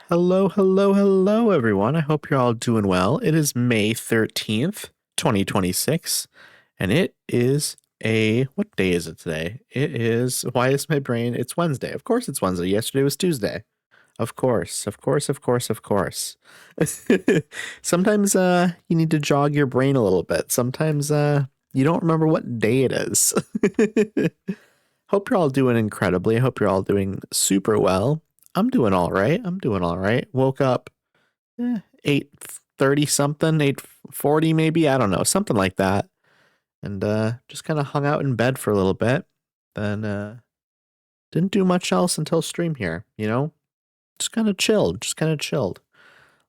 Hello, hello, hello, everyone. I hope you're all doing well. It is May 13th, 2026, and it is what day is it today? Why is my brain? It's Wednesday. Of course it's Wednesday. Yesterday was Tuesday. Of course, of course, of course, of course. Sometimes you need to jog your brain a little bit. Sometimes you don't remember what day it is. Hope you're all doing incredibly. I hope you're all doing super well. I'm doing all right. I'm doing all right. Woke up 8:30 something, 8:40 maybe. I don't know, something like that. And just kind of hung out in bed for a little bit. Then didn't do much else until stream here, you know? Just kind of chilled.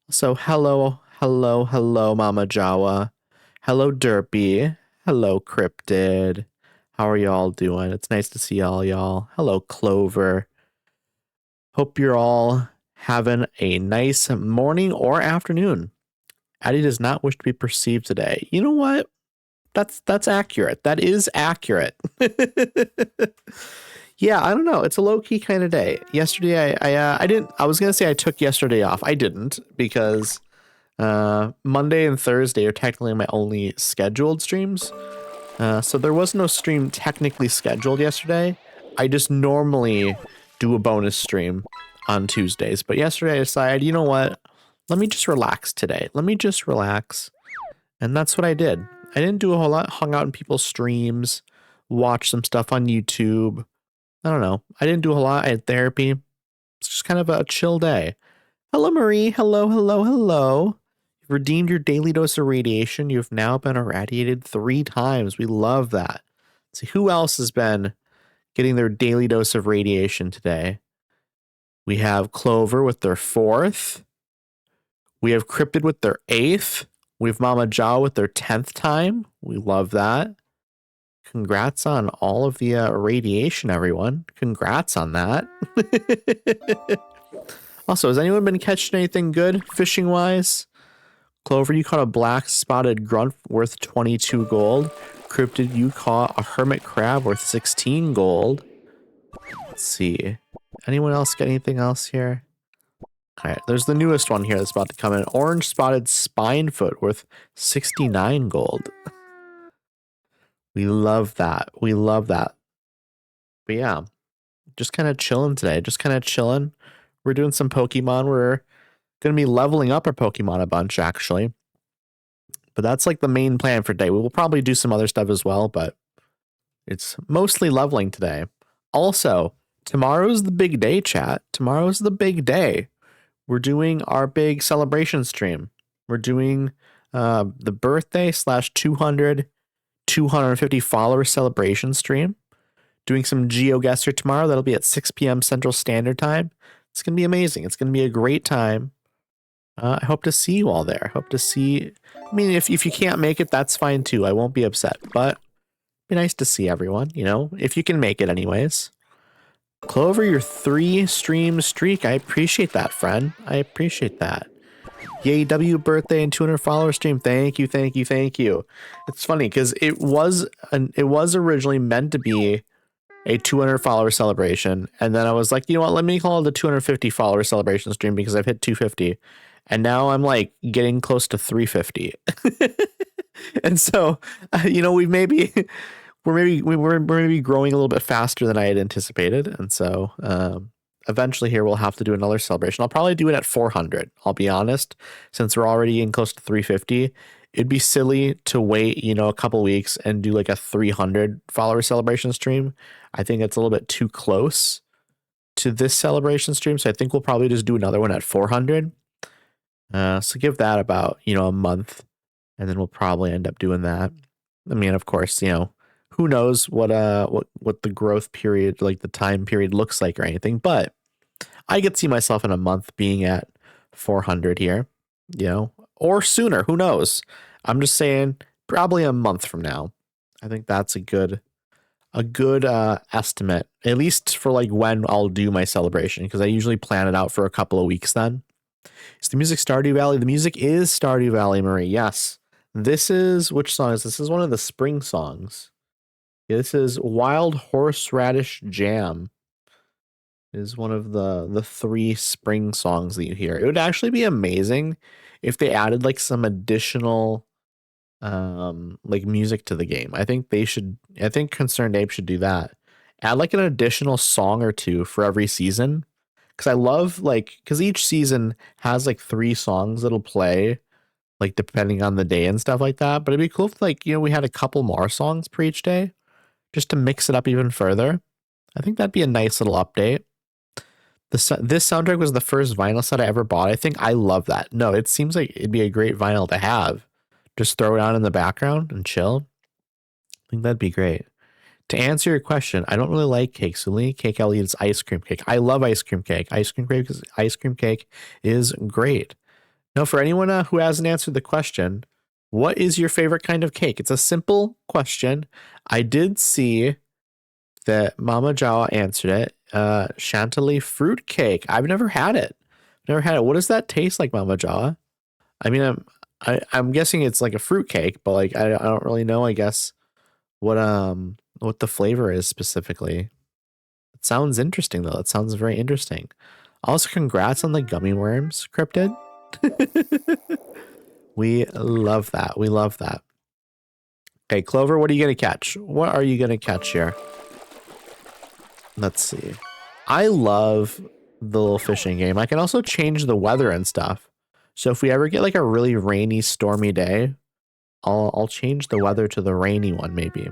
So hello, hello, hello, Mama Jawa. Hello, Derpy. Hello, Cryptid. How are y'all doing? It's nice to see all y'all. Hello, Clover. Hope you're all having a nice morning or afternoon. Addie does not wish to be perceived today. You know what? That's accurate. That is accurate. Yeah, I don't know. It's a low-key kind of day. Yesterday, I was gonna say I took yesterday off. I didn't because Monday and Thursday are technically my only scheduled streams. So there was no stream technically scheduled yesterday. I just normally do a bonus stream on Tuesdays. But yesterday I decided, you know what? Let me just relax today. Let me just relax. And that's what I did. I didn't do a whole lot. Hung out in people's streams, watched some stuff on YouTube. I don't know. I didn't do a lot. I had therapy. It's just kind of a chill day. Hello, Marie. Hello, hello, hello. You've redeemed your daily dose of radiation. You've now been irradiated 3 times. We love that. Let's see, who else has been getting their daily dose of radiation today? We have Clover with their 4th. We have Cryptid with their 8th. We have Mama Jaw with their 10th time. We love that. Congrats on all of the radiation, everyone. Congrats on that. Also, has anyone been catching anything good fishing-wise? Clover, you caught a black spotted grunt worth 22 gold. Cryptid, you caught a hermit crab worth 16 gold. Let's see. Anyone else get anything else here? Alright, there's the newest one here that's about to come in. Orange spotted spinefoot worth 69 gold. We love that. We love that. But yeah, just kind of chilling today. Just kind of chilling. We're doing some Pokemon. We're going to be leveling up our Pokemon a bunch, actually. But that's like the main plan for today. We will probably do some other stuff as well, but it's mostly leveling today. Also, tomorrow's the big day, chat. Tomorrow's the big day. We're doing our big celebration stream. We're doing the birthday / 250 follower celebration stream. Doing some GeoGuessr tomorrow. That'll be at 6 p.m. Central Standard Time. It's going to be amazing. It's going to be a great time. I hope to see you all there. Hope to see. I mean, if you can't make it, that's fine too. I won't be upset, but it'd be nice to see everyone, you know, if you can make it anyways. Clover, your 3 stream streak. I appreciate that, friend. I appreciate that. Yay, W birthday and 200 follower stream. Thank you, thank you, thank you. It's funny because it was originally meant to be a 200 follower celebration, and then I was like, you know what, let me call it the 250 follower celebration stream because I've hit 250, and now I'm like getting close to 350. And so you know, we're maybe growing a little bit faster than I had anticipated, and so eventually here we'll have to do another celebration. I'll probably do it at 400. I'll be honest, since we're already in close to 350. It'd be silly to wait, you know, a couple weeks and do like a 300 follower celebration stream. I think it's a little bit too close to this celebration stream. So I think we'll probably just do another one at 400. So give that about, you know, a month, and then we'll probably end up doing that. I mean, of course, you know, who knows what the growth period, like the time period looks like or anything, but I could see myself in a month being at 400 here, you know, or sooner, who knows? I'm just saying probably a month from now. I think that's a good estimate, at least for like when I'll do my celebration, because I usually plan it out for a couple of weeks then. Is the music Stardew Valley? The music is Stardew Valley, Marie. Yes. This is, which song is this? This is one of the spring songs. Yeah, this is Wild Horseradish Jam. Is one of the 3 spring songs that you hear. It would actually be amazing if they added like some additional like music to the game. I think Concerned Ape should do that. Add like an additional song or 2 for every season. Cause I love cause each season has like 3 songs that'll play, like depending on the day and stuff like that. But it'd be cool if we had a couple more songs per each day just to mix it up even further. I think that'd be a nice little update. This soundtrack was the first vinyl set I ever bought. I think I love that. No, it seems like it'd be a great vinyl to have. Just throw it on in the background and chill. I think that'd be great. To answer your question, I don't really like cake. So the only cake I'll eat is ice cream cake. I love ice cream cake. Ice cream cake is great. Now, for anyone who hasn't answered the question, what is your favorite kind of cake? It's a simple question. I did see that Mama Jawa answered it. Chantilly fruit cake. I've never had it. What does that taste like, Mama Jawa? I mean, I'm guessing it's like a fruit cake, but like I don't really know, I guess, what the flavor is specifically. It sounds interesting though. It sounds very interesting. Also, congrats on the gummy worms, Cryptid. We love that. We love that. Okay, Clover, what are you gonna catch? What are you gonna catch here? Let's see. I love the little fishing game. I can also change the weather and stuff. So if we ever get like a really rainy, stormy day, I'll change the weather to the rainy one maybe.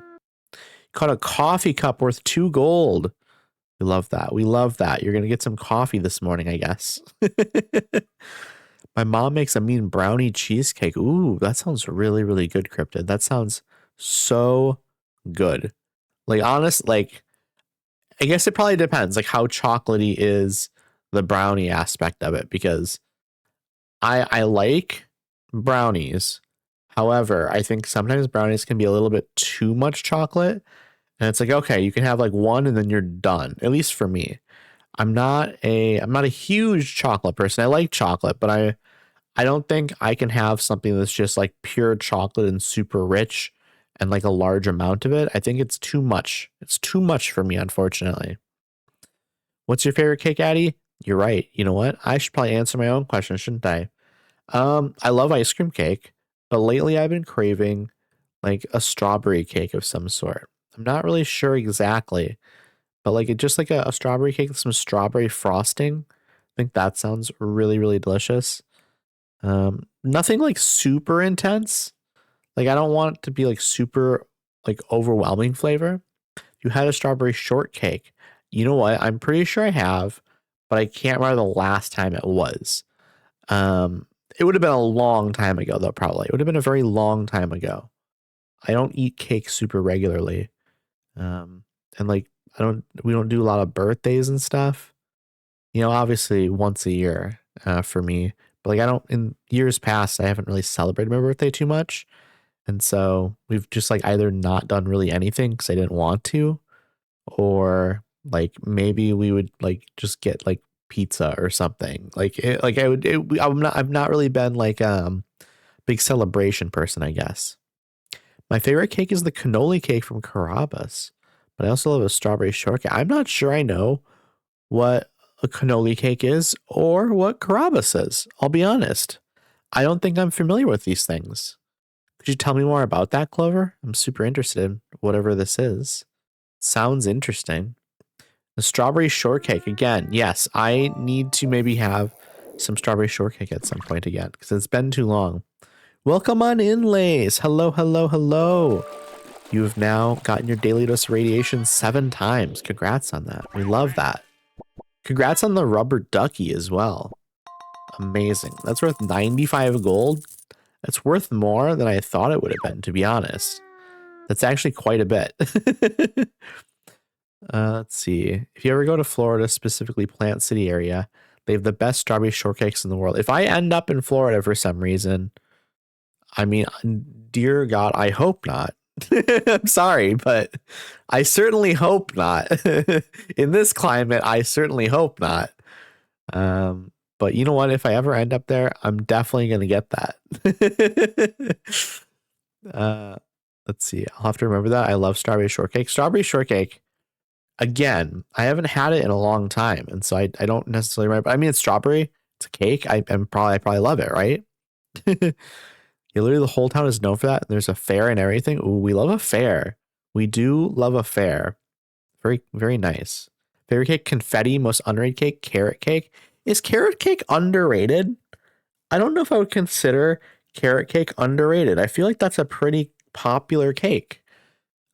Caught a coffee cup worth 2 gold. We love that. We love that. You're gonna get some coffee this morning, I guess. My mom makes a mean brownie cheesecake. Ooh, that sounds really, really good, Cryptid. That sounds so good. Like honest, like I guess it probably depends, like how chocolatey is the brownie aspect of it, because I like brownies. However, I think sometimes brownies can be a little bit too much chocolate. And it's like, okay, you can have like one and then you're done. At least for me. I'm not a huge chocolate person. I like chocolate, but I don't think I can have something that's just like pure chocolate and super rich and like a large amount of it. I think it's too much. It's too much for me, unfortunately. What's your favorite cake, Addie? You're right. You know what? I should probably answer my own question, shouldn't I? I love ice cream cake, but lately I've been craving like a strawberry cake of some sort. I'm not really sure exactly, but like it just like a strawberry cake with some strawberry frosting. I think that sounds really, really delicious. Nothing like super intense. Like I don't want it to be like super like overwhelming flavor. You had a strawberry shortcake. You know what? I'm pretty sure I have, but I can't remember the last time it was. It would have been a long time ago though, probably. It would have been a very long time ago. I don't eat cake super regularly. And like we don't do a lot of birthdays and stuff. You know, obviously once a year for me. But like I don't, in years past, I haven't really celebrated my birthday too much. And so we've just like either not done really anything because I didn't want to, or like maybe we would like just get like pizza or something. I've not really been like big celebration person, I guess. My favorite cake is the cannoli cake from Carrabba's, but I also love a strawberry shortcake. I'm not sure I know what a cannoli cake is or what Carrabba's is. I'll be honest. I don't think I'm familiar with these things. Could you tell me more about that, Clover? I'm super interested in whatever this is. Sounds interesting. The strawberry shortcake again. Yes, I need to maybe have some strawberry shortcake at some point again because it's been too long. Welcome on in, Lays. Hello, hello, hello. You have now gotten your daily dose of radiation 7 times. Congrats on that. We love that. Congrats on the rubber ducky as well. Amazing. That's worth 95 gold. That's worth more than I thought it would have been, to be honest. That's actually quite a bit. Let's see. If you ever go to Florida, specifically Plant City area, they have the best strawberry shortcakes in the world. If I end up in Florida for some reason, I mean, dear God, I hope not. I'm sorry, but I certainly hope not. In this climate, I certainly hope not. But you know what? If I ever end up there, I'm definitely going to get that. Let's see. I'll have to remember that. I love strawberry shortcake. Strawberry shortcake, again, I haven't had it in a long time. And so I don't necessarily remember. I mean, it's strawberry. It's a cake. I probably love it, right? Yeah, literally the whole town is known for that. There's a fair and everything. Ooh, we love a fair. We do love a fair. Very, very nice. Favorite cake, confetti. Most underrated cake, carrot cake. Is carrot cake underrated? I don't know if I would consider carrot cake underrated. I feel like that's a pretty popular cake.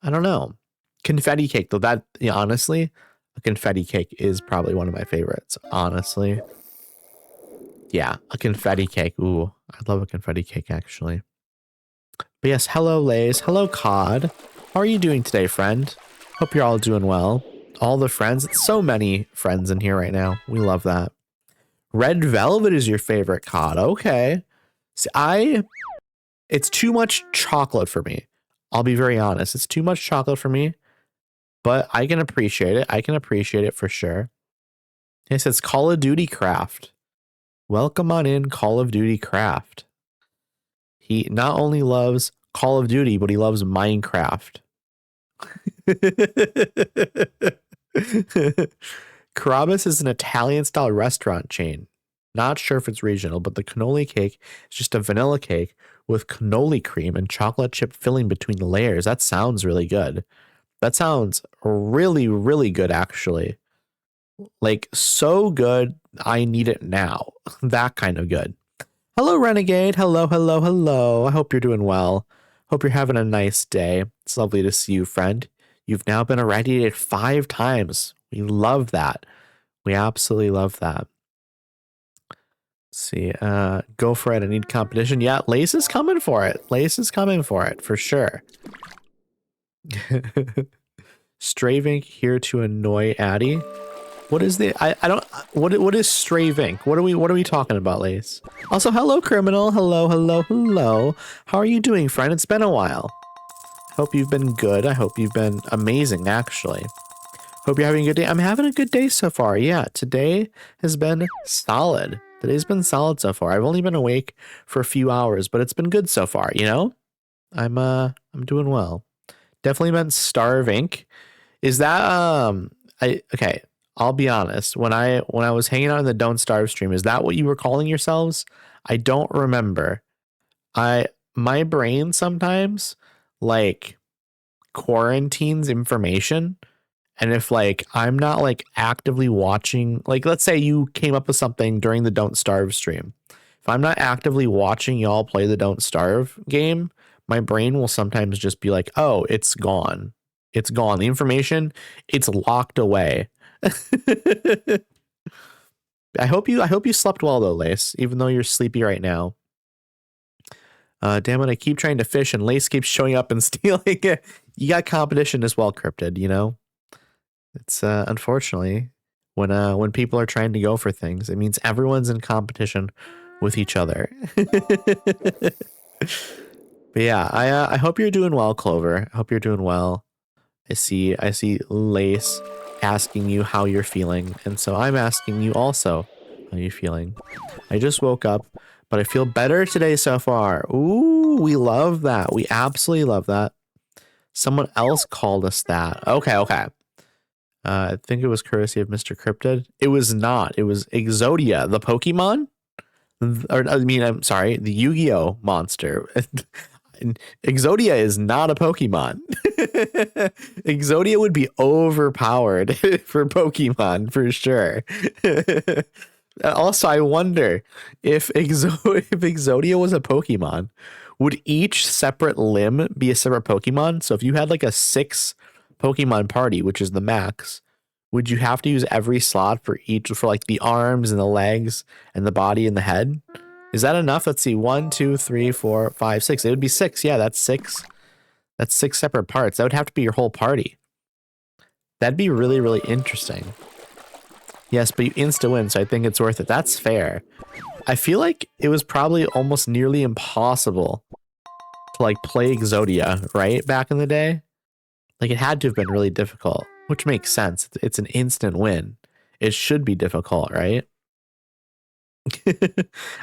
I don't know. Confetti cake, though, that, yeah, honestly, a confetti cake is probably one of my favorites. Honestly. Yeah, a confetti cake. Ooh, I'd love a confetti cake, actually. But yes, hello, Lays. Hello, Cod. How are you doing today, friend? Hope you're all doing well. All the friends. It's so many friends in here right now. We love that. Red velvet is your favorite, Cod. Okay. See, it's too much chocolate for me. I'll be very honest. It's too much chocolate for me, but I can appreciate it. I can appreciate it for sure. It says Call of Duty Craft. Welcome on in, Call of Duty Craft. He not only loves Call of Duty, but he loves Minecraft. Carrabba's is an Italian-style restaurant chain. Not sure if it's regional, but the cannoli cake is just a vanilla cake with cannoli cream and chocolate chip filling between the layers. That sounds really good. That sounds really, really good, actually. Like, so good, I need it now. That kind of good. Hello, Renegade. Hello, hello, hello. I hope you're doing well. Hope you're having a nice day. It's lovely to see you, friend. You've now been irradiated 5 times. We love that. We absolutely love that. Let's see. Go for it. I need competition. Yeah, Lace is coming for it. Lace is coming for it, for sure. Stravink here to annoy Addy. What is the I don't what is Stravink? What are we talking about, Lace? Also, hello, criminal. Hello, hello, hello. How are you doing, friend? It's been a while. Hope you've been good. I hope you've been amazing, actually. Hope you're having a good day. I'm having a good day so far. Yeah, today has been solid. Today's been solid so far. I've only been awake for a few hours, but it's been good so far, you know? I'm doing well. Definitely meant Starvink. Is that okay. I'll be honest. When I was hanging out in the Don't Starve stream, is that what you were calling yourselves? I don't remember. My brain sometimes like quarantines information, and if like I'm not like actively watching, like let's say you came up with something during the Don't Starve stream. If I'm not actively watching y'all play the Don't Starve game, my brain will sometimes just be like, "Oh, it's gone. It's gone. The information, it's locked away." I hope you slept well though, Lace, even though you're sleepy right now. Damn it, I keep trying to fish and Lace keeps showing up and stealing it. You got competition as well, Cryptid, you know? It's unfortunately when people are trying to go for things, it means everyone's in competition with each other. But yeah, I hope you're doing well, Clover. I hope you're doing well. I see Lace asking you how you're feeling, and so I'm asking you also how you're feeling. I just woke up, but I feel better today so far. Ooh, we love that. We absolutely love that. Someone else called us that. Okay. I think it was courtesy of Mr. Cryptid. It was not. It was Exodia, the Pokemon. Or I mean, I'm sorry, the Yu-Gi-Oh monster. Exodia is not a Pokemon. Exodia would be overpowered for Pokemon for sure. Also, I wonder if Exodia was a Pokemon, would each separate limb be a separate Pokemon? So if you had like a 6 Pokemon party, which is the max, would you have to use every slot for each, for like the arms and the legs and the body and the head? Is that enough? Let's see. 1, 2, 3, 4, 5, 6. It would be 6. Yeah, that's 6. That's 6 separate parts. That would have to be your whole party. That'd be really, really interesting. Yes, but you insta-win, so I think it's worth it. That's fair. I feel like it was probably almost nearly impossible to like play Exodia, right? Back in the day. Like it had to have been really difficult, which makes sense. It's an instant win. It should be difficult, right?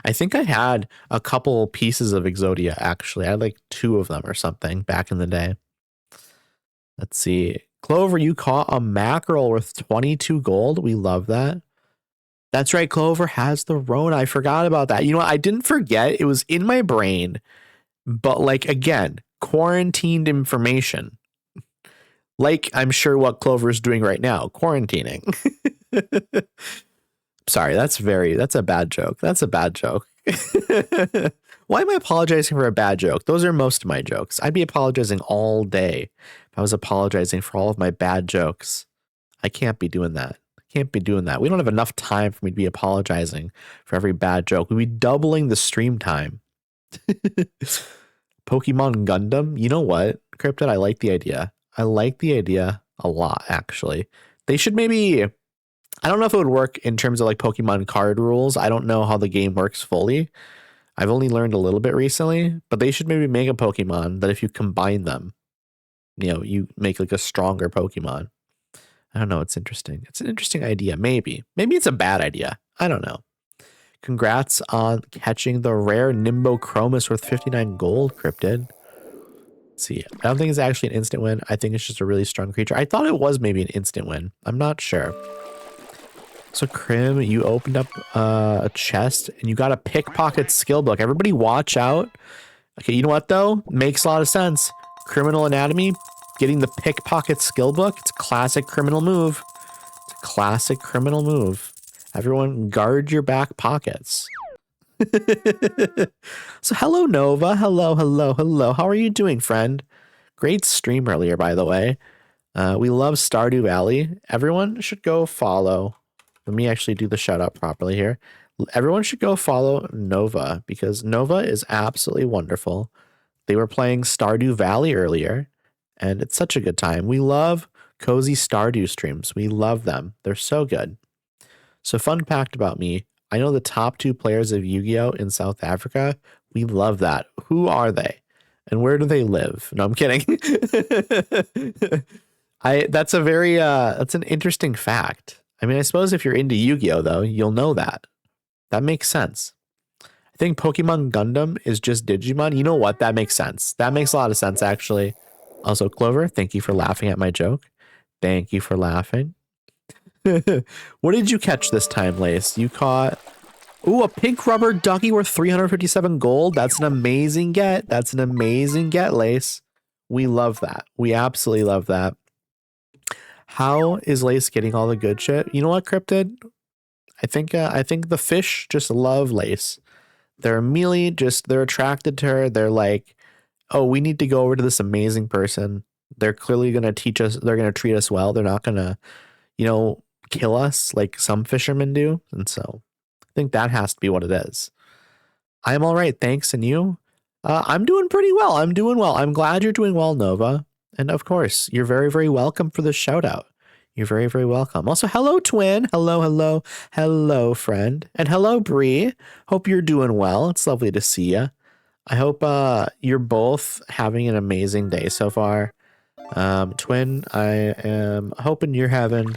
I think I had a couple pieces of Exodia actually. I had like 2 of them or something back in the day. Let's see. Clover, you caught a mackerel worth 22 gold. We love that. That's right. Clover has the Rona. I forgot about that. You know what? I didn't forget. It was in my brain. But like, again, quarantined information. Like I'm sure what Clover is doing right now, quarantining. Sorry, that's a bad joke. That's a bad joke. Why am I apologizing for a bad joke? Those are most of my jokes. I'd be apologizing all day if I was apologizing for all of my bad jokes. I can't be doing that. I can't be doing that. We don't have enough time for me to be apologizing for every bad joke. We'd be doubling the stream time. Pokemon Gundam? You know what, Cryptid? I like the idea. I like the idea a lot, actually. They should maybe... I don't know if it would work in terms of like Pokemon card rules. I don't know how the game works fully. I've only learned a little bit recently, but they should maybe make a Pokemon that if you combine them, you know, you make like a stronger Pokemon. I don't know. It's interesting. It's an interesting idea. Maybe it's a bad idea. I don't know. Congrats on catching the rare Nimbochromis worth 59 gold, Cryptid. Let's see. I don't think it's actually an instant win. I think it's just a really strong creature. I thought it was maybe an instant win. I'm not sure. So Crim, you opened up a chest and you got a pickpocket skill book. Everybody watch out. Okay, you know what though? Makes a lot of sense. Criminal Anatomy, getting the pickpocket skill book. It's a classic criminal move. It's a classic criminal move. Everyone guard your back pockets. So hello, Nova. Hello. How are you doing, friend? Great stream earlier, by the way. We love Stardew Valley. Everyone should go follow. Let me actually do the shout out properly here. Everyone should go follow Nova because Nova is absolutely wonderful. They were playing Stardew Valley earlier and it's such a good time. We love cozy Stardew streams. We love them. They're so good. So fun fact about me, I know the top 2 players of Yu-Gi-Oh! In South Africa. We love that. Who are they? And where do they live? No, I'm kidding. That's an interesting fact. I mean, I suppose if you're into Yu-Gi-Oh, though, you'll know that. That makes sense. I think Pokemon Gundam is just Digimon. You know what? That makes sense. That makes a lot of sense, actually. Also, Clover, thank you for laughing at my joke. Thank you for laughing. What did you catch this time, Lace? You caught... Ooh, a pink rubber ducky worth 357 gold. That's an amazing get. That's an amazing get, Lace. We love that. We absolutely love that. How is Lace getting all the good shit? You know what, Cryptid? I think the fish just love Lace. They're immediately they're attracted to her. They're like, oh, we need to go over to this amazing person. They're clearly going to teach us. They're going to treat us well. They're not going to, you know, kill us like some fishermen do. And so I think that has to be what it is. I'm all right. Thanks. And you? I'm doing pretty well. I'm doing well. I'm glad you're doing well, Nova. And of course, you're very, very welcome for the shout out. You're very, very welcome. Also, hello, Twin. Hello, friend. And hello, Bree. Hope you're doing well. It's lovely to see you. I hope you're both having an amazing day so far. Twin, I am hoping you're having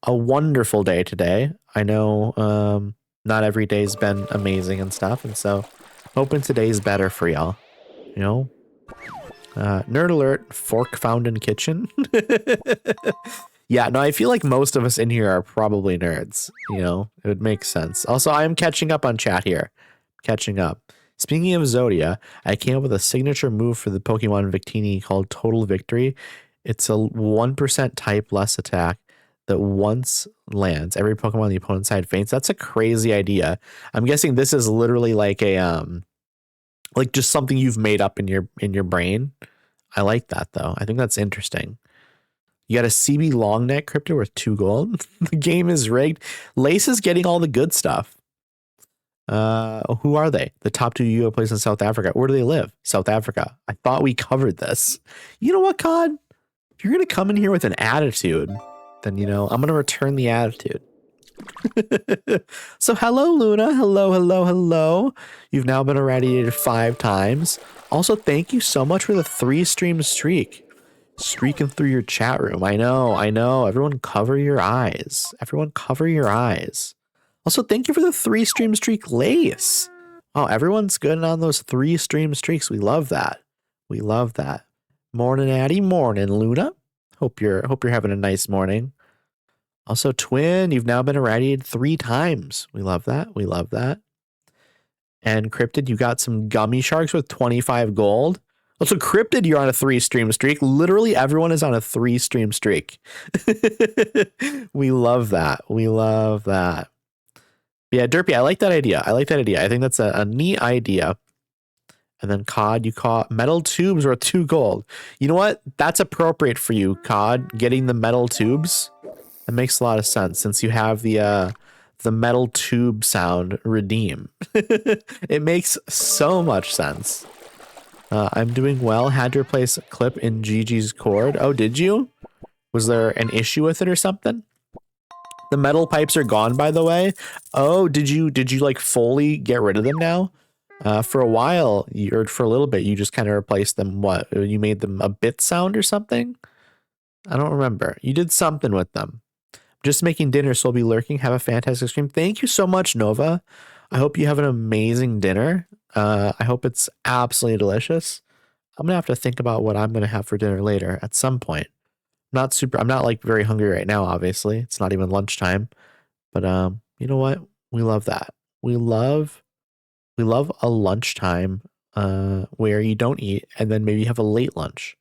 a wonderful day today. I know not every day's been amazing and stuff, and so hoping today's better for y'all. You know? Nerd alert, fork found in kitchen. Yeah, no, I feel like most of us in here are probably nerds. You know, it would make sense. Also, I am catching up on chat here. Catching up. Speaking of Zodia, I came up with a signature move for the Pokemon Victini called Total Victory. It's a 1% type less attack that once lands, every Pokemon on the opponent's side faints. That's a crazy idea. I'm guessing this is literally like a like just something you've made up in your brain. I like that though. I think that's interesting. You got a CB Longneck Crypto worth 2 gold. The game is rigged. Lace is getting all the good stuff. Who are they? The top 2 Yu-Gi-Oh players in South Africa. Where do they live? South Africa. I thought we covered this. You know what, COD? If you're going to come in here with an attitude, then, you know, I'm going to return the attitude. So hello, Luna. Hello. You've now been irradiated 5 times. Also, thank you so much for the 3-stream streak. Streaking through your chat room. I know. Everyone cover your eyes. Everyone cover your eyes. Also, thank you for the 3-stream streak, Lace. Oh, everyone's good on those 3-stream streaks. We love that. We love that. Morning, Addie. Morning, Luna. Hope you're having a nice morning. Also, Twin, you've now been irradiated 3 times. We love that. We love that. And Cryptid, you got some gummy sharks with 25 gold. Also, Cryptid, you're on a 3-stream streak. Literally everyone is on a 3-stream streak. We love that. We love that. Yeah, Derpy, I like that idea. I think that's a neat idea. And then Cod, you caught metal tubes worth 2 gold. You know what? That's appropriate for you, Cod, getting the metal tubes. That makes a lot of sense since you have the metal tube sound redeem. It makes so much sense. I'm doing well. Had to replace a clip in Gigi's cord. Oh, did you? Was there an issue with it or something? The metal pipes are gone, by the way. Oh, did you like fully get rid of them now? For a while, or for a little bit, you just kind of replaced them. What? You made them a bit sound or something? I don't remember. You did something with them. Just making dinner, so I'll be lurking. Have a fantastic stream. Thank you so much, Nova. I hope you have an amazing dinner. I hope it's absolutely delicious. I'm gonna have to think about what I'm gonna have for dinner later at some point. I'm not like very hungry right now, obviously. It's not even lunchtime. But you know what? We love that. We love a lunchtime where you don't eat and then maybe have a late lunch.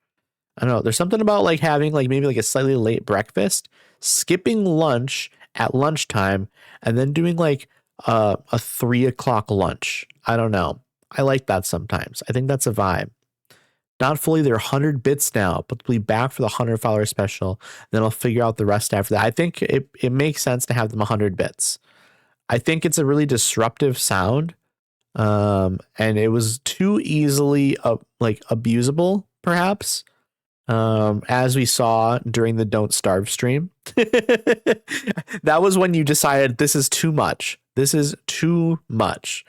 I don't know. There's something about like having like maybe like a slightly late breakfast, skipping lunch at lunchtime, and then doing like a 3 o'clock lunch. I don't know. I like that sometimes. I think that's a vibe. Not fully, they're 100 bits now, but we'll be back for the $100 special. Then I'll figure out the rest after that. I think it makes sense to have them 100 bits. I think it's a really disruptive sound. And it was too easily like abusable, perhaps. As we saw during the Don't Starve stream. That was when you decided this is too much. This is too much.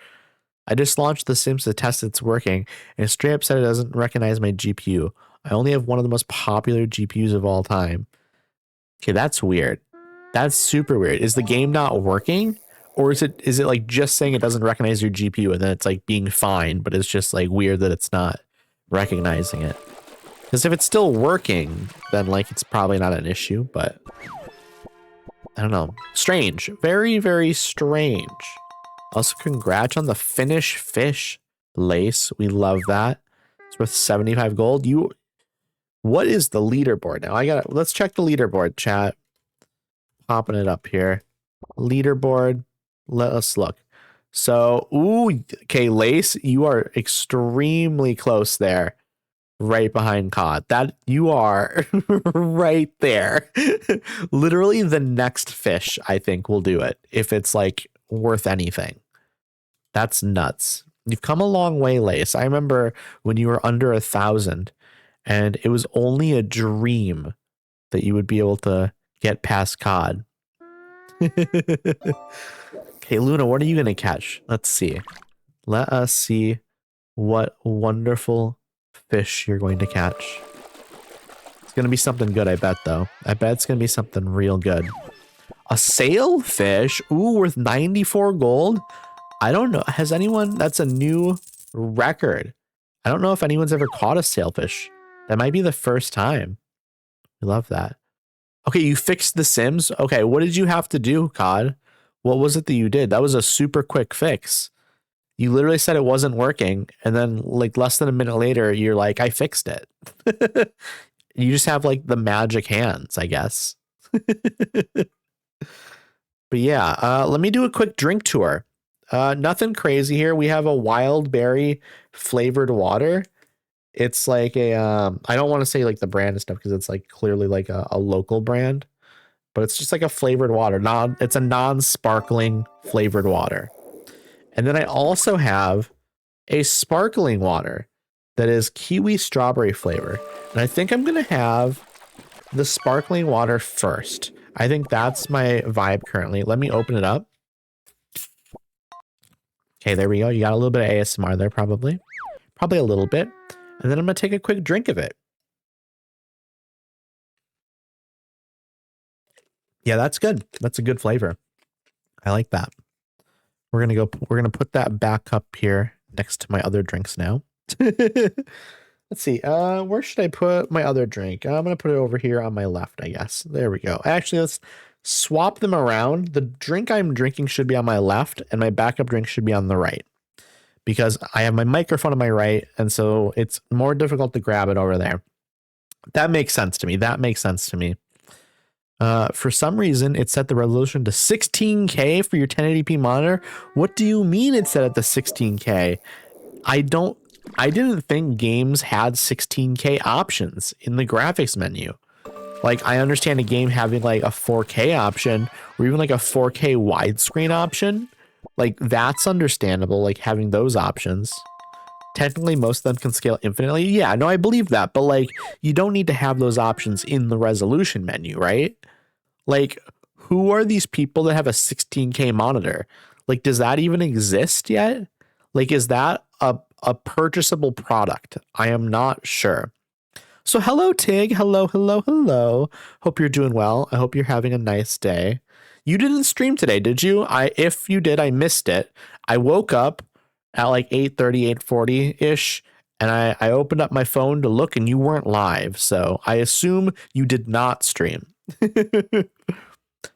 I just launched The Sims to test it's working, and straight up said it doesn't recognize my GPU. I only have one of the most popular GPUs of all time. Okay, that's weird. That's super weird. Is the game not working? Or is it like just saying it doesn't recognize your GPU and then it's like being fine, but it's just like weird that it's not recognizing it? Because if it's still working, then like it's probably not an issue, but I don't know. Strange. Very, very strange. Also, congrats on the Finnish fish, Lace. We love that. It's worth 75 gold. What is the leaderboard now? Let's check the leaderboard, chat. Popping it up here. Leaderboard. Let us look. So, okay, Lace, you are extremely close there. Right behind Cod. That you are right there. Literally the next fish, I think, will do it if it's like worth anything. That's nuts. You've come a long way, Lace. I remember when you were under 1,000 and it was only a dream that you would be able to get past Cod. Okay, Luna, what are you going to catch? Let's see. Let us see what wonderful fish you're going to catch. It's going to be something good, I bet, though. I bet it's going to be something real good. A sailfish? Ooh, worth 94 gold? I don't know. Has anyone... That's a new record. I don't know if anyone's ever caught a sailfish. That might be the first time. I love that. Okay, you fixed the Sims? Okay, what did you have to do, Cod? What was it that you did? That was a super quick fix. You literally said it wasn't working, and then like less than a minute later, you're like, I fixed it. You just have like the magic hands, I guess. But yeah, let me do a quick drink tour. Nothing crazy here. We have a wild berry flavored water. It's like a, I don't want to say like the brand and stuff because it's like clearly like a local brand, but it's just like a flavored water. It's a non-sparkling flavored water. And then I also have a sparkling water that is kiwi strawberry flavor. And I think I'm going to have the sparkling water first. I think that's my vibe currently. Let me open it up. Okay, there we go. You got a little bit of ASMR there probably. probably a little bit, and then I'm gonna take a quick drink of it. Yeah, that's good. That's a good flavor. I like that. We're gonna put that back up here next to my other drinks now. Let's see. Where should I put my other drink? I'm gonna put it over here on my left, I guess. There we go. Actually, let's swap them around. The drink I'm drinking should be on my left, and my backup drink should be on the right, because I have my microphone on my right, and so it's more difficult to grab it over there. That makes sense to me. That makes sense to me. For some reason, it set the resolution to 16K for your 1080p monitor. What do you mean it's set at the 16K? I didn't think games had 16K options in the graphics menu. Like, I understand a game having like a 4K option or even like a 4K widescreen option. Like, that's understandable, like having those options. Technically, most of them can scale infinitely. Yeah, no, I believe that. But like, you don't need to have those options in the resolution menu, right? Like, who are these people that have a 16K monitor? Like, does that even exist yet? Like, is that a purchasable product? I am not sure. So hello, Tig. Hello, hello, hello. Hope you're doing well. I hope you're having a nice day. You didn't stream today, did you? If you did, I missed it. I woke up at like 8:30, 8:40-ish, and I opened up my phone to look, and you weren't live. So I assume you did not stream.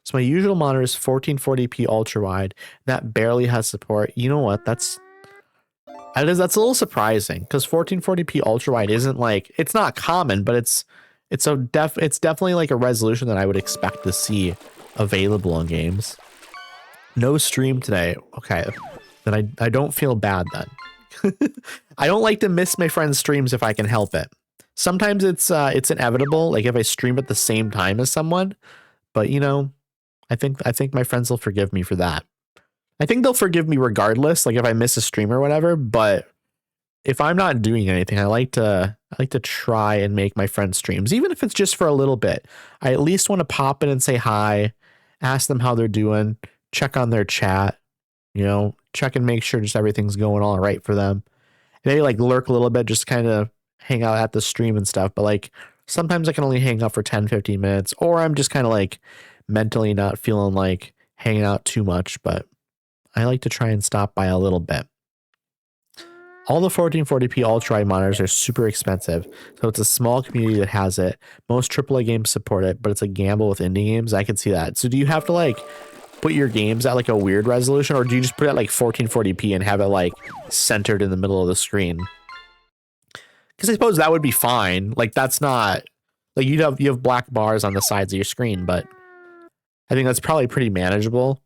So my usual monitor is 1440p ultra wide. That barely has support. You know what? That's a little surprising, because 1440p ultra wide isn't like, it's not common, but it's definitely like a resolution that I would expect to see available in games. No stream today. Okay, then I don't feel bad then. I don't like to miss my friends' streams if I can help it. Sometimes it's inevitable, like if I stream at the same time as someone, but you know, I think my friends will forgive me for that. I think they'll forgive me regardless, like if I miss a stream or whatever, but if I'm not doing anything, I like to try and make my friends streams, even if it's just for a little bit. I at least want to pop in and say hi, ask them how they're doing, check on their chat, you know, check and make sure just everything's going all right for them. Maybe like lurk a little bit, just kind of hang out at the stream and stuff, but like sometimes I can only hang out for 10-15 minutes, or I'm just kind of like mentally not feeling like hanging out too much, but I like to try and stop by a little bit. All the 1440p ultra-wide monitors are super expensive, so it's a small community that has it. Most AAA games support it, but it's a gamble with indie games. I can see that. So do you have to like put your games at like a weird resolution, or do you just put it at like 1440p and have it like centered in the middle of the screen? Because I suppose that would be fine. Like, that's not like you have black bars on the sides of your screen, but I think that's probably pretty manageable.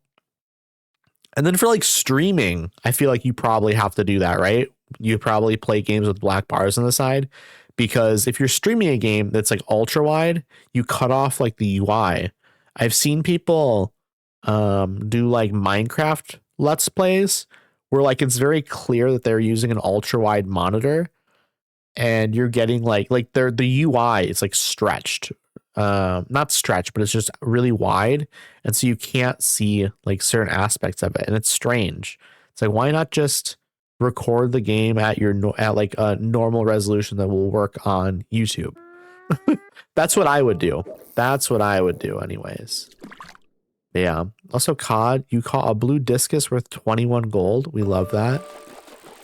And then for like streaming, I feel like you probably have to do that, right? You probably play games with black bars on the side, because if you're streaming a game that's like ultra wide, you cut off like the UI. I've seen people do like Minecraft Let's Plays where like it's very clear that they're using an ultra wide monitor, and you're getting like the UI is like stretched. Not stretched, but it's just really wide, and so you can't see like certain aspects of it, and it's strange. It's like, why not just record the game at like a normal resolution that will work on YouTube? That's what I would do. That's what I would do anyways. Yeah. Also, COD, you caught a blue discus worth 21 gold. We love that.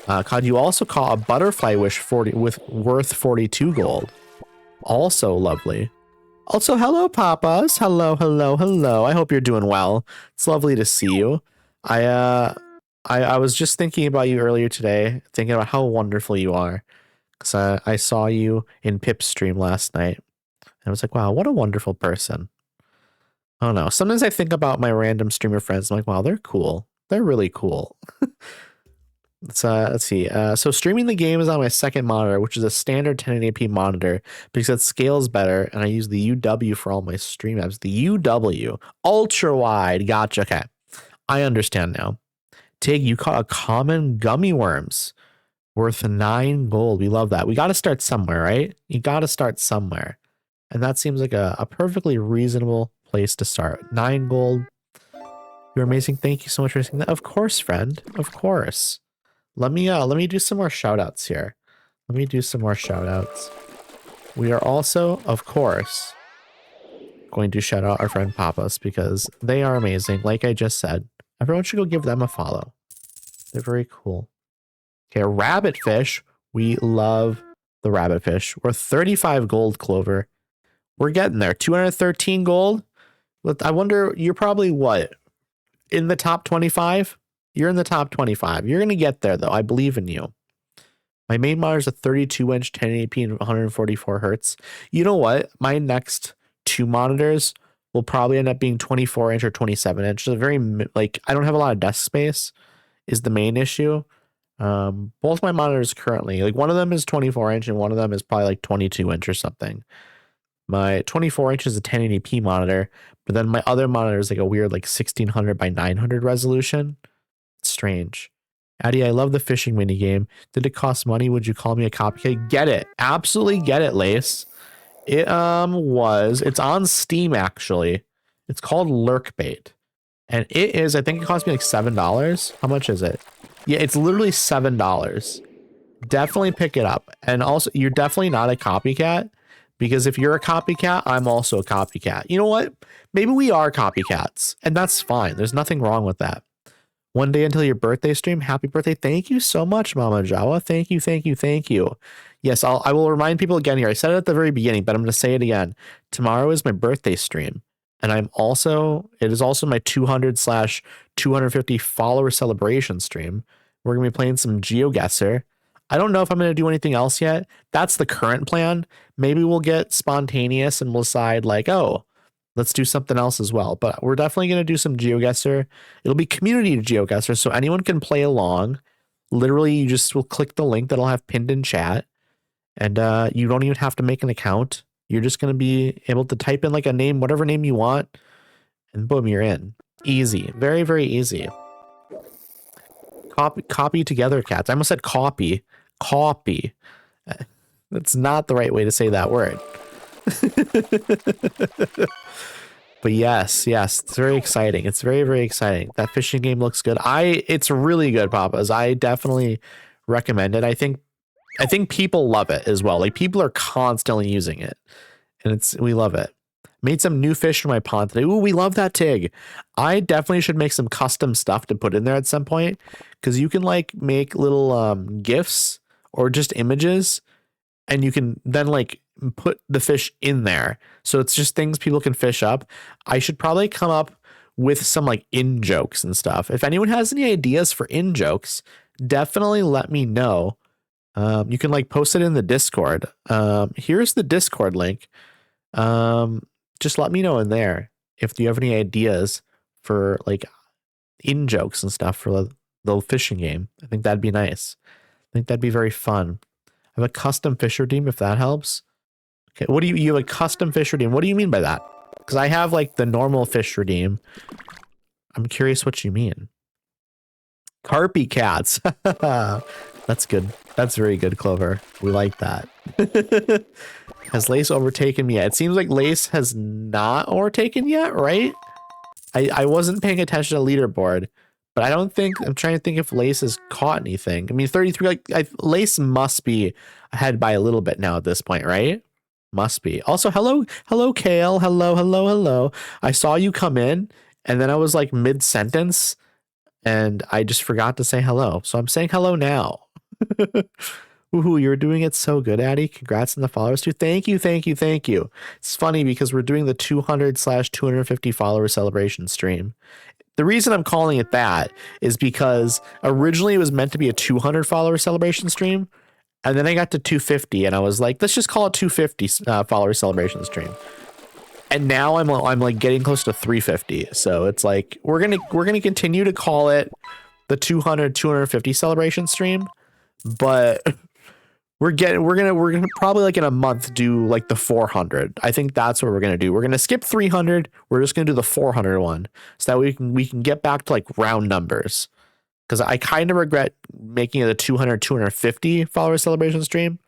COD, you also caught a butterfly wish worth 42 gold. Also lovely. Also, hello, Papas. Hello, hello, hello. I hope you're doing well. It's lovely to see you. I was just thinking about you earlier today, thinking about how wonderful you are. Because I saw you in Pip's stream last night. And I was like, wow, what a wonderful person. I don't know. Sometimes I think about my random streamer friends. I'm like, wow, they're cool. They're really cool. Let's see. So streaming the game is on my second monitor, which is a standard 1080p monitor, because it scales better, and I use the UW for all my stream apps. The UW ultra wide. Gotcha. Okay, I understand now. Tig, you caught a common gummy worms worth 9 gold. We love that. We got to start somewhere, right? You got to start somewhere, and that seems like a perfectly reasonable place to start. 9 gold. You're amazing. Thank you so much for saying that. Of course, friend. Of course. Let me do some more shout outs here. Let me do some more shout outs. We are also, of course, going to shout out our friend Papas because they are amazing. Like I just said, everyone should go give them a follow. They're very cool. Okay, rabbit fish. We love the rabbit fish. We're 35 gold, Clover. We're getting there. 213 gold. I wonder, you're probably what? In the top 25? You're in the top 25. You're going to get there, though. I believe in you. My main monitor is a 32-inch 1080p and 144 hertz. You know what? My next two monitors will probably end up being 24-inch or 27-inch. So very, like, I don't have a lot of desk space is the main issue. Both my monitors currently, like one of them is 24-inch and one of them is probably like 22-inch or something. My 24-inch is a 1080p monitor, but then my other monitor is like a weird like 1600 by 900 resolution. It's strange. Addy, I love the fishing mini game. Did it cost money? Would you call me a copycat? Get it. Absolutely get it, Lace. It it's on Steam actually. It's called Lurkbait. And it is, I think it cost me like $7. How much is it? Yeah, it's literally $7. Definitely pick it up. And also, you're definitely not a copycat, because if you're a copycat, I'm also a copycat. You know what? Maybe we are copycats, and that's fine. There's nothing wrong with that. One day until your birthday stream. Happy birthday. Thank you so much, Mama Jawa. Thank you, thank you, thank you. Yes, I will remind people again here. I said it at the very beginning, but I'm going to say it again. Tomorrow is my birthday stream. And it is also my 200/250 follower celebration stream. We're going to be playing some GeoGuessr. I don't know if I'm going to do anything else yet. That's the current plan. Maybe we'll get spontaneous and we'll decide like, oh, let's do something else as well. But we're definitely going to do some GeoGuessr. It'll be community GeoGuessr, so anyone can play along. Literally, you just will click the link that I'll have pinned in chat. And you don't even have to make an account. You're just going to be able to type in like a name, whatever name you want. And boom, you're in. Easy. Very, very easy. Copy together, cats. I almost said copy. Copy. That's not the right way to say that word. But yes, it's very exciting. It's very, very exciting. That fishing game looks good. It's really good, Papas. I definitely recommend it. I think people love it as well. Like people are constantly using it, and we love it. Made some new fish in my pond today. Ooh, we love that Tig. I definitely should make some custom stuff to put in there at some point, because you can like make little GIFs or just images, and you can then like put the fish in there. So it's just things people can fish up. I should probably come up with some like in jokes and stuff. If anyone has any ideas for in jokes, definitely let me know. You can like post it in the Discord. Here's the Discord link. Just let me know in there if you have any ideas for like in jokes and stuff for the fishing game. I think that'd be nice. I think that'd be very fun. I have a custom fish redeem if that helps. Okay, what do you have a custom fish redeem? What do you mean by that? Because I have like the normal fish redeem. I'm curious what you mean. Carpy cats. That's good. That's very good, Clover. We like that. Has Lace overtaken me yet? It seems like Lace has not overtaken yet, right? I wasn't paying attention to leaderboard, but I'm trying to think if Lace has caught anything. I mean, 33, Lace must be ahead by a little bit now at this point, right? Must be. Also, hello, Kale. Hello. I saw you come in, and then I was like mid-sentence, and I just forgot to say hello. So I'm saying hello now. Woohoo, you're doing it so good, Addy. Congrats on the followers too. Thank you. It's funny because we're doing the 200/250 follower celebration stream. The reason I'm calling it that is because originally it was meant to be a 200 follower celebration stream, and then I got to 250 and I was like, let's just call it 250 follower celebration stream. And now I'm like getting close to 350. So it's like we're gonna continue to call it the 200/250 celebration stream, but we're gonna probably like in a month do like the 400. I think that's what we're gonna do. We're gonna skip 300. We're just gonna do the 400 one so that we can get back to like round numbers. Because I kind of regret making it a 200/250 follower celebration stream,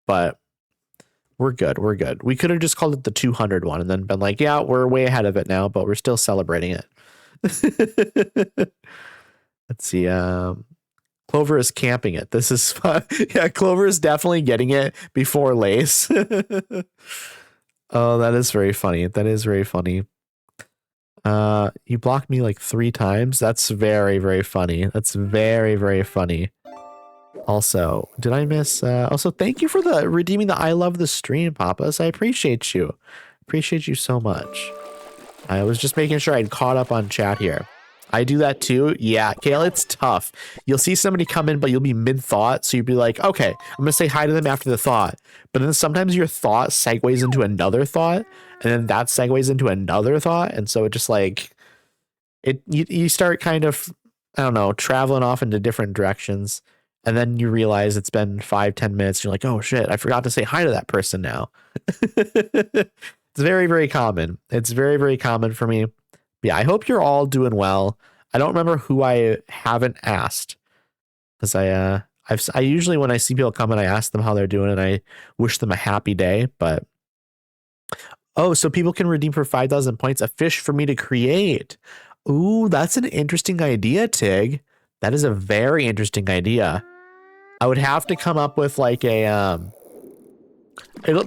but we're good. We could have just called it the 200 one and then been like, yeah, we're way ahead of it now, but we're still celebrating it. Let's see. Clover is camping it. This is fun. Yeah, Clover is definitely getting it before Lace. Oh, that is very funny. That is very funny. You blocked me like 3 times. That's very, very funny. That's very, very funny. Also, did I miss? Also, thank you for the redeeming the I love the stream, Papas. I appreciate you. Appreciate you so much. I was just making sure I'd caught up on chat here. I do that too. Yeah, Kale, it's tough. You'll see somebody come in, but you'll be mid-thought. So you'll be like, okay, I'm going to say hi to them after the thought. But then sometimes your thought segues into another thought. And then that segues into another thought. And so it just like, you start kind of, I don't know, traveling off into different directions. And then you realize it's been 5-10 minutes. You're like, oh shit, I forgot to say hi to that person now. It's very, very common. It's very, very common for me. Yeah, I hope you're all doing well. I don't remember who I haven't asked, because I usually, when I see people come in, I ask them how they're doing and I wish them a happy day. But oh, so people can redeem for 5,000 points a fish for me to create. Ooh, that's an interesting idea, Tig. That is a very interesting idea. I would have to come up with like a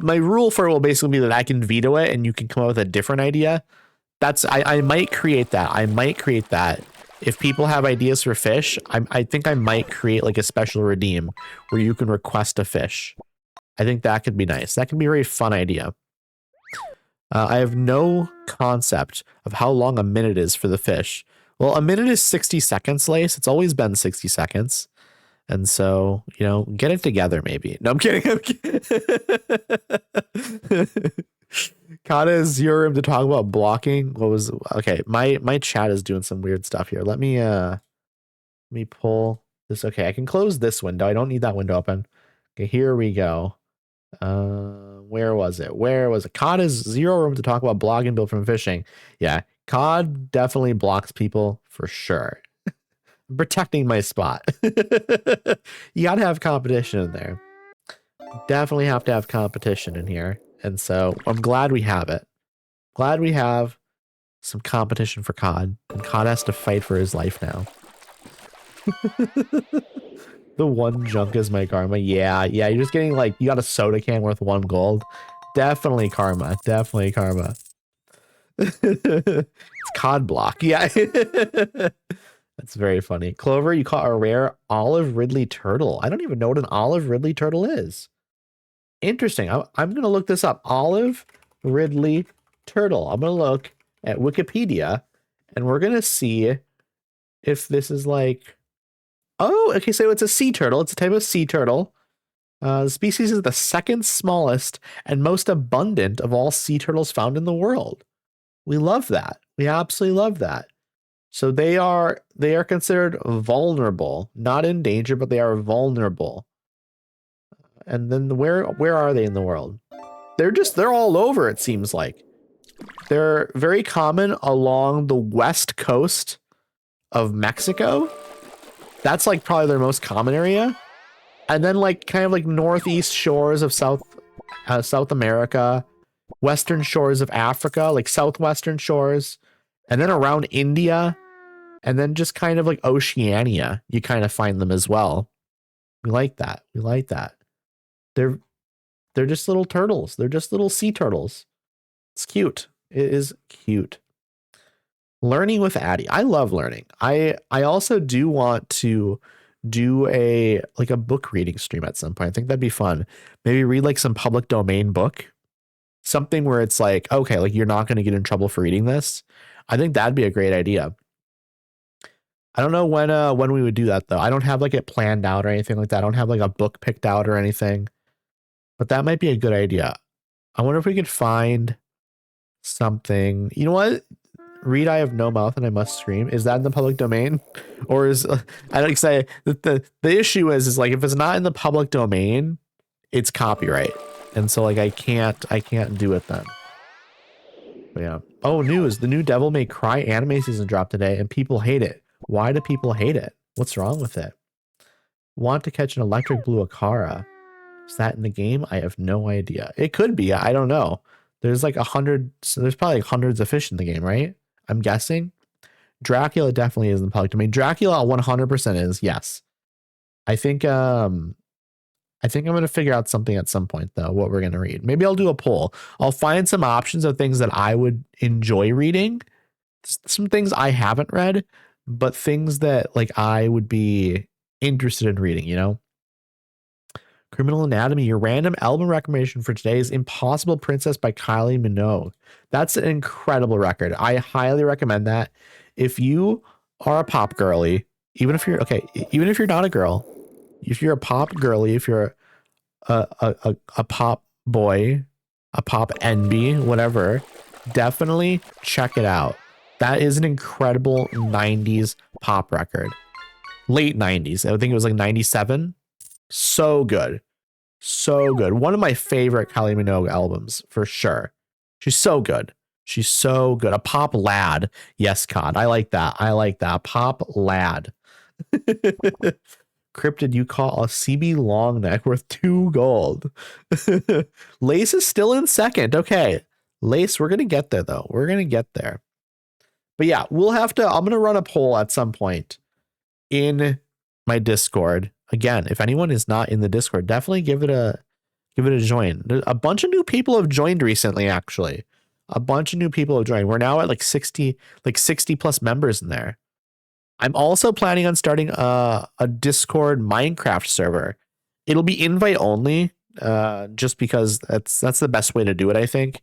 my rule for it will basically be that I can veto it and you can come up with a different idea. I might create that. I might create that. If people have ideas for fish, I think I might create like a special redeem where you can request a fish. I think that could be nice. That could be a very fun idea. I have no concept of how long a minute is for the fish. Well, a minute is 60 seconds, Lace. It's always been 60 seconds. And so, you know, get it together maybe. No, I'm kidding. I'm kidding. Kata, is your room to talk about blocking? What was okay? My chat is doing some weird stuff here. Let me pull this. Okay, I can close this window. I don't need that window open. Okay, here we go. Where was it? Where was it? COD is zero room to talk about blogging build from fishing. Yeah, COD definitely blocks people for sure. I'm protecting my spot. You gotta have competition in there. Definitely have to have competition in here. And so I'm glad we have it. Glad we have some competition for COD. And COD has to fight for his life now. The one junk is my karma. Yeah, you're just getting like, you got a soda can worth 1 gold. Definitely karma. Definitely karma. It's COD block. Yeah. That's very funny. Clover, you caught a rare olive ridley turtle. I don't even know what an olive ridley turtle is. Interesting. I'm going to look this up. Olive ridley turtle. I'm going to look at Wikipedia and we're going to see if this is like, oh, okay. So it's a sea turtle. It's a type of sea turtle. The species is the second smallest and most abundant of all sea turtles found in the world. We love that. We absolutely love that. So they are considered vulnerable, not in danger, but they are vulnerable. And then where are they in the world? They're all over, it seems like. They're very common along the west coast of Mexico. That's like probably their most common area. And then like kind of like northeast shores of South America, western shores of Africa, like southwestern shores, and then around India, and then just kind of like Oceania, you kind of find them as well. We like that. We like that. They're just little turtles. They're just little sea turtles. It's cute. It is cute. Learning with Addy. I love learning. I also do want to do a book reading stream at some point. I think that'd be fun. Maybe read like some public domain book. Something where it's like, okay, like you're not going to get in trouble for reading this. I think that'd be a great idea. I don't know when we would do that though. I don't have like it planned out or anything like that. I don't have like a book picked out or anything. But that might be a good idea. I wonder if we could find something. You know what? Read I have no mouth and I must scream. Is that in the public domain? Or is I like say that the issue is like if it's not in the public domain, it's copyright. And so like I can't do it then. But yeah. Oh, news. The new Devil May Cry anime season dropped today and people hate it. Why do people hate it? What's wrong with it? Want to catch an electric blue Akara. Is that in the game? I have no idea. It could be. I don't know. There's like 100. So there's probably like hundreds of fish in the game, right? I'm guessing. Dracula definitely is in the public domain. Dracula 100% is. Yes. I think I'm gonna figure out something at some point though, what we're gonna read. Maybe I'll do a poll. I'll find some options of things that I would enjoy reading. Some things I haven't read, but things that like I would be interested in reading, you know? Criminal Anatomy, your random album recommendation for today is Impossible Princess by Kylie Minogue. That's an incredible record. I highly recommend that. If you are a pop girly, even if you're okay, even if you're not a girl, if you're a pop girly, if you're a pop boy, a pop NB, whatever, definitely check it out. That is an incredible 90s pop record. Late 90s. I think it was like 97. So good. So good. One of my favorite Kylie Minogue albums for sure. She's so good. She's so good. A pop lad. Yes, Cod. I like that. I like that. Pop lad. Cryptid, you call a CB long neck worth 2 gold. Lace is still in second. Okay. Lace, we're going to get there though. We're going to get there. But yeah, I'm going to run a poll at some point in my Discord. Again, if anyone is not in the Discord, definitely give it a join. A bunch of new people have joined recently, actually. A bunch of new people have joined. We're now at like 60 plus members in there. I'm also planning on starting a Discord Minecraft server. It'll be invite only, just because that's the best way to do it, I think.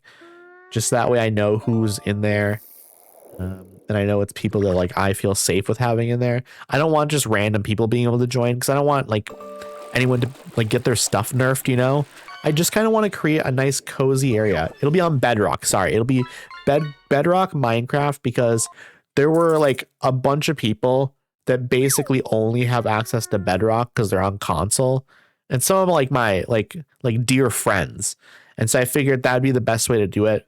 Just that way I know who's in there. And I know it's people that like I feel safe with having in there. I don't want just random people being able to join because I don't want like anyone to like get their stuff nerfed, you know? I just kind of want to create a nice cozy area. It'll be on Bedrock. Sorry, it'll be Bedrock Minecraft because there were like a bunch of people that basically only have access to Bedrock because they're on console. And some of them are like my like dear friends. And so I figured that'd be the best way to do it.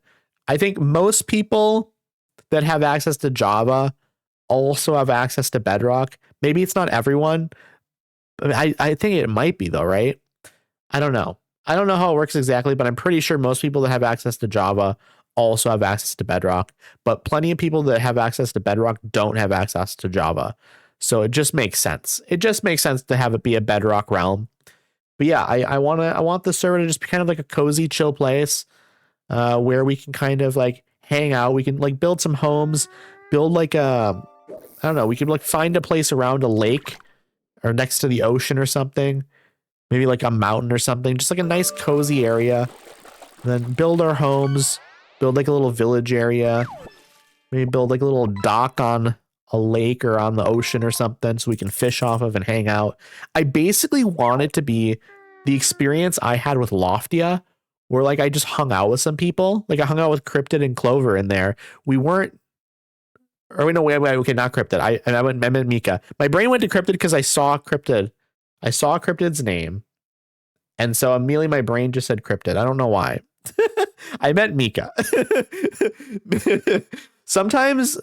I think most people that have access to Java also have access to Bedrock. Maybe it's not everyone. I think it might be though, right? I don't know. I don't know how it works exactly, but I'm pretty sure most people that have access to Java also have access to Bedrock. But plenty of people that have access to Bedrock don't have access to Java. So it just makes sense. It just makes sense to have it be a Bedrock realm. But yeah, I want the server to just be kind of like a cozy, chill place where we can kind of like hang out. We can like build some homes, build like I don't know, we could like find a place around a lake or next to the ocean or something. Maybe like a mountain or something, just like a nice cozy area. And then build our homes, build like a little village area. Maybe build like a little dock on a lake or on the ocean or something so we can fish off of and hang out. I basically want it to be the experience I had with Loftia, where like I just hung out with some people. Like I hung out with Cryptid and Clover in there. We weren't, or wait, no, wait, okay, not Cryptid. I meant Mika. My brain went to Cryptid because I saw Cryptid. I saw Cryptid's name. And so immediately my brain just said Cryptid. I don't know why. I meant Mika. Sometimes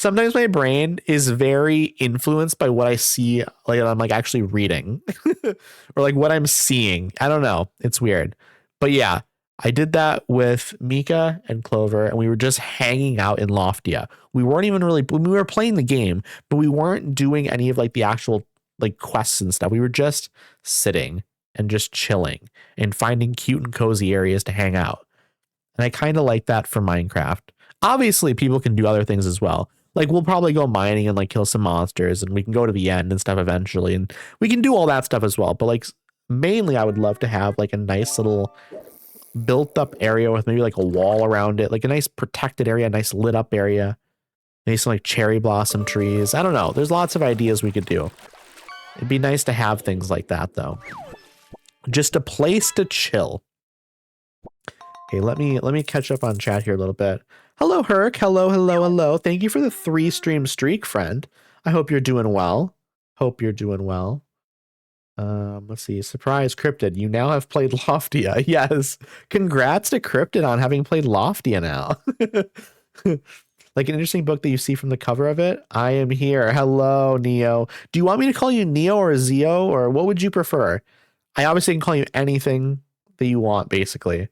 my brain is very influenced by what I see, like I'm like actually reading or like what I'm seeing. I don't know. It's weird. But yeah, I did that with Mika and Clover, and we were just hanging out in Loftia. We weren't even really, we were playing the game, but we weren't doing any of like the actual like quests and stuff. We were just sitting and just chilling and finding cute and cozy areas to hang out. And I kind of like that for Minecraft. Obviously, people can do other things as well. Like we'll probably go mining and like kill some monsters, and we can go to the end and stuff eventually, and we can do all that stuff as well. But like mainly I would love to have like a nice little built up area with maybe like a wall around it, like a nice protected area, a nice lit up area, maybe some like cherry blossom trees. I don't know. There's lots of ideas we could do. It'd be nice to have things like that though. Just a place to chill. Okay, let me catch up on chat here a little bit. Hello, Herc. Hello, hello, hello. Thank you for the 3 stream streak, friend. I hope you're doing well. Hope you're doing well. Let's see. Surprise, Cryptid. You now have played Loftia. Yes. Congrats to Cryptid on having played Loftia now. Like an interesting book that you see from the cover of it. I am here. Hello, Neo. Do you want me to call you Neo or Zio, or what would you prefer? I obviously can call you anything that you want, basically.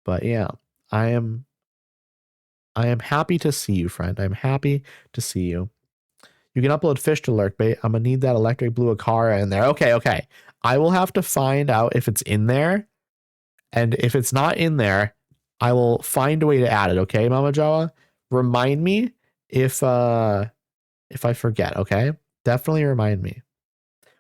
But yeah, I am happy to see you, friend. I'm happy to see you. You can upload fish to lurk bait. I'm gonna need that electric blue Akara in there. Okay. I will have to find out if it's in there. And if it's not in there, I will find a way to add it, okay, Mama Jawa? Remind me if I forget, okay? Definitely remind me.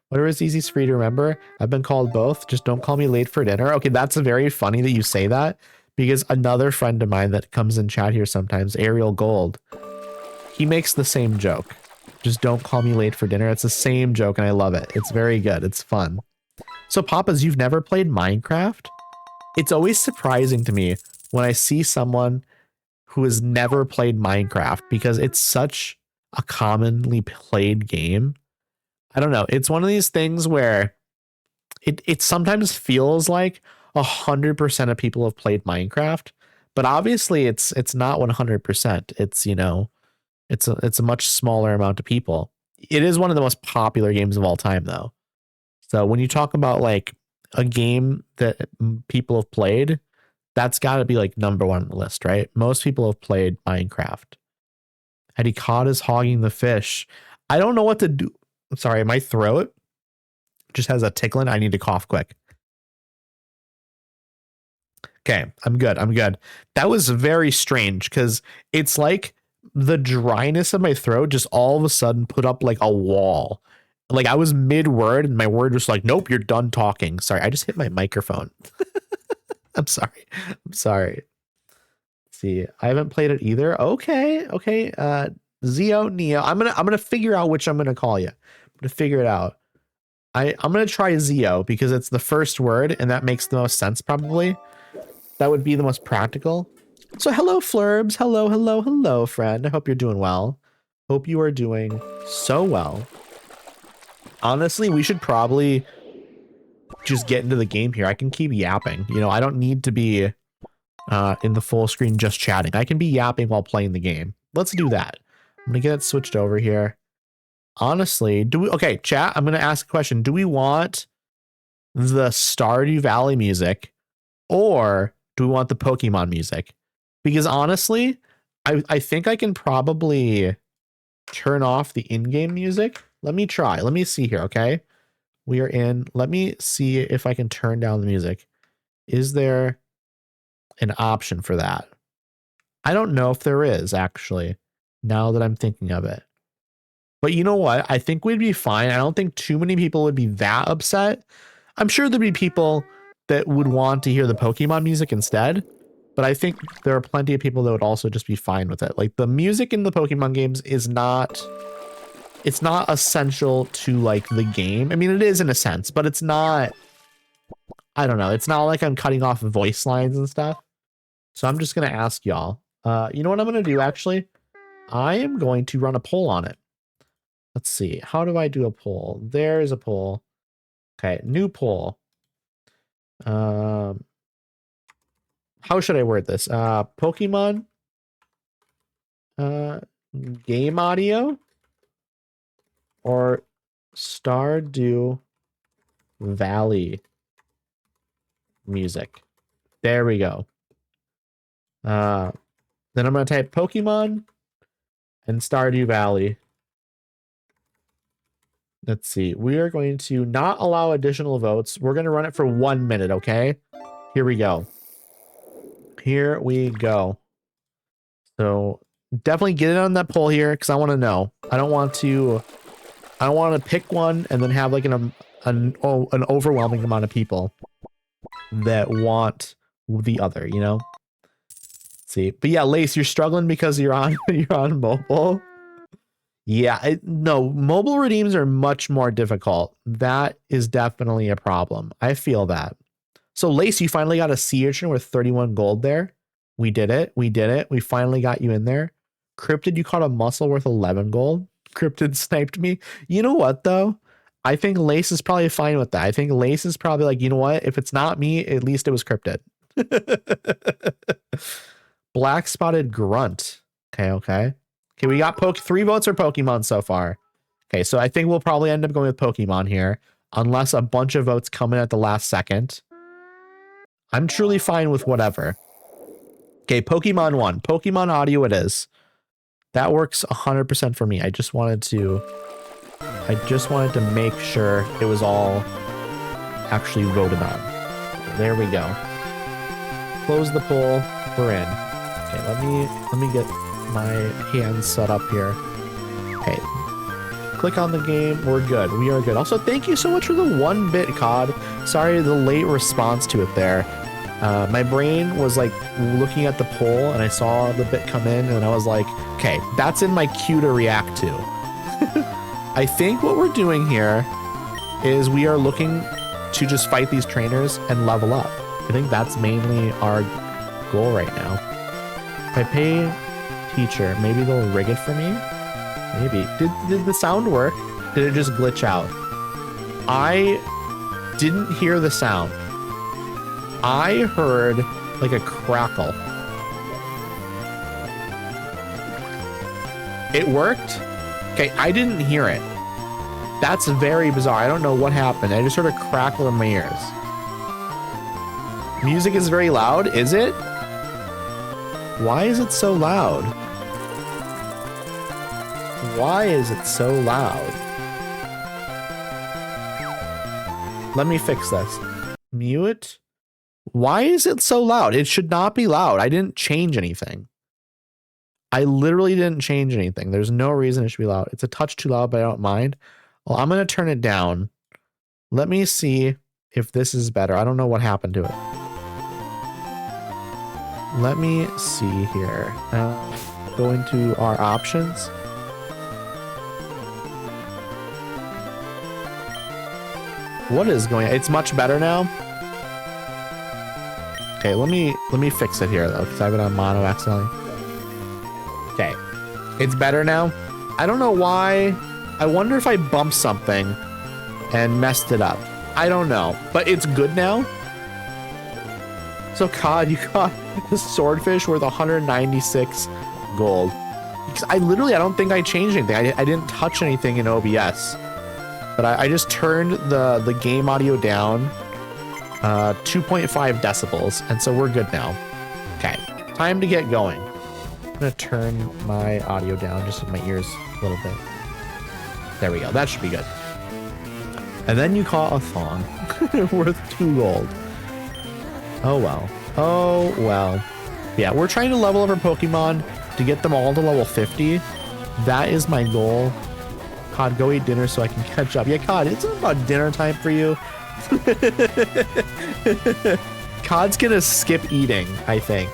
Whatever is easiest for you to remember. I've been called both. Just don't call me late for dinner. Okay, that's very funny that you say that because another friend of mine that comes in chat here sometimes, Ariel Gold, he makes the same joke. Just don't call me late for dinner. It's the same joke and I love it. It's very good. It's fun. So Papas, you've never played Minecraft? It's always surprising to me when I see someone who has never played Minecraft because it's such a commonly played game. I don't know. It's one of these things where it sometimes feels like 100% of people have played Minecraft, but obviously it's not 100%. It's, you know, it's a much smaller amount of people. It is one of the most popular games of all time, though. So when you talk about like a game that people have played, that's got to be like number one on the list, right? Most people have played Minecraft. Eddie Cod is hogging the fish. I don't know what to do. I'm sorry, my throat just has a tickling. I need to cough quick. Okay, I'm good. That was very strange because it's like the dryness of my throat just all of a sudden put up like a wall. Like I was mid-word and my word was like, nope, you're done talking. Sorry, I just hit my microphone. I'm sorry. Let's see, I haven't played it either. Okay. Zio, Neo. I'm gonna figure out which I'm gonna call you. I'm gonna figure it out. I'm gonna try Zio because it's the first word and that makes the most sense probably. That would be the most practical. So hello, Flurbs. Hello, friend. I hope you're doing well. Hope you are doing so well. Honestly, we should probably just get into the game here. I can keep yapping. You know, I don't need to be in the full screen just chatting. I can be yapping while playing the game. Let's do that. I'm gonna get it switched over here. Honestly, okay, chat, I'm gonna ask a question. Do we want the Stardew Valley music or do we want the Pokemon music? Because honestly, I think I can probably turn off the in-game music. Let me try. Let me see here, okay? We are in. Let me see if I can turn down the music. Is there an option for that? I don't know if there is, actually, now that I'm thinking of it. But you know what? I think we'd be fine. I don't think too many people would be that upset. I'm sure there'd be people that would want to hear the Pokemon music instead. But I think there are plenty of people that would also just be fine with it. Like the music in the Pokemon games is not... It's not essential to like the game. I mean, it is in a sense, but it's not... I don't know. It's not like I'm cutting off voice lines and stuff. So I'm just going to ask y'all. You know what I'm going to do, actually? I am going to run a poll on it. Let's see. How do I do a poll? There is a poll. Okay, new poll. How should I word this? Pokemon game audio or Stardew Valley music. There we go. Then I'm going to type Pokemon and Stardew Valley. Let's see. We are going to not allow additional votes. We're going to run it for 1 minute, okay? Here we go. So definitely get it on that poll here because I want to know. I don't want to pick one and then have like an overwhelming amount of people that want the other, you know? Let's see. But yeah, Lace, you're struggling because you're on mobile. Yeah, no, mobile redeems are much more difficult. That is definitely a problem. I feel that. So Lace, you finally got a sea urchin with 31 gold there. We did it. We finally got you in there. Cryptid, you caught a mussel worth 11 gold. Cryptid sniped me. You know what, though? I think Lace is probably fine with that. I think Lace is probably like, you know what? If it's not me, at least it was Cryptid. Black spotted grunt. Okay, we got 3 votes for Pokemon so far. Okay, so I think we'll probably end up going with Pokemon here, unless a bunch of votes come in at the last second. I'm truly fine with whatever. Okay, Pokemon 1. Pokemon audio it is. That works 100% for me. I just wanted to make sure it was all actually voted on. There we go. Close the poll. We're in. Okay, let me get my hands set up here. Okay. Click on the game. We're good. We are good. Also, thank you so much for the 1-bit COD. Sorry the late response to it there. My brain was like looking at the poll and I saw the bit come in and I was like, okay, that's in my queue to react to. I think what we're doing here is we are looking to just fight these trainers and level up. I think that's mainly our goal right now. If I pay teacher, maybe they'll rig it for me? Maybe. Did the sound work? Did it just glitch out? I didn't hear the sound. I heard like a crackle. It worked? Okay, I didn't hear it. That's very bizarre. I don't know what happened. I just heard a crackle in my ears. Music is very loud, is it? Why is it so loud? Why is it so loud? Let me fix this. Mute. Why is it so loud? It should not be loud. I didn't change anything. I literally didn't change anything. There's no reason it should be loud. It's a touch too loud, but I don't mind. Well, I'm going to turn it down. Let me see if this is better. I don't know what happened to it. Let me see here. Go into our options. What is going on? It's much better now. Okay, let me fix it here though, because I have it on mono accidentally. Okay, it's better now. I don't know why. I wonder if I bumped something and messed it up. I don't know, but it's good now. So COD, you got the swordfish worth 196 gold. Because I don't think I changed anything. I didn't touch anything in OBS. But I just turned the game audio down 2.5 decibels, and so we're good now. Okay, time to get going. I'm gonna turn my audio down just with my ears a little bit. There we go, that should be good. And then you caught a thong worth 2 gold. Oh well. Oh well. Yeah, we're trying to level up our Pokemon to get them all to level 50. That is my goal. COD, go eat dinner so I can catch up. Yeah, COD, it's about dinner time for you. COD's gonna skip eating, I think.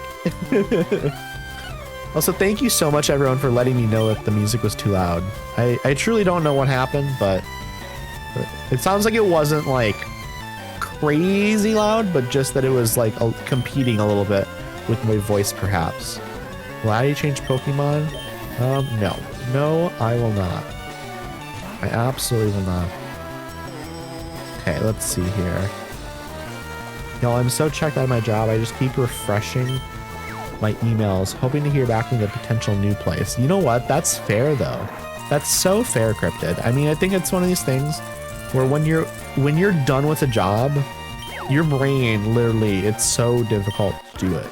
Also, thank you so much, everyone, for letting me know that the music was too loud. I truly don't know what happened, but it sounds like it wasn't, like, crazy loud, but just that it was, like, competing a little bit with my voice, perhaps. Will I change Pokemon? No. No, I will not. I absolutely will not. Okay, let's see here. Y'all, I'm so checked out of my job, I just keep refreshing my emails, hoping to hear back from the potential new place. You know what? That's fair, though. That's so fair, Cryptid. I mean, I think it's one of these things where when you're done with a job, your brain, literally, it's so difficult to do it.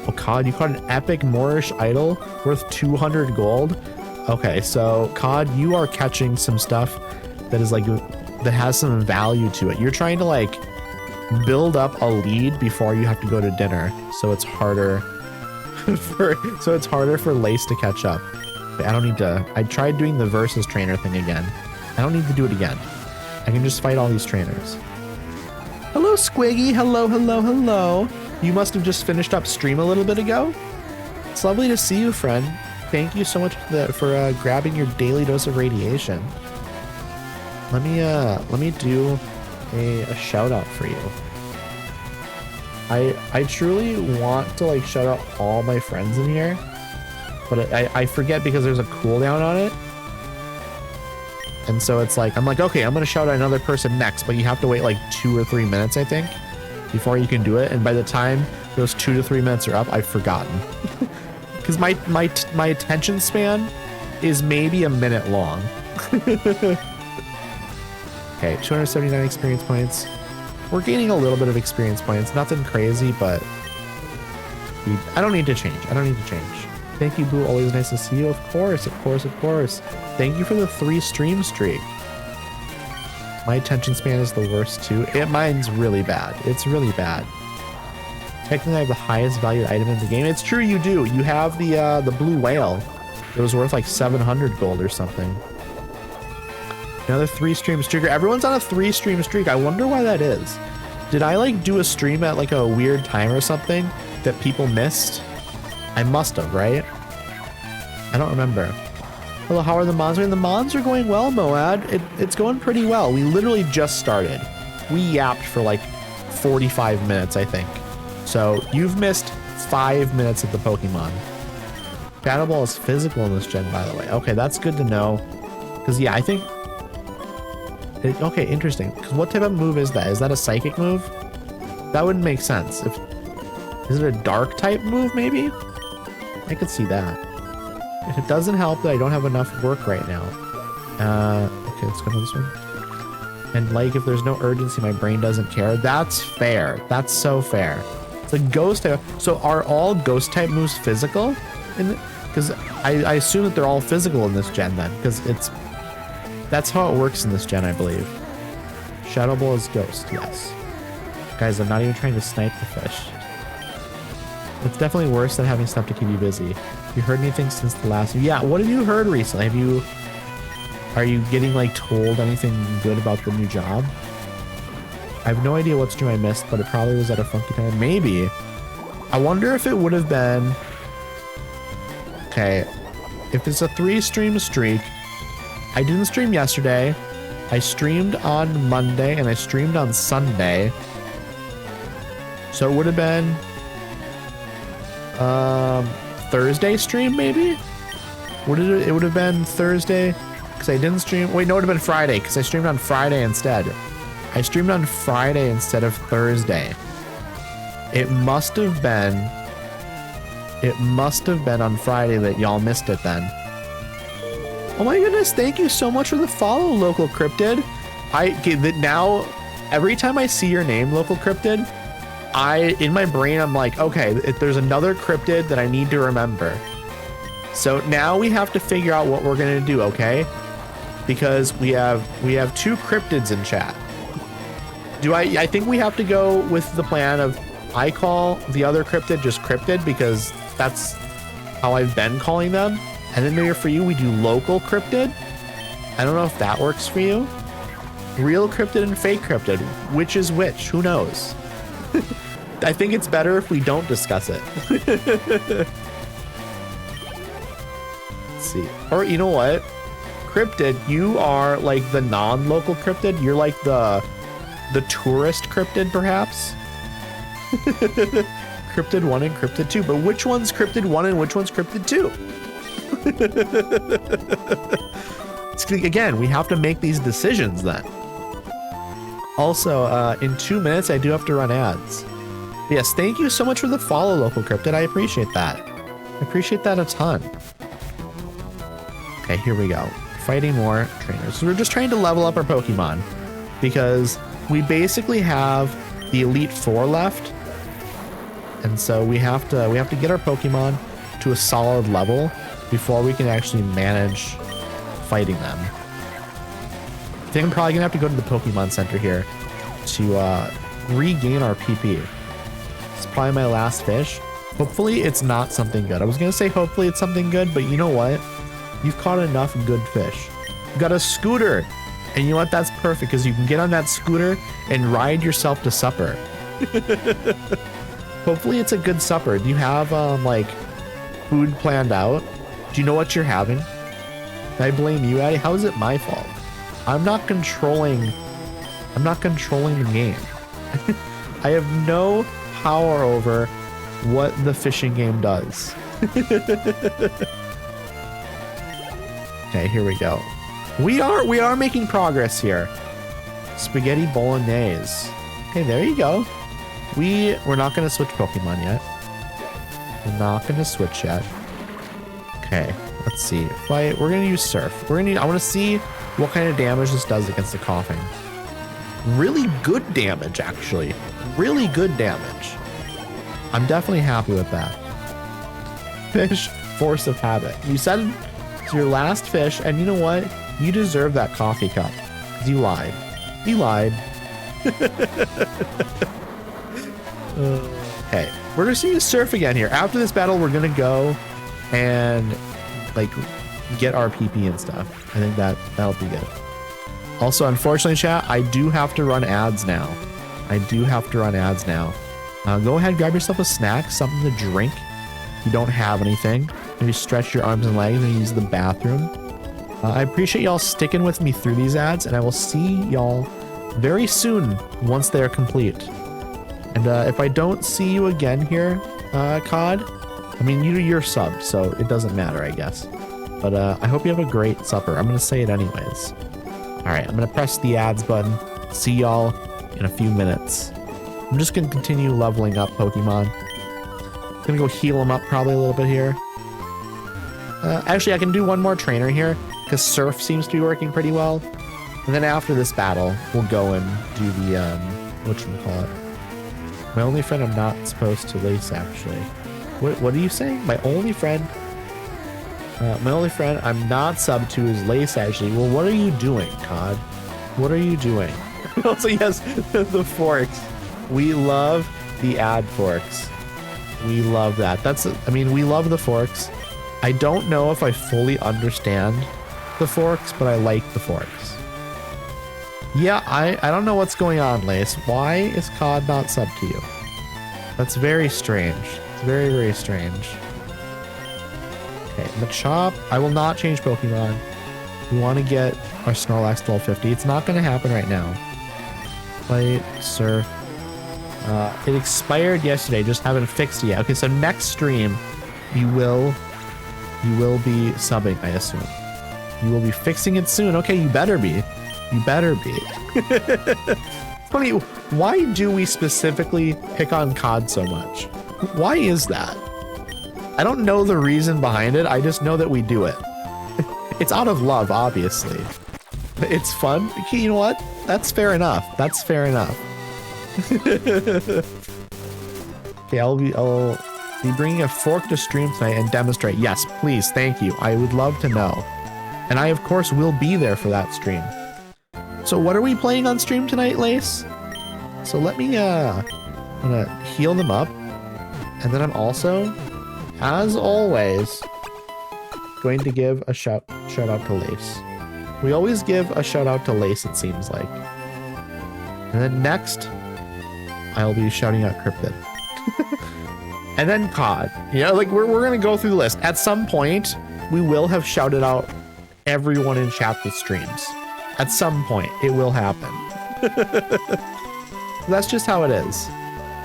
Oh, COD, you caught an epic Moorish idol worth 200 gold? Okay, so COD, you are catching some stuff that is like, that has some value to it. You're trying to like build up a lead before you have to go to dinner, so it's harder for Lace to catch up. I don't need to. I tried doing the versus trainer thing again. I don't need to do it again. I can just fight all these trainers. Hello, Squiggy. Hello, hello, hello. You must have just finished up stream a little bit ago. It's lovely to see you, friend. Thank you so much for grabbing your daily dose of radiation. Let me do a shout out for you. I truly want to like shout out all my friends in here, but I forget because there's a cooldown on it. And so it's like, I'm like, okay, I'm going to shout out another person next, but you have to wait like 2 or 3 minutes, I think, before you can do it. And by the time those 2 to 3 minutes are up, I've forgotten. Because my attention span is maybe a minute long. Okay, 279 experience points. We're gaining a little bit of experience points. Nothing crazy, but I don't need to change. I don't need to change. Thank you, Boo. Always nice to see you. Of course, of course, of course. Thank you for the 3 stream streak. My attention span is the worst too. Mine's really bad. It's really bad. Technically, I have the highest valued item in the game. It's true, you do. You have the blue whale. It was worth like 700 gold or something. Another 3 stream streaker. Everyone's on a 3 stream streak. I wonder why that is. Did I like do a stream at like a weird time or something that people missed? I must have, right? I don't remember. Hello, how are the mods going? The mods are going well, Moad. It's going pretty well. We literally just started. We yapped for like 45 minutes, I think. So you've missed 5 minutes of the Pokemon. Battle Ball is physical in this gen, by the way. Okay, that's good to know. Because yeah, I think... okay, interesting. Because what type of move is that? Is that a psychic move? That wouldn't make sense. Is it a dark type move, maybe? I could see that. If it doesn't help that I don't have enough work right now. Okay, let's go to this one. And like, if there's no urgency, my brain doesn't care. That's fair. That's so fair. It's a ghost type. So are all ghost type moves physical? Because I assume that they're all physical in this gen then. Because that's how it works in this gen, I believe. Shadow Ball is ghost, yes. Guys, I'm not even trying to snipe the fish. It's definitely worse than having stuff to keep you busy. Have you heard anything since the last... Yeah, what have you heard recently? Are you getting like told anything good about the new job? I have no idea what stream I missed, but it probably was at a funky time. Maybe. I wonder if it would have been... Okay. If it's a 3 stream streak, I didn't stream yesterday. I streamed on Monday and I streamed on Sunday. So it would have been... Thursday stream, maybe? It would have been Thursday because I didn't stream. Wait, no, it would have been Friday because I streamed on Friday instead. I streamed on Friday instead of Thursday. It must have been on Friday that y'all missed it then. Oh my goodness, thank you so much for the follow, Local Cryptid. Now every time I see your name, Local Cryptid, in my brain, I'm like, okay, there's another cryptid that I need to remember. So now we have to figure out what we're gonna do, okay? Because we have 2 cryptids in chat. I think we have to go with the plan of I call the other cryptid just cryptid because that's how I've been calling them. And then maybe for you, we do local cryptid. I don't know if that works for you. Real cryptid and fake cryptid. Which is which? Who knows? I think it's better if we don't discuss it. Let's see. Or you know what? Cryptid, you are like the non-local cryptid. You're like the tourist cryptid, perhaps. Cryptid 1 and Cryptid 2. But which one's Cryptid 1 and which one's Cryptid 2? Again, we have to make these decisions then. Also, in 2 minutes, I do have to run ads. Yes, thank you so much for the follow, Local Cryptid. I appreciate that. I appreciate that a ton. Okay, here we go. Fighting more trainers. So we're just trying to level up our Pokemon because we basically have the Elite Four left, and so we have to get our Pokemon to a solid level before we can actually manage fighting them. I think I'm probably gonna have to go to the Pokemon Center here to regain our PP. It's probably my last fish. Hopefully it's not something good. I was gonna say hopefully it's something good, but you know what? You've caught enough good fish. You got a scooter, and you know what? That's perfect because you can get on that scooter and ride yourself to supper. Hopefully it's a good supper. Do you have like food planned out? Do you know what you're having? I blame you, Addy. How is it my fault? I'm not controlling the game. I have no power over what the fishing game does. Okay, here we go. We are making progress here. Spaghetti Bolognese. Okay, there you go. We're not gonna switch Pokemon yet. We're not gonna switch yet. Okay, let's see. We're gonna use Surf. I wanna see what kind of damage this does against the coughing. Really good damage, actually. Really good damage. I'm definitely happy with that. Fish force of habit. You said it's your last fish, and you know what? You deserve that coffee cup. Because you lied. You lied. Okay, we're gonna see you surf again here. After this battle, we're gonna go and like get our PP and stuff. I think that'll be good. Also, unfortunately, chat, I do have to run ads now. Go ahead, grab yourself a snack, something to drink. If you don't have anything, maybe stretch your arms and legs and use the bathroom. I appreciate y'all sticking with me through these ads, and I will see y'all very soon once they are complete. And if I don't see you again here, COD, I mean, you're subbed, so it doesn't matter, I guess. But I hope you have a great supper. I'm going to say it anyways. All right, I'm going to press the ads button. See y'all in a few minutes. I'm just going to continue leveling up Pokemon. I'm going to go heal them up probably a little bit here. Actually, I can do one more trainer here because Surf seems to be working pretty well. And then after this battle, we'll go and do the, whatchamacallit. My only friend I'm not supposed to lace, actually. What are you saying? My only friend I'm not subbed to is Lace, actually. Well, what are you doing, COD? What are you doing? Also, yes, the forks. We love the ad forks. We love that. We love the forks. I don't know if I fully understand the forks, but I like the forks. Yeah, I don't know what's going on, Lace. Why is COD not subbed to you? That's very strange. It's very, very strange. Okay, Machop. I will not change Pokemon. We want to get our Snorlax 1250. It's not going to happen right now. Fight, Surf. It expired yesterday, just haven't fixed it yet. Okay, so next stream, you will be subbing, I assume. You will be fixing it soon. Okay, you better be. You better be. Funny, why do we specifically pick on COD so much? Why is that? I don't know the reason behind it. I just know that we do it. It's out of love, obviously. It's fun. Okay, you know what? That's fair enough. That's fair enough. Okay, I'll be bringing a fork to stream tonight and demonstrate. Yes, please. Thank you. I would love to know. And I, of course, will be there for that stream. So what are we playing on stream tonight, Lace? So let me, I'm gonna heal them up. And then I'm also, as always, going to give a shout out to Lace. We always give a shout out to Lace, it seems like. And then next, I'll be shouting out Cryptid. And then COD. You know, like we're gonna go through the list. At some point, we will have shouted out everyone in chat that streams. At some point, it will happen. That's just how it is.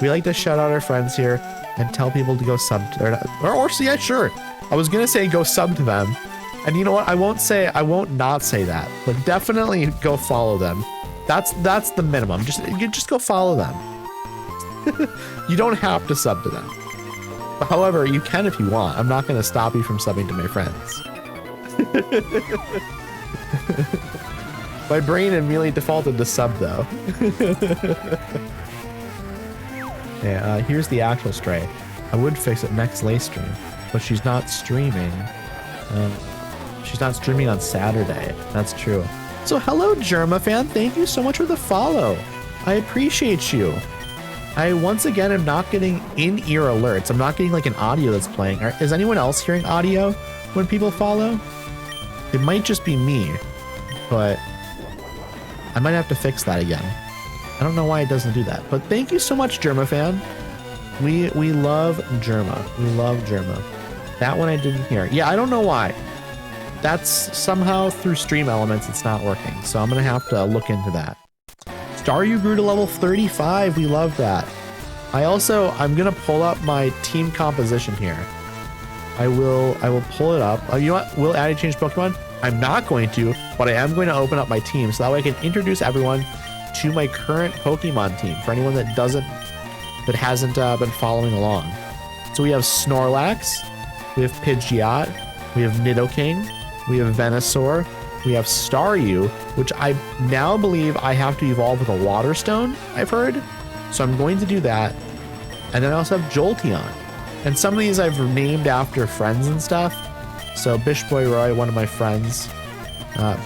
We like to shout out our friends here and tell people to go sub to, or yeah, sure. I was gonna say go sub to them. And you know what? I won't not say that. But definitely go follow them. That's the minimum. Just go follow them. You don't have to sub to them. But however, you can if you want. I'm not gonna stop you from subbing to my friends. My brain immediately defaulted to sub though. Yeah, here's the actual stray. I would fix it next Lace stream, but she's not streaming. She's not streaming on Saturday. That's true. So hello, Germa fan. Thank you so much for the follow. I appreciate you. I once again am not getting in-ear alerts. I'm not getting like an audio that's playing. Is anyone else hearing audio when people follow? It might just be me, but I might have to fix that again. I don't know why it doesn't do that, but thank you so much, Germa fan. We love Germa. We love Germa. That one I didn't hear. Yeah, I don't know why. That's somehow through stream elements, it's not working. So I'm gonna have to look into that. Staryu grew to level 35. We love that. I'm gonna pull up my team composition here. I will pull it up. You know what? Will Addy change Pokemon? I'm not going to, but I am going to open up my team so that way I can introduce everyone to my current Pokemon team for anyone that hasn't been following along. So we have Snorlax, we have Pidgeot, we have Nidoking, we have Venusaur, we have Staryu, which I now believe I have to evolve with a Water Stone, I've heard. So I'm going to do that. And then I also have Jolteon. And some of these I've named after friends and stuff. So Bish Boy Roy, one of my friends.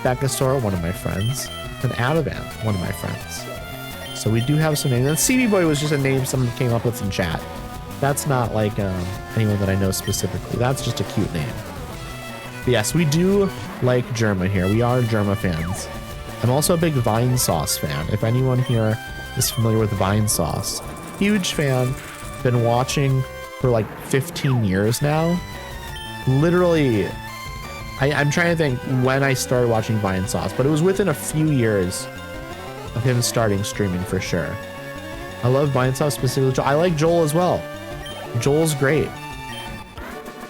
Beckasaur, one of my friends. And Adavan, one of my friends. So we do have some names. And CB Boy was just a name someone came up with in chat. That's not like anyone that I know specifically. That's just a cute name. But yes, we do like Germa here. We are Germa fans. I'm also a big Vine Sauce fan. If anyone here is familiar with Vine Sauce, huge fan. Been watching for like 15 years now. Literally, I'm trying to think when I started watching Vine Sauce, but it was within a few years of him starting streaming for sure. I love Vine Sauce specifically. I like Joel as well. Joel's great.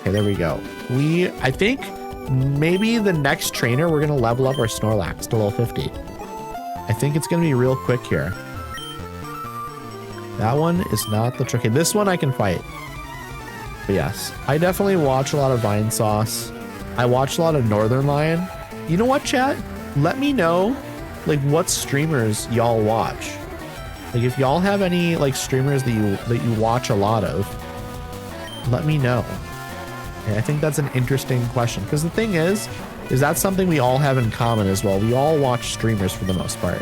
Okay, there we go. I think maybe the next trainer, we're gonna level up our Snorlax to level 50. I think it's gonna be real quick here. That one is not the trick. Okay, this one I can fight. But yes, I definitely watch a lot of Vine Sauce. I watch a lot of Northern Lion. You know what, chat? Let me know, like, what streamers y'all watch. Like, if y'all have any like streamers that you watch a lot of, let me know. Okay, I think that's an interesting question because the thing is that's something we all have in common as well. We all watch streamers for the most part.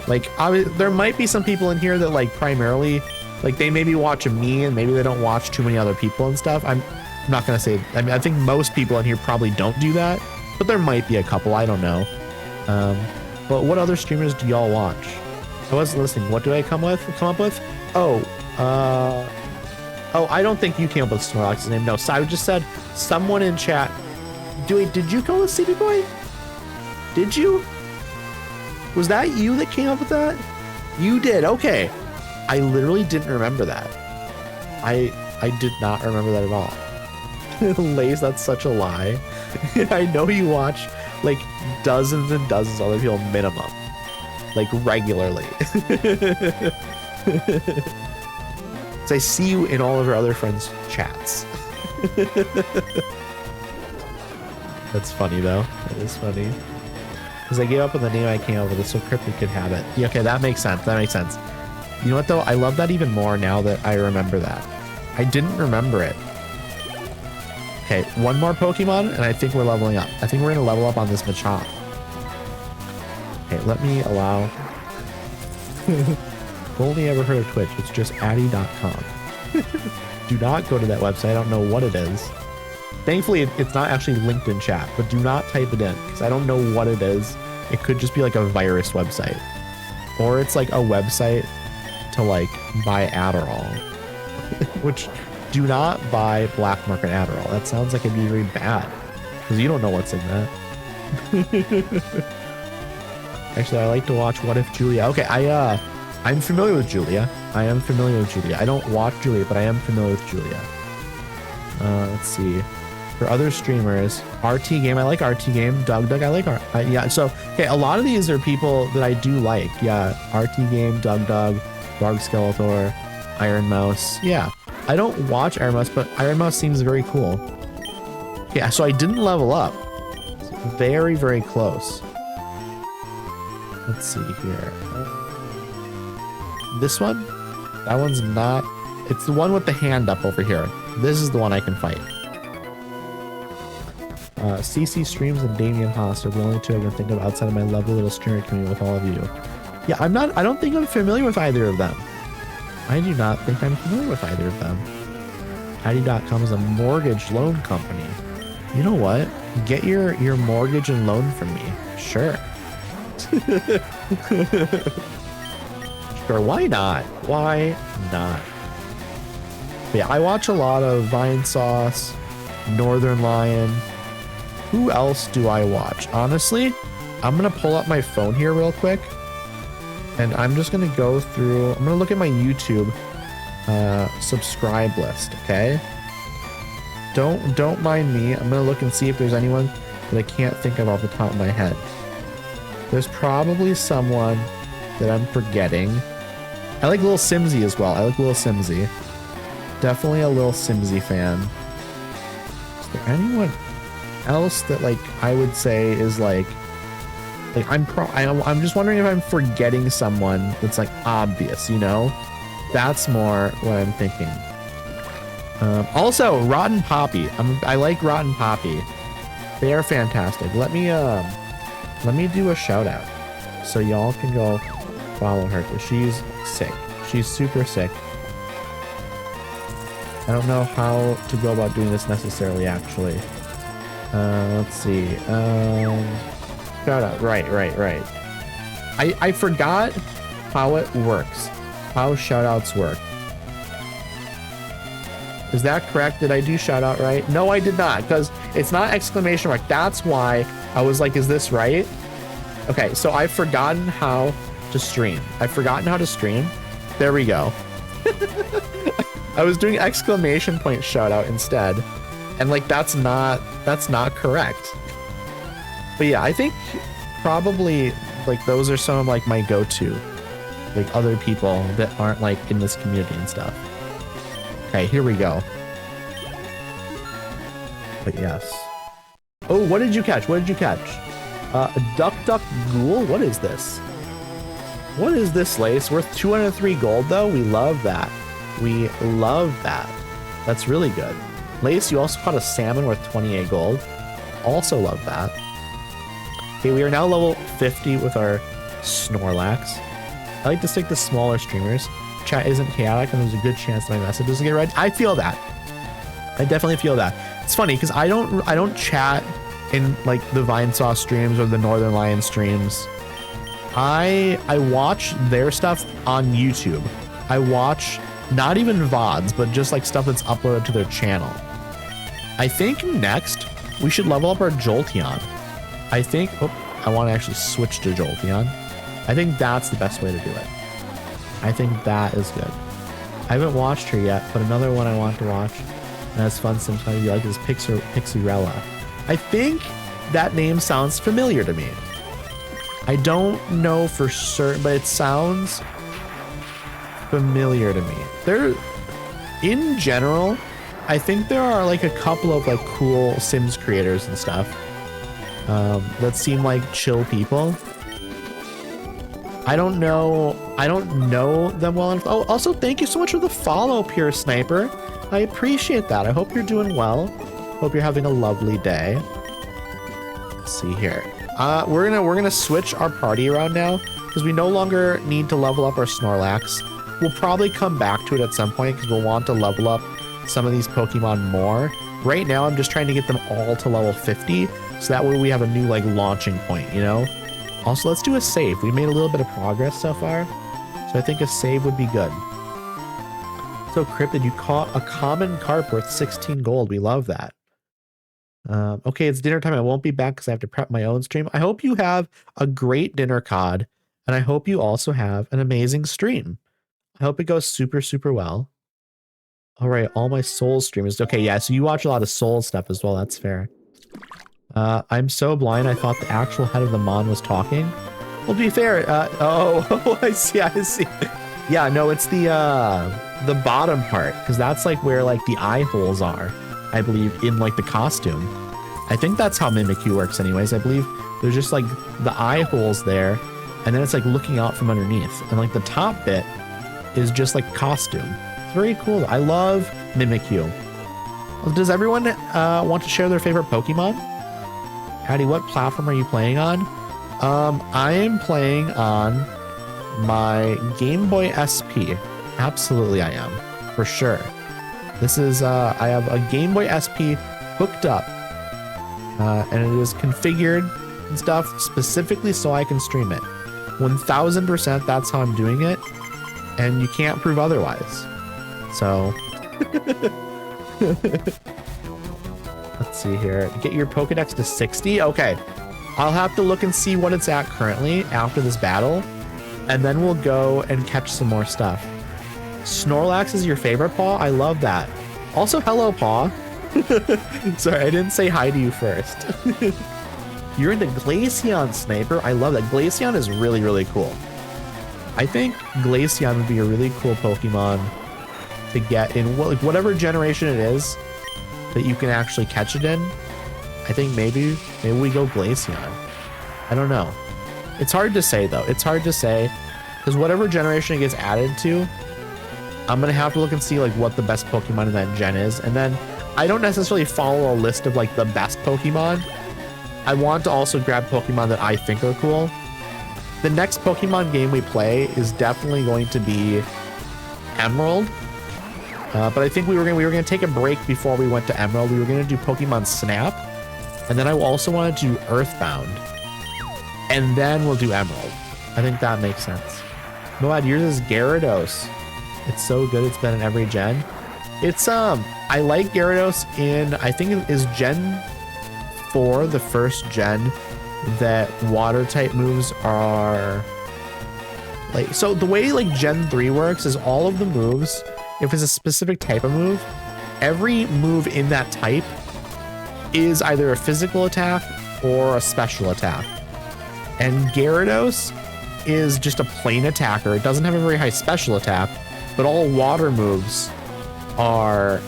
Like, there might be some people in here that like primarily, like they maybe watch me and maybe they don't watch too many other people and stuff. I'm not gonna say. I mean, I think most people in here probably don't do that, but there might be a couple. I don't know. But what other streamers do y'all watch? I wasn't listening. What do I come up with? Oh, I don't think you came up with Snorlax's name. No, so I just said someone in chat. Did you go with CB Boy? Did you? Was that you that came up with that? You did. Okay. I literally didn't remember that. I did not remember that at all. Lace, that's such a lie. I know you watch like dozens and dozens of other people minimum. Like regularly. So I see you in all of our other friends' chats. That's funny though. That is funny. Because I gave up on the name I came up with so Cryptic could have it. Yeah, okay, that makes sense. That makes sense. You know what though? I love that even more now that I remember that. I didn't remember it. Okay, one more Pokemon and I think we're leveling up. I think we're gonna level up on this Machop. Okay, let me allow. I've only ever heard of Twitch. It's just addy.com. Do not go to that website. I don't know what it is. Thankfully, it's not actually linked in chat, but do not type it in because I don't know what it is. It could just be like a virus website, or it's like a website to like buy Adderall, which do not buy black market Adderall. That sounds like it'd be very bad because you don't know what's in that. Actually, I like to watch What If Julia. Okay, I'm familiar with Julia. I am familiar with Julia. I don't watch Julia, but I am familiar with Julia. Let's see. For other streamers, RT Game, I like RT Game. Doug, I like yeah. So, okay, a lot of these are people that I do like. Yeah, RT Game, Doug, Barg Skeletor, Iron Mouse. Yeah, I don't watch Iron Mouse, but Iron Mouse seems very cool. Yeah, so I didn't level up. Very, very close. Let's see here. This one? That one's not. It's the one with the hand up over here. This is the one I can fight. CC Streams and Damien Haas are the only two I can think of outside of my lovely little streamer community with all of you. Yeah, I don't think I'm familiar with either of them. I do not think I'm familiar with either of them. Addy.com is a mortgage loan company. You know what? Get your mortgage and loan from me. Sure. Sure, why not? Why not? But yeah, I watch a lot of Vine Sauce, Northern Lion. Who else do I watch? Honestly, I'm gonna pull up my phone here real quick, and I'm just gonna go through. I'm gonna look at my YouTube subscribe list. Okay. Don't mind me. I'm gonna look and see if there's anyone that I can't think of off the top of my head. There's probably someone that I'm forgetting. I like Lil Simsy as well. I like Lil Simsy. Definitely a Lil Simsy fan. Is there anyone else that like I would say is like I'm just wondering if I'm forgetting someone that's like obvious, you know? That's more what I'm thinking. Also, Rotten Poppy. I like Rotten Poppy. They are fantastic. Let me do a shout out so y'all can go follow her because she's sick. She's super sick. I don't know how to go about doing this necessarily, actually. Let's see. Shout out. Right. I forgot how it works. How shout outs work. Is that correct? Did I do shout out right? No, I did not, because it's not exclamation mark. That's why I was like, is this right? Okay, so I've forgotten how to stream. I've forgotten how to stream. There we go. I was doing exclamation point shout out instead. And like, that's not correct. But yeah, I think probably like those are some of like my go-to, like other people that aren't like in this community and stuff. Okay, here we go. But yes. Oh, what did you catch? What did you catch? A duck ghoul? What is this? What is this, Lace? Worth 203 gold though? We love that. We love that. That's really good. Lace, you also caught a salmon worth 28 gold. Also love that. Okay, we are now level 50 with our Snorlax. I like to stick to smaller streamers. Chat isn't chaotic and there's a good chance that my message doesn't get read. I feel that. I definitely feel that. It's funny because I don't chat in like the Vinesauce streams or the Northern Lion streams. I watch their stuff on YouTube. I watch not even VODs, but just like stuff that's uploaded to their channel. I think next we should level up our Jolteon. I think, I want to actually switch to Jolteon. I think that's the best way to do it. I think that is good. I haven't watched her yet, but another one I want to watch, and that's fun sometimes, you like, is Pixierella. I think that name sounds familiar to me. I don't know for certain, but it sounds familiar to me. In general, I think there are like a couple of like cool Sims creators and stuff that seem like chill people. I don't know them well enough. Oh, also thank you so much for the follow, Pure Sniper. I appreciate that. I hope you're doing well. Hope you're having a lovely day. Let's see here. We're gonna switch our party around now because we no longer need to level up our Snorlax. We'll probably come back to it at some point because we'll want to level up some of these Pokemon more. Right now, I'm just trying to get them all to level 50, so that way we have a new like launching point, you know? Also, let's do a save. We made a little bit of progress so far, so I think a save would be good. So, Cryptid, you caught a common carp worth 16 gold. We love that. Okay, it's dinner time. I won't be back because I have to prep my own stream. I hope you have a great dinner, COD, and I hope you also have an amazing stream. I hope it goes super, super well. All right, all my Soul streamers. Okay, yeah, so you watch a lot of Soul stuff as well. That's fair. I'm so blind, I thought the actual head of the Mon was talking. Well, to be fair, oh, I see. Yeah, no, it's the bottom part, because that's like where like the eye holes are, I believe, in like the costume. I think that's how Mimikyu works anyways. I believe there's just like the eye holes there, and then it's like looking out from underneath, and like the top bit is just like costume. It's very cool. I love Mimikyu. Does everyone want to share their favorite Pokemon? Patty, what platform are you playing on? I am playing on my Game Boy SP. Absolutely I am, for sure. This is, I have a Game Boy SP hooked up, and it is configured and stuff specifically so I can stream it. 1000%, that's how I'm doing it, and you can't prove otherwise. So, let's see here. Get your Pokedex to 60? Okay. I'll have to look and see what it's at currently after this battle, and then we'll go and catch some more stuff. Snorlax is your favorite, Paw? I love that. Also, hello, Paw. Sorry, I didn't say hi to you first. You're into Glaceon, Sniper. I love that. Glaceon is really, really cool. I think Glaceon would be a really cool Pokemon to get in whatever generation it is that you can actually catch it in. I think maybe we go Glaceon. I don't know. It's hard to say though. It's hard to say because whatever generation it gets added to, I'm gonna have to look and see like what the best Pokemon in that gen is. And then I don't necessarily follow a list of like the best Pokemon. I want to also grab Pokemon that I think are cool. The next Pokemon game we play is definitely going to be Emerald. But I think we were gonna take a break before we went to Emerald. We were gonna do Pokemon Snap, and then I also want to do Earthbound, and then we'll do Emerald. I think that makes sense. Moad, yours is Gyarados. It's so good. It's been in every gen. It's I like Gyarados in, I think it is Gen 4, the first gen, that water type moves are like, so the way like Gen 3 works is all of the moves, if it's a specific type of move, every move in that type is either a physical attack or a special attack. And Gyarados is just a plain attacker. It doesn't have a very high special attack, but all water moves are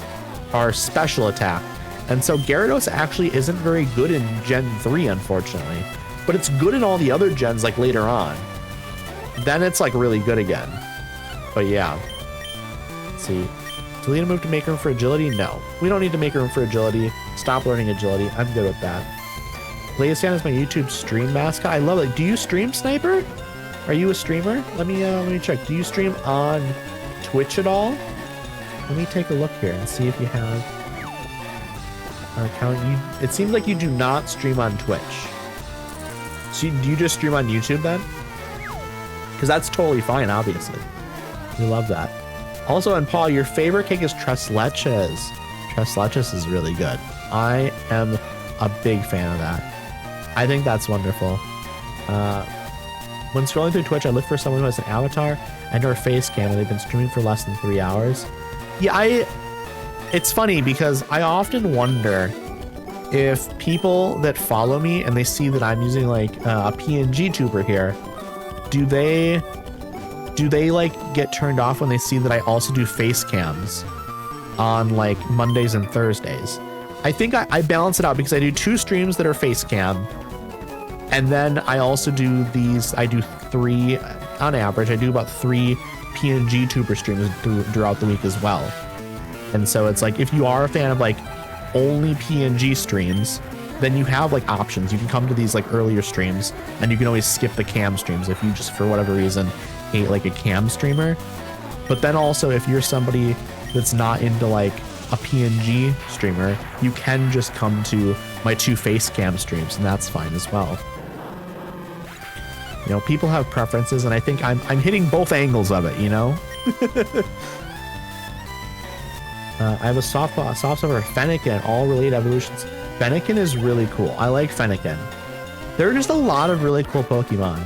special attack. And so Gyarados actually isn't very good in Gen 3, unfortunately, but it's good in all the other gens like later on. Then it's like really good again. But yeah. Let's see. Delete a move to make room for agility? No. We don't need to make room for agility. Stop learning agility. I'm good with that. Laystan is my YouTube stream mascot. I love it. Do you stream, Sniper? Are you a streamer? Let me check. Do you stream on Twitch at all? Let me take a look here and see if you have an account. It seems like you do not stream on Twitch. So do you just stream on YouTube then? Because that's totally fine, obviously. We love that. Also, and Paul, your favorite cake is Tres Leches. Tres Leches is really good. I am a big fan of that. I think that's wonderful. When scrolling through Twitch, I look for someone who has an avatar and or face cam, and they've been streaming for less than 3 hours. Yeah, it's funny because I often wonder if people that follow me and they see that I'm using like a PNG tuber here, do they like get turned off when they see that I also do face cams on like Mondays and Thursdays? I think I balance it out because I do 2 streams that are face cam, and then I also do I do 3 on average. I do about 3 PNG tuber streams throughout the week as well. And so it's like, if you are a fan of like only PNG streams, then you have like options. You can come to these like earlier streams, and you can always skip the cam streams if you just for whatever reason hate like a cam streamer. But then also, if you're somebody that's not into like a PNG streamer, you can just come to my 2 face cam streams, and that's fine as well. You know, people have preferences, and I think I'm hitting both angles of it, you know? I have a soft spot for Fennekin, all related evolutions. Fennekin is really cool. I like Fennekin. There are just a lot of really cool Pokemon.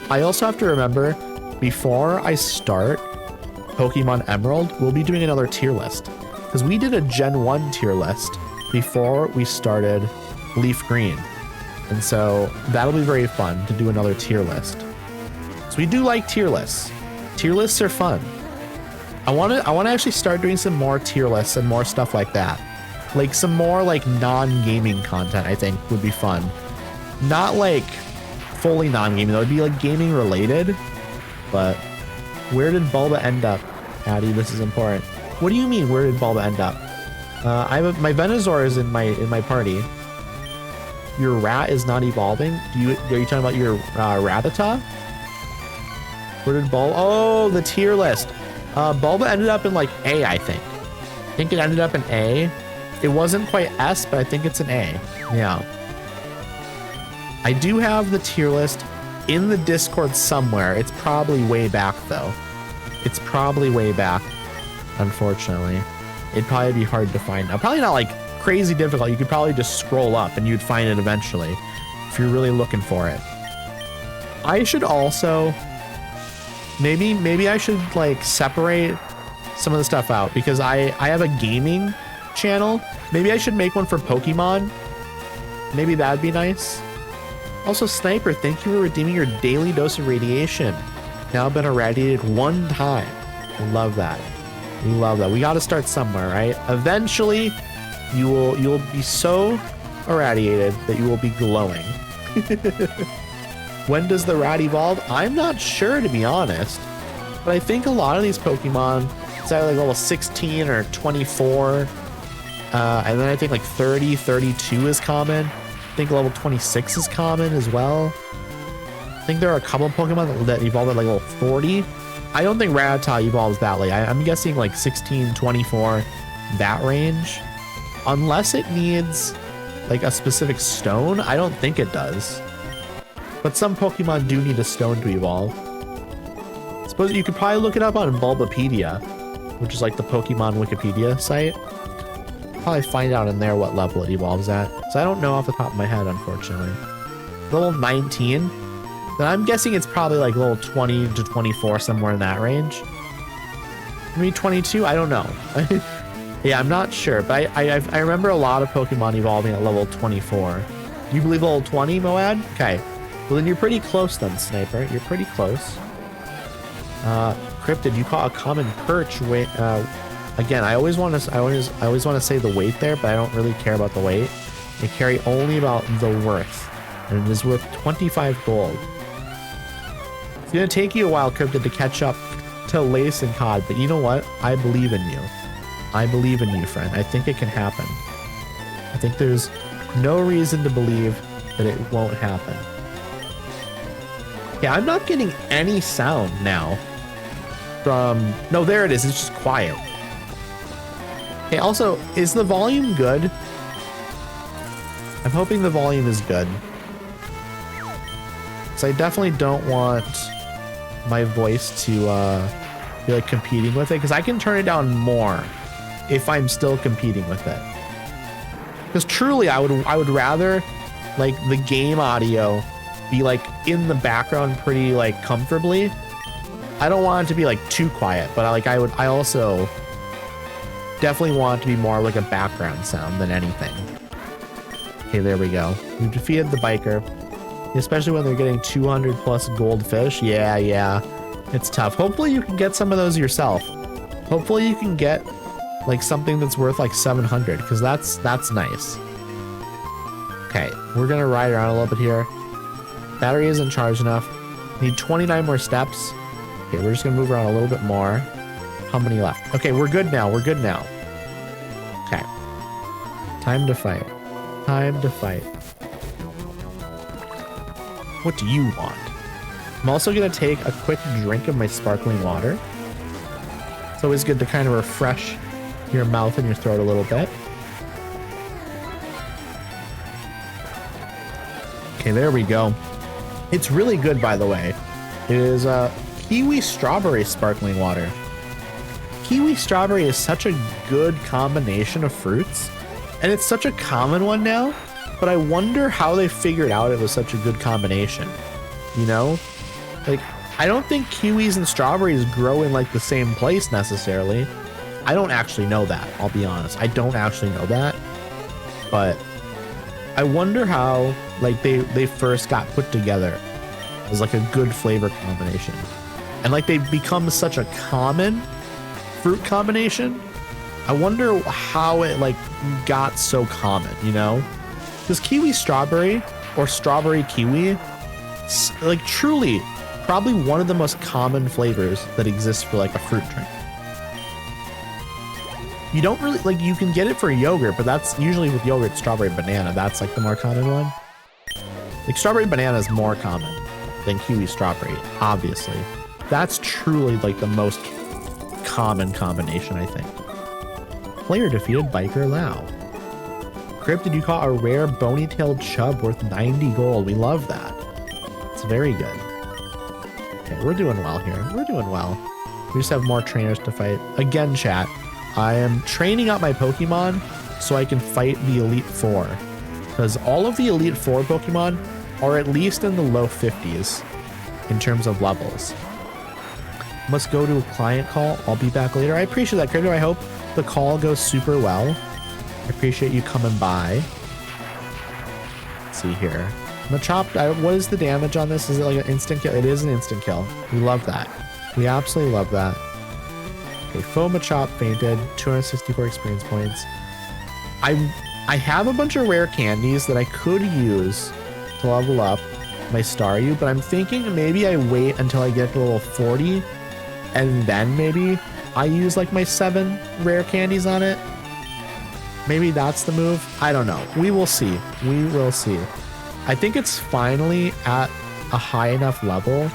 I also have to remember, before I start Pokemon Emerald, we'll be doing another tier list. Because we did a Gen 1 tier list before we started LeafGreen. And so that'll be very fun to do another tier list. So we do like tier lists. Tier lists are fun. I want to actually start doing some more tier lists and more stuff like that. Like some more like non-gaming content, I think would be fun. Not like fully non-gaming, though. It'd be like gaming related. But where did Bulba end up, Addy? This is important. What do you mean, where did Bulba end up? My Venusaur is in my party. Your rat is not evolving. Are you talking about your Rattata? Where did Bulba? Oh, the tier list. Bulba ended up in like A, I think. I think it ended up in A. It wasn't quite S, but I think it's an A. Yeah. I do have the tier list in the Discord somewhere. It's probably way back though. It's probably way back, unfortunately. It'd probably be hard to find now. Probably not like crazy difficult. You could probably just scroll up and you'd find it eventually if you're really looking for it. I should also maybe I should like separate some of the stuff out, because I have a gaming channel. Maybe I should make one for Pokemon. Maybe that'd be nice. Also, Sniper, thank you for redeeming your daily dose of radiation. Now been irradiated 1 time. I love that. We love that. We got to start somewhere, right? Eventually, you'll be so irradiated that you will be glowing. When does the rat evolve? I'm not sure, to be honest. But I think a lot of these Pokemon It's either like level 16 or 24. And then I think like 30, 32 is common. I think level 26 is common as well. I think there are a couple of Pokemon that evolve at like level 40. I don't think Rattata evolves that late. I'm guessing like 16, 24, that range. Unless it needs like a specific stone. I don't think it does. But some Pokemon do need a stone to evolve. I suppose you could probably look it up on Bulbapedia, which is like the Pokemon Wikipedia site. Probably find out in there what level it evolves at. So I don't know off the top of my head, unfortunately. Level 19. Then I'm guessing it's probably like level 20 to 24, somewhere in that range. Maybe 22? I don't know. Yeah, I'm not sure, but I remember a lot of Pokemon evolving at level 24. Do you believe level 20, Moad? Okay. Well, then you're pretty close then, Sniper. You're pretty close. Cryptid, you caught a common perch. Again, I always want to say the weight there, but I don't really care about the weight. They carry only about the worth, and it is worth 25 gold. It's gonna take you a while, Cryptid, to catch up to Lace and Cod, but you know what? I believe in you. I believe in you, friend. I think it can happen. I think there's no reason to believe that it won't happen. Yeah, I'm not getting any sound now from... No, there it is. It's just quiet. Okay, also, is the volume good? I'm hoping the volume is good. So I definitely don't want my voice to be like competing with it, because I can turn it down more if I'm still competing with it. Because truly, I would rather like the game audio be like in the background pretty like comfortably. I don't want it to be like too quiet, but I also definitely want it to be more like a background sound than anything. Okay, there we go. We've defeated the biker, especially when they're getting 200 plus goldfish. Yeah, it's tough. Hopefully you can get some of those yourself. Hopefully you can get like something that's worth like 700, because that's nice. Okay, we're gonna ride around a little bit here. Battery isn't charged enough. Need 29 more steps. Okay, we're just gonna move around a little bit more. How many left? Okay, we're good now. We're good now. Okay. Time to fight. Time to fight. What do you want? I'm also gonna take a quick drink of my sparkling water. It's always good to kind of refresh your mouth and your throat a little bit. Okay, there we go. It's really good, by the way. It is kiwi strawberry sparkling water. Kiwi strawberry is such a good combination of fruits, and it's such a common one now, but I wonder how they figured out it was such a good combination. You know? Like, I don't think kiwis and strawberries grow in like the same place necessarily. I don't actually know that, I'll be honest. I don't actually know that, but I wonder how like they first got put together as like a good flavor combination. And like they become such a common fruit combination. I wonder how it like got so common, you know? Because kiwi strawberry or strawberry kiwi, like truly probably one of the most common flavors that exists for like a fruit drink. You don't really, like, you can get it for yogurt, but that's usually with yogurt, strawberry banana. That's like the more common one. Like strawberry banana is more common than kiwi strawberry, obviously. That's truly like the most common combination, I think. Player defeated Biker Lao. Cryptid, you caught a rare bony-tailed chub worth 90 gold. We love that. It's very good. Okay, we're doing well here. We're doing well. We just have more trainers to fight. Again, chat. I am training up my Pokemon so I can fight the Elite Four, because all of the Elite Four Pokemon are at least in the low 50s in terms of levels. Must go to a client call. I'll be back later. I appreciate that, Crypto. I hope the call goes super well. I appreciate you coming by. Let's see here. Machop, what is the damage on this? Is it like an instant kill? It is an instant kill. We love that. We absolutely love that. Okay, Foam Machop fainted, 264 experience points. I have a bunch of rare candies that I could use to level up my Staryu, but I'm thinking maybe I wait until I get to level 40 and then maybe I use like my 7 rare candies on it. Maybe that's the move. I don't know. We will see. We will see. I think it's finally at a high enough level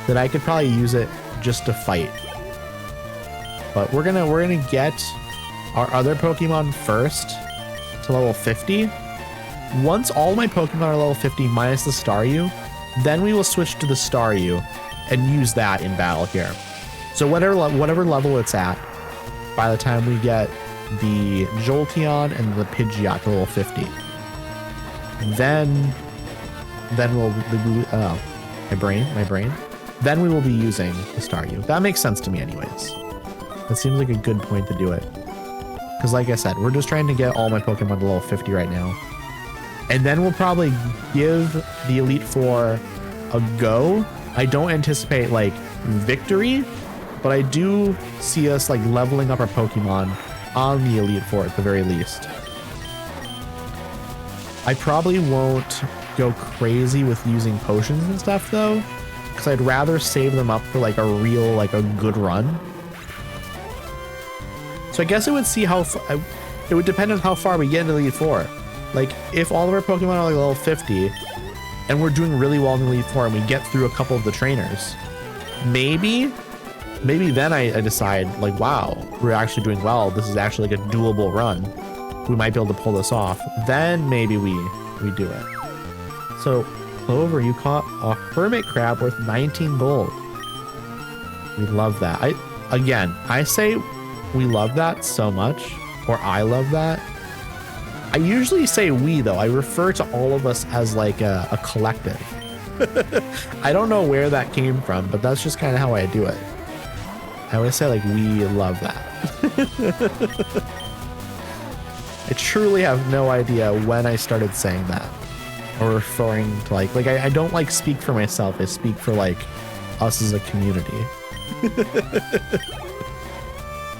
that I could probably use it just to fight. But we're gonna get our other Pokemon first to level 50. Once all my Pokemon are level 50 minus the Staryu, then we will switch to the Staryu and use that in battle here. So whatever level it's at, by the time we get the Jolteon and the Pidgeot to level 50, then we'll my brain. Then we will be using the Staryu. That makes sense to me, anyways. That seems like a good point to do it. Because like I said, we're just trying to get all my Pokemon to level 50 right now. And then we'll probably give the Elite Four a go. I don't anticipate like victory, but I do see us like leveling up our Pokemon on the Elite Four at the very least. I probably won't go crazy with using potions and stuff though, because I'd rather save them up for like a real, like a good run. So I guess it would see how it would depend on how far we get into the Elite Four. Like if all of our Pokemon are like level 50 and we're doing really well in the Elite Four and we get through a couple of the trainers, maybe then I decide like, wow, we're actually doing well. This is actually like a doable run. We might be able to pull this off. Then maybe we do it. So Clover, you caught a hermit crab worth 19 gold. We love that. I say we love that so much, or I love that. I usually say we though. I refer to all of us as like a collective. I don't know where that came from, but that's just kind of how I do it. I always say like we love that. I truly have no idea when I started saying that or referring to like I don't like speak for myself. I speak for like us as a community.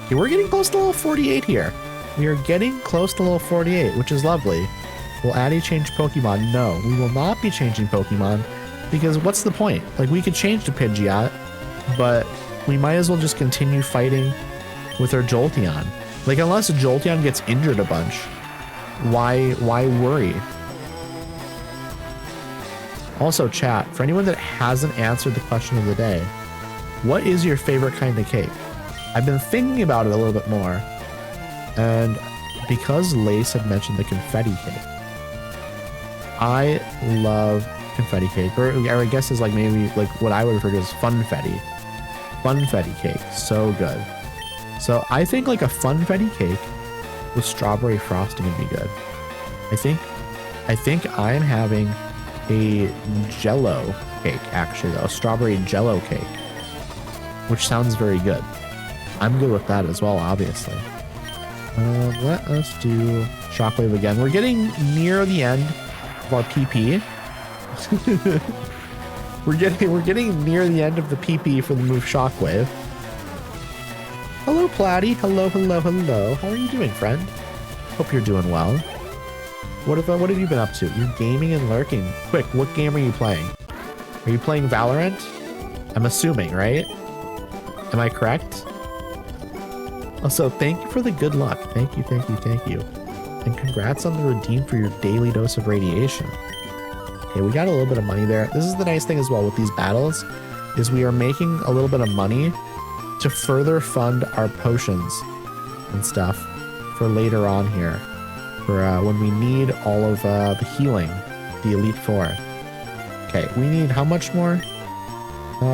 Okay, we're getting close to level 48 here. We are getting close to level 48, which is lovely. Will Addy change Pokemon? No, we will not be changing Pokemon because what's the point? Like we could change to Pidgeot, but we might as well just continue fighting with our Jolteon. Like unless Jolteon gets injured a bunch, why worry? Also chat, for anyone that hasn't answered the question of the day, what is your favorite kind of cake? I've been thinking about it a little bit more, and because Lace had mentioned the confetti cake, I love confetti cake, or I guess is like maybe like what I would refer to as funfetti. Funfetti cake, so good. So I think like a funfetti cake with strawberry frosting would be good. I think I'm having a Jello cake actually though, a strawberry Jello cake, which sounds very good. I'm good with that as well, obviously. Let us do Shockwave again. We're getting near the end of our PP. we're getting near the end of the PP for the move Shockwave. Hello, Platy. Hello. How are you doing, friend? Hope you're doing well. What have you been up to? You're gaming and lurking. Quick, what game are you playing? Are you playing Valorant? I'm assuming, right? Am I correct? Also, thank you for the good luck. Thank you. And congrats on the redeem for your daily dose of radiation. Okay, we got a little bit of money there. This is the nice thing as well with these battles, is we are making a little bit of money to further fund our potions and stuff for later on here. For when we need all of the healing, the Elite Four. Okay, we need how much more?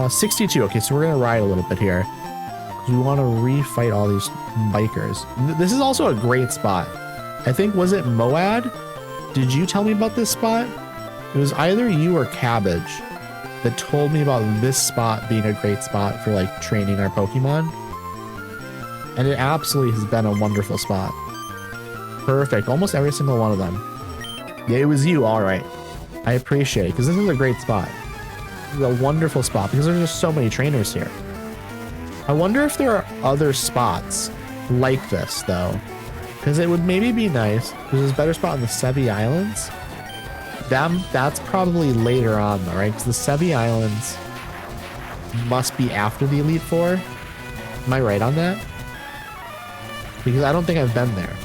62. Okay, so we're going to ride a little bit here. We want to refight all these bikers. This is also a great spot. I think, was it Moad? Did you tell me about this spot? It was either you or Cabbage that told me about this spot being a great spot for like training our Pokemon. And it absolutely has been a wonderful spot. Perfect. Almost every single one of them. Yeah, it was you. All right. I appreciate it because this is a great spot. This is a wonderful spot because there's just so many trainers here. I wonder if there are other spots like this, though. Because it would maybe be nice. There's a better spot in the Sevi Islands. That's probably later on, though, right? Because the Sevi Islands must be after the Elite Four. Am I right on that? Because I don't think I've been there.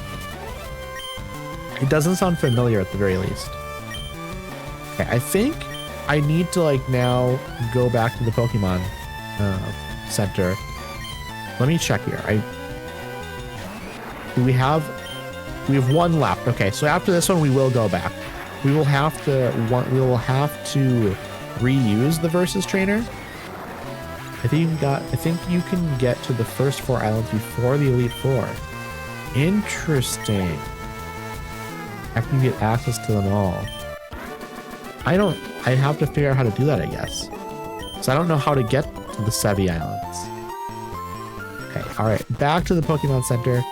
It doesn't sound familiar at the very least. Okay, I think I need to like now go back to the Pokemon Center. Let me check here. We have one left. Okay, so after this one, we will go back. We will have to reuse the Versus Trainer. I think you can get to the first 4 islands before the Elite Four. Interesting. After you get access to them all. I'd have to figure out how to do that, I guess. So I don't know how to get to the Sevi Islands. Okay, alright, back to the Pokemon Center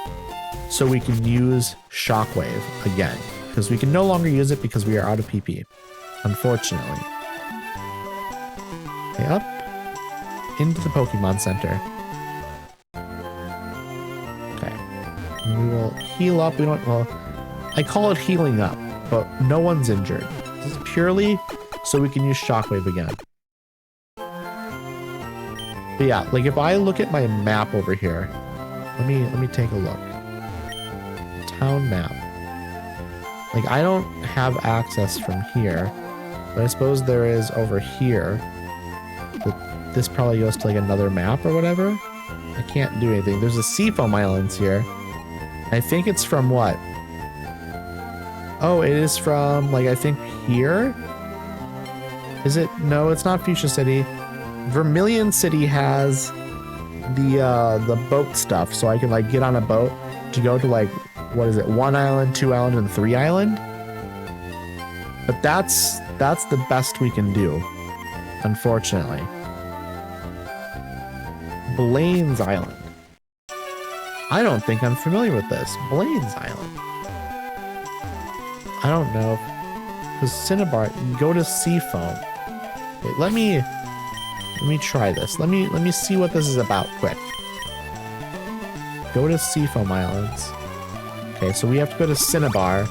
so we can use Shockwave again. Because we can no longer use it because we are out of PP. Unfortunately. Okay, up into the Pokemon Center. Okay. And we will heal up. Well, I call it healing up, but no one's injured. This is purely so we can use Shockwave again. But yeah, like if I look at my map over here, let me take a look. Town map. Like I don't have access from here, but I suppose there is over here. But this probably goes to like another map or whatever. I can't do anything. There's a Seafoam Islands here. I think it's from what? Oh, it is from like I think here. Is it? No, it's not Fuchsia City. Vermilion City has the boat stuff, so I can like get on a boat to go to like, what is it, 1 island, 2 island, and 3 island. But that's the best we can do, unfortunately. Blaine's Island. I don't think I'm familiar with this. Blaine's Island. I don't know. Because Cinnabar, go to Seafoam. Wait, let me try this. Let me see what this is about quick. Go to Seafoam Islands. Okay, so we have to go to Cinnabar.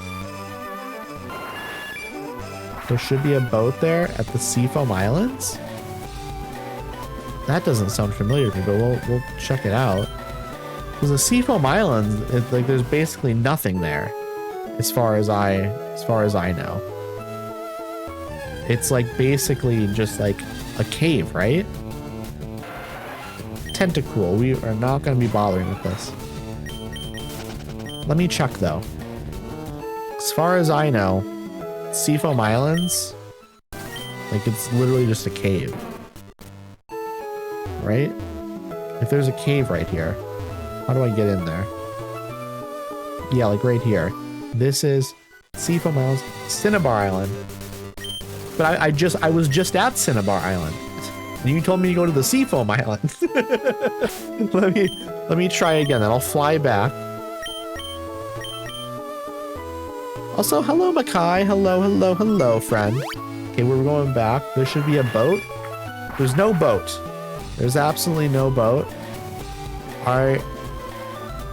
There should be a boat there at the Seafoam Islands. That doesn't sound familiar to me, but we'll check it out. Because the Seafoam Islands, like there's basically nothing there, as far as I know. It's like basically just like a cave, right? Tentacool. We are not going to be bothering with this. Let me check though. As far as I know, Seafoam Islands, like it's literally just a cave. Right? If there's a cave right here, how do I get in there? Yeah, like right here. This is Seafoam Islands, Cinnabar Island. But I was just at Cinnabar Island. And you told me to go to the Seafoam Island. let me try again, then I'll fly back. Also, hello Makai. Hello, friend. Okay, we're going back. There should be a boat. There's no boat. There's absolutely no boat. Alright.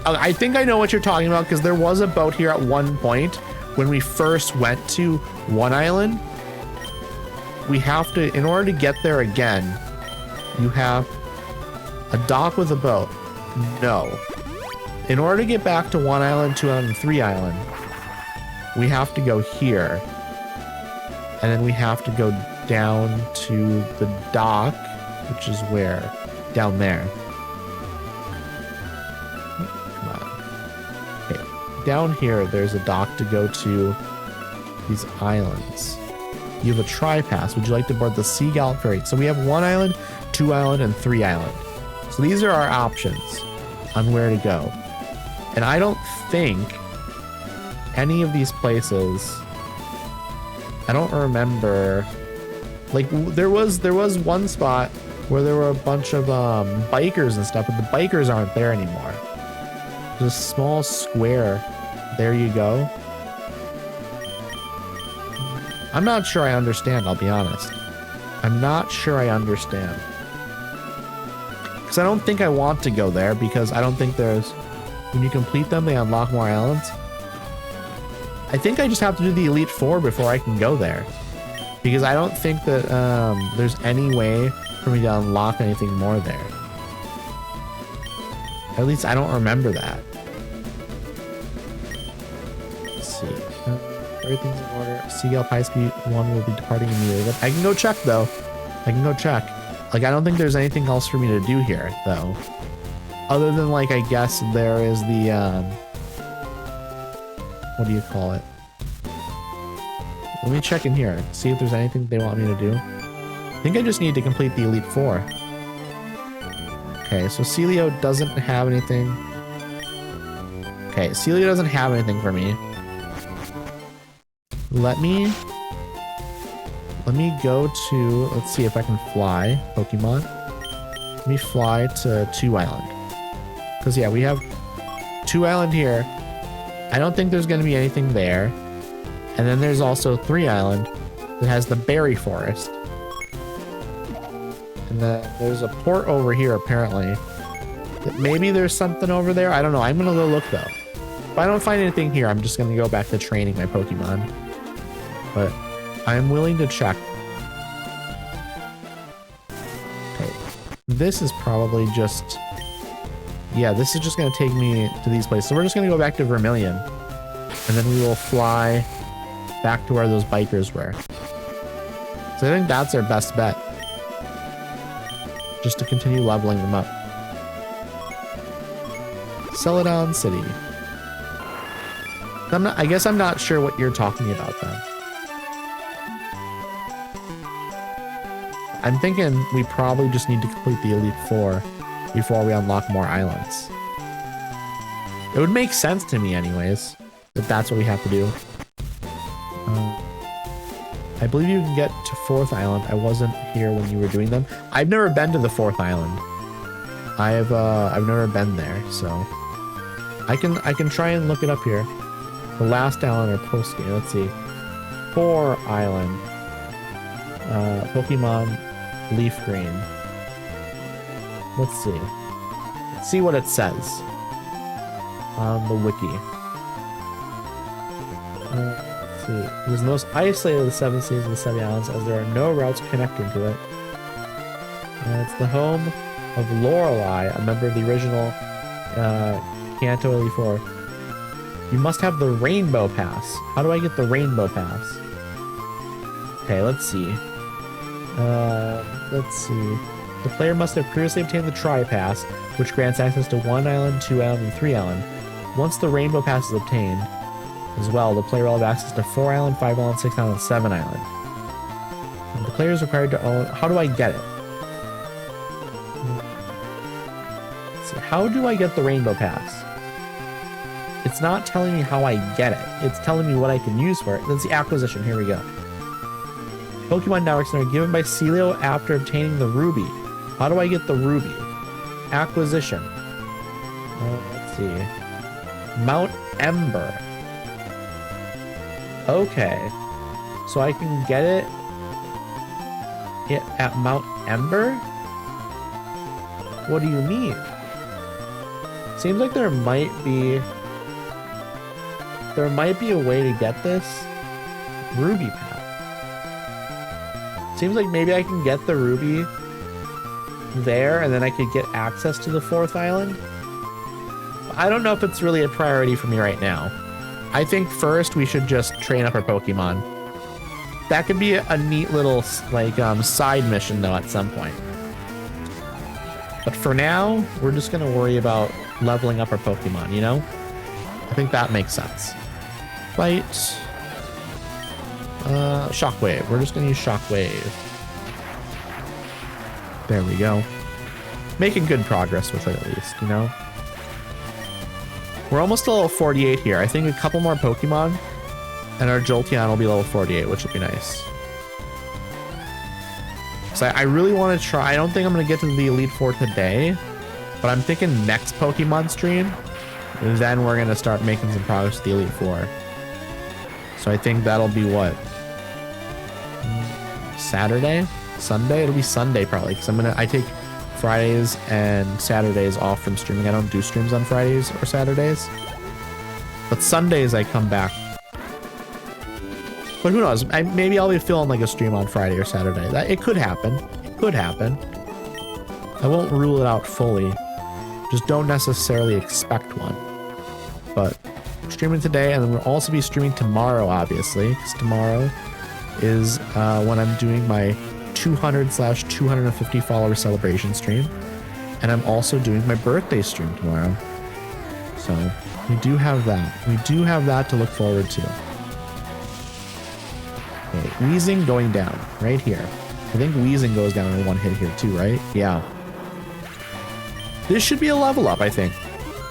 I think I know what you're talking about, because there was a boat here at one point when we first went to 1 island. We have to, in order to get there again, you have a dock with a boat. No. In order to get back to 1 island, 2 island, and 3 island, we have to go here. And then we have to go down to the dock, which is where? Down there. Come on. Okay. Down here, there's a dock to go to these islands. You have a tri-pass. Would you like to board the Sea Gallop Ferry? So we have 1 island, 2 island, and 3 island. So these are our options on where to go. And I don't think any of these places, I don't remember, like there was one spot where there were a bunch of bikers and stuff, but the bikers aren't there anymore. There's a small square. There you go. I'm not sure I understand, I'll be honest. I'm not sure I understand. Because I don't think I want to go there, because I don't think there's... When you complete them, they unlock more islands. I think I just have to do the Elite Four before I can go there. Because I don't think that there's any way for me to unlock anything more there. At least I don't remember that. Let's see. Everything's in order. Seagull High Speed 1 will be departing immediately. I can go check though. I can go check. Like, I don't think there's anything else for me to do here though. Other than, like, I guess there is the, what do you call it? Let me check in here. See if there's anything they want me to do. I think I just need to complete the Elite Four. Okay, so Celio doesn't have anything. Okay, Celio doesn't have anything for me. Let me go to, let's see if I can fly Pokemon. Let me fly to 2 Island. Because, yeah, we have 2 Island here. I don't think there's going to be anything there. And then there's also 3 Island that has the berry forest. And then there's a port over here, apparently. Maybe there's something over there. I don't know. I'm going to go look, though. If I don't find anything here, I'm just going to go back to training my Pokemon. But I'm willing to check. Okay. This is probably just... Yeah, this is just going to take me to these places. So we're just going to go back to Vermilion. And then we will fly back to where those bikers were. So I think that's our best bet. Just to continue leveling them up. Celadon City. I guess I'm not sure what you're talking about then. I'm thinking we probably just need to complete the Elite Four before we unlock more islands. It would make sense to me anyways, that that's what we have to do. I believe you can get to 4th Island. I wasn't here when you were doing them. I've never been to the 4th Island. I've never been there, so I can try and look it up here. The last island or post game. Let's see. 4 Island. Pokemon LeafGreen. Let's see. Let's see what it says on the wiki. Let's see. It is the most isolated of the 7 seas of the 7 islands, as there are no routes connecting to it. It's the home of Lorelei, a member of the original Kanto 84. You must have the Rainbow Pass. How do I get the Rainbow Pass? Okay, let's see. Let's see. The player must have previously obtained the Tri-Pass, which grants access to 1 island, 2 island, and 3 island. Once the Rainbow Pass is obtained, as well, the player will have access to 4 island, 5 island, 6 island, and 7 island. And the player is required to own... How do I get it? Let's see. How do I get the Rainbow Pass? It's not telling me how I get it. It's telling me what I can use for it. That's the acquisition. Here we go. Pokemon Network Center given by Celio after obtaining the Ruby. How do I get the Ruby? Acquisition. Let's see. Mount Ember. Okay. So I can get it at Mount Ember? What do you mean? Seems like there might be a way to get this Ruby pack. Seems like maybe I can get the Ruby there and then I could get access to the 4th island. I don't know if it's really a priority for me right now. I think first we should just train up our Pokemon. That could be a neat little like side mission though at some point. But for now, we're just gonna worry about leveling up our Pokemon, you know? I think that makes sense. Fight. Shockwave. We're just gonna use Shockwave. There we go. Making good progress with it at least, you know? We're almost to level 48 here. I think a couple more Pokemon and our Jolteon will be level 48, which will be nice. So I really want to try. I don't think I'm going to get to the Elite Four today, but I'm thinking next Pokemon stream, then we're going to start making some progress with the Elite Four. So I think that'll be what? Saturday? Sunday? It'll be Sunday probably, because I take Fridays and Saturdays off from streaming. I don't do streams on Fridays or Saturdays, but Sundays I come back. But who knows? Maybe I'll be filming like a stream on Friday or Saturday. It could happen. It could happen. I won't rule it out fully. Just don't necessarily expect one. But we're streaming today, and then we'll also be streaming tomorrow, obviously, because tomorrow is when I'm doing my 200/250 follower celebration stream. And I'm also doing my birthday stream tomorrow. So we do have that. We do have that to look forward to. Okay, wheezing going down right here. I think wheezing goes down in one hit here too, right? Yeah. This should be a level up, I think.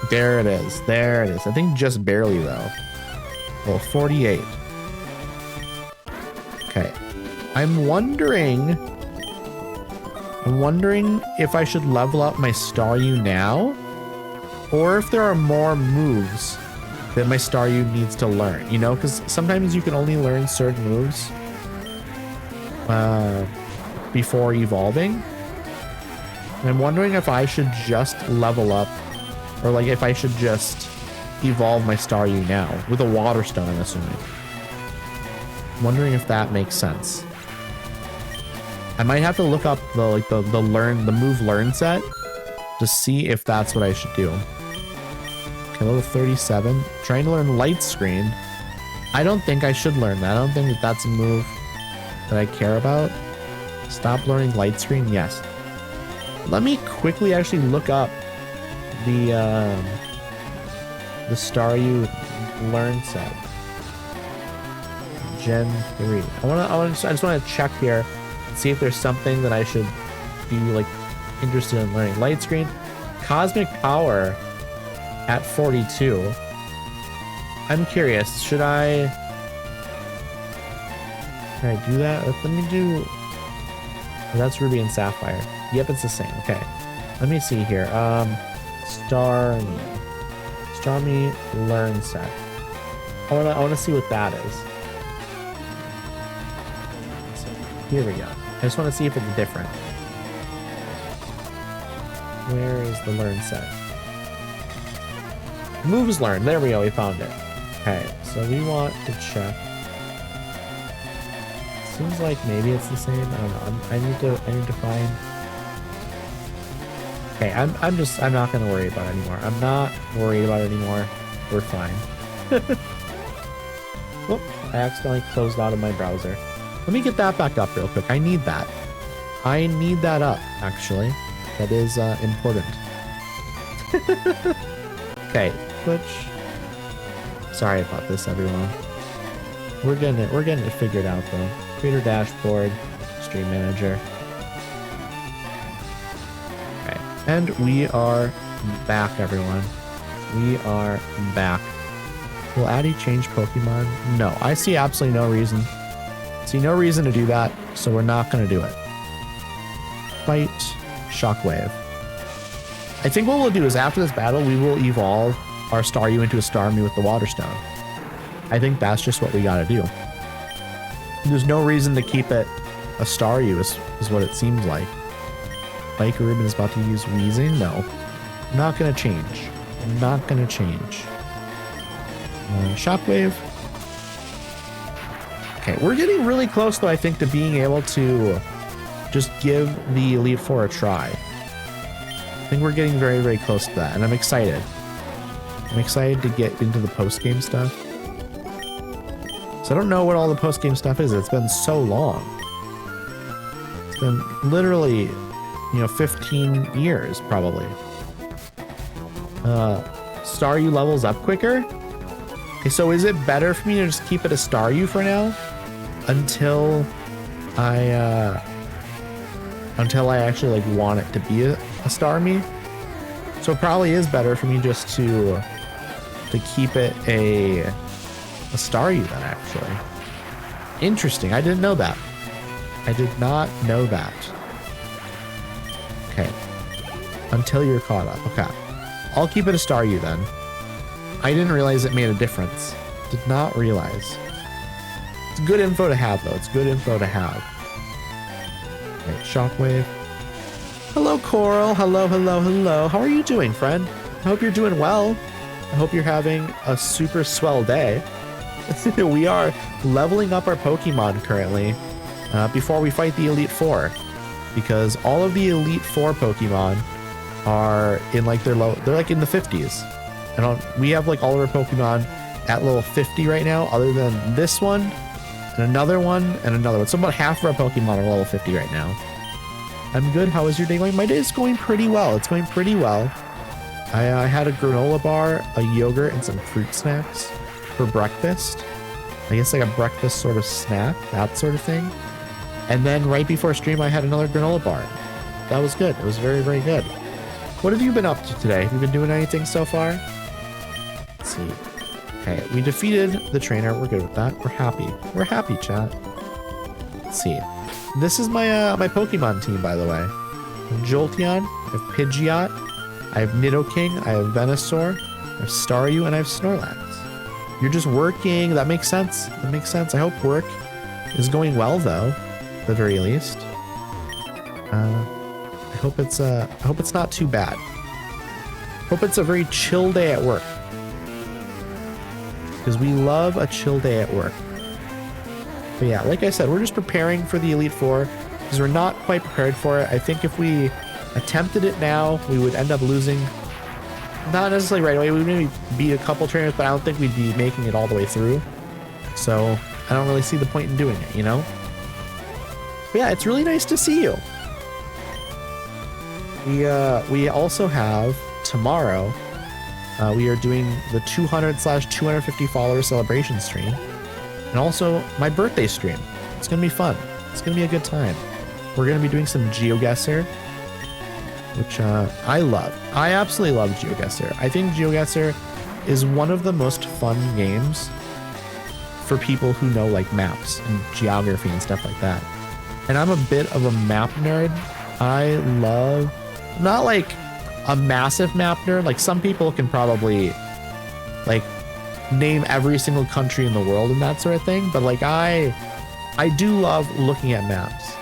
There it is. There it is. I think just barely though. Well, 48. Okay. I'm wondering if I should level up my Staryu now, or if there are more moves that my Staryu needs to learn, you know, because sometimes you can only learn certain moves before evolving. And I'm wondering if I should just level up, or like if I should just evolve my Staryu now with a Water Stone, I'm assuming. I'm wondering if that makes sense. I might have to look up the move learn set to see if that's what I should do. Okay, level 37. Trying to learn Light Screen. I don't think I should learn that. I don't think that that's a move that I care about. Stop learning Light Screen. Yes. Let me quickly actually look up the Staryu learn set. Gen 3. I just want to check here. See if there's something that I should be like interested in learning. Light Screen, Cosmic Power at 42. I'm curious, can I do that? Let me do, oh, that's Ruby and Sapphire. Yep, it's the same. Okay, let me see here. Starmie learn set. I wanna see what that is. Here we go. I just want to see if it's different. Where is the learn set? Moves learned. There we go. We found it. Okay, so we want to check. Seems like maybe it's the same. I don't know. I need to find. Okay, I'm not gonna worry about it anymore. I'm not worried about it anymore. We're fine. Oh, I accidentally closed out of my browser. Let me get that back up real quick. I need that. I need that up, actually. That is important. Okay, Twitch. Sorry about this, everyone. We're getting it figured out though. Creator dashboard, stream manager. Okay, and we are back, everyone. We are back. Will Addy change Pokemon? No, I see absolutely no reason. See no reason to do that, so we're not going to do it. Fight Shockwave. I think what we'll do is after this battle, we will evolve our Staryu into a Starmie with the Water Stone. I think that's just what we got to do. There's no reason to keep it a Staryu is what it seems like. Mike Rubin is about to use Wheezing? No. Not going to change. Not going to change. Shockwave. Okay, we're getting really close, though, I think, to being able to just give the Elite Four a try. I think we're getting very, very close to that, and I'm excited. I'm excited to get into the post-game stuff. So I don't know what all the post-game stuff is. It's been so long. It's been literally, 15 years, probably. Staryu levels up quicker? Okay, so is it better for me to just keep it a Staryu for now? Until I actually want it to be a Starmie. So it probably is better for me just to keep it a Staryu then, actually. Interesting. I didn't know that. I did not know that. Okay. Until you're caught up. Okay. I'll keep it a Staryu then. I didn't realize it made a difference. Did not realize. It's good info to have, though. It's good info to have. Right, Shockwave. Hello, Coral. Hello, hello, hello. How are you doing, friend? I hope you're doing well. I hope you're having a super swell day. We are leveling up our Pokemon currently before we fight the Elite Four. Because all of the Elite Four Pokemon are in like they're like in the 50s. And we have like all of our Pokemon at level 50 right now, other than this one and another one and another one. So about half of our Pokemon are level 50 right now. I'm good. How is your day going? My day is going pretty well. It's going pretty well. I had a granola bar, a yogurt, and some fruit snacks for breakfast. I guess like a breakfast sort of snack, that sort of thing. And then right before stream, I had another granola bar. That was good. It was very, very good. What have you been up to today? Have you been doing anything so far? Let's see. Okay, we defeated the trainer. We're good with that. We're happy. We're happy, chat. Let's see. This is my my Pokemon team, by the way. I have Jolteon, I have Pidgeot, I have Nidoking, I have Venusaur, I have Staryu, and I have Snorlax. You're just working. That makes sense. That makes sense. I hope work is going well, though, at the very least. I hope it's not too bad. Hope it's a very chill day at work. Because we love a chill day at work. But yeah, like I said, we're just preparing for the Elite Four because we're not quite prepared for it. I think if we attempted it now, we would end up losing. Not necessarily right away. We would maybe beat a couple trainers, but I don't think we'd be making it all the way through. So I don't really see the point in doing it, you know? But yeah, it's really nice to see you. We also have tomorrow, we are doing the 200/250 follower celebration stream. And also my birthday stream. It's going to be fun. It's going to be a good time. We're going to be doing some GeoGuessr, which I love. I absolutely love GeoGuessr. I think GeoGuessr is one of the most fun games for people who know like maps and geography and stuff like that. And I'm a bit of a map nerd. I love, not like a massive map nerd. Like some people can probably like name every single country in the world and that sort of thing, but like I do love looking at maps.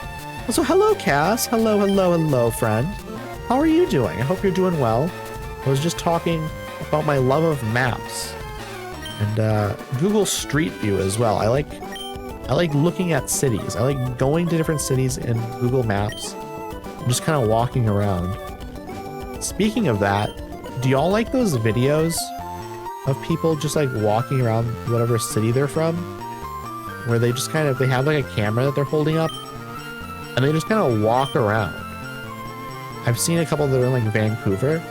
Also, hello Cass. Hello friend. How are you doing? I hope you're doing well. I was just talking about my love of maps and Google Street View as well. I like looking at cities. I like going to different cities in Google Maps and just kind of walking around. Speaking of that, do y'all like those videos of people just like walking around whatever city they're from, where they just kind of, they have like a camera that they're holding up and they just kind of walk around? I've seen a couple that are in like Vancouver.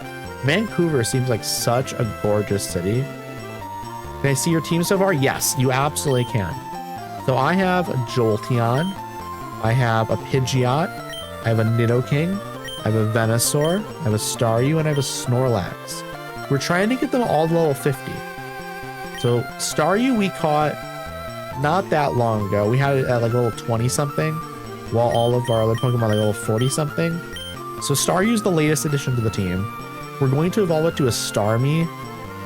Vancouver seems like such a gorgeous city. Can I see your team so far? Yes, you absolutely can. So I have a Jolteon, I have a Pidgeot, I have a Nidoking, I have a Venusaur, I have a Staryu, and I have a Snorlax. We're trying to get them all to level 50. So Staryu we caught not that long ago. We had it at like level 20 something, while all of our other Pokemon are like level 40 something. So Staryu's the latest addition to the team. We're going to evolve it to a Starmie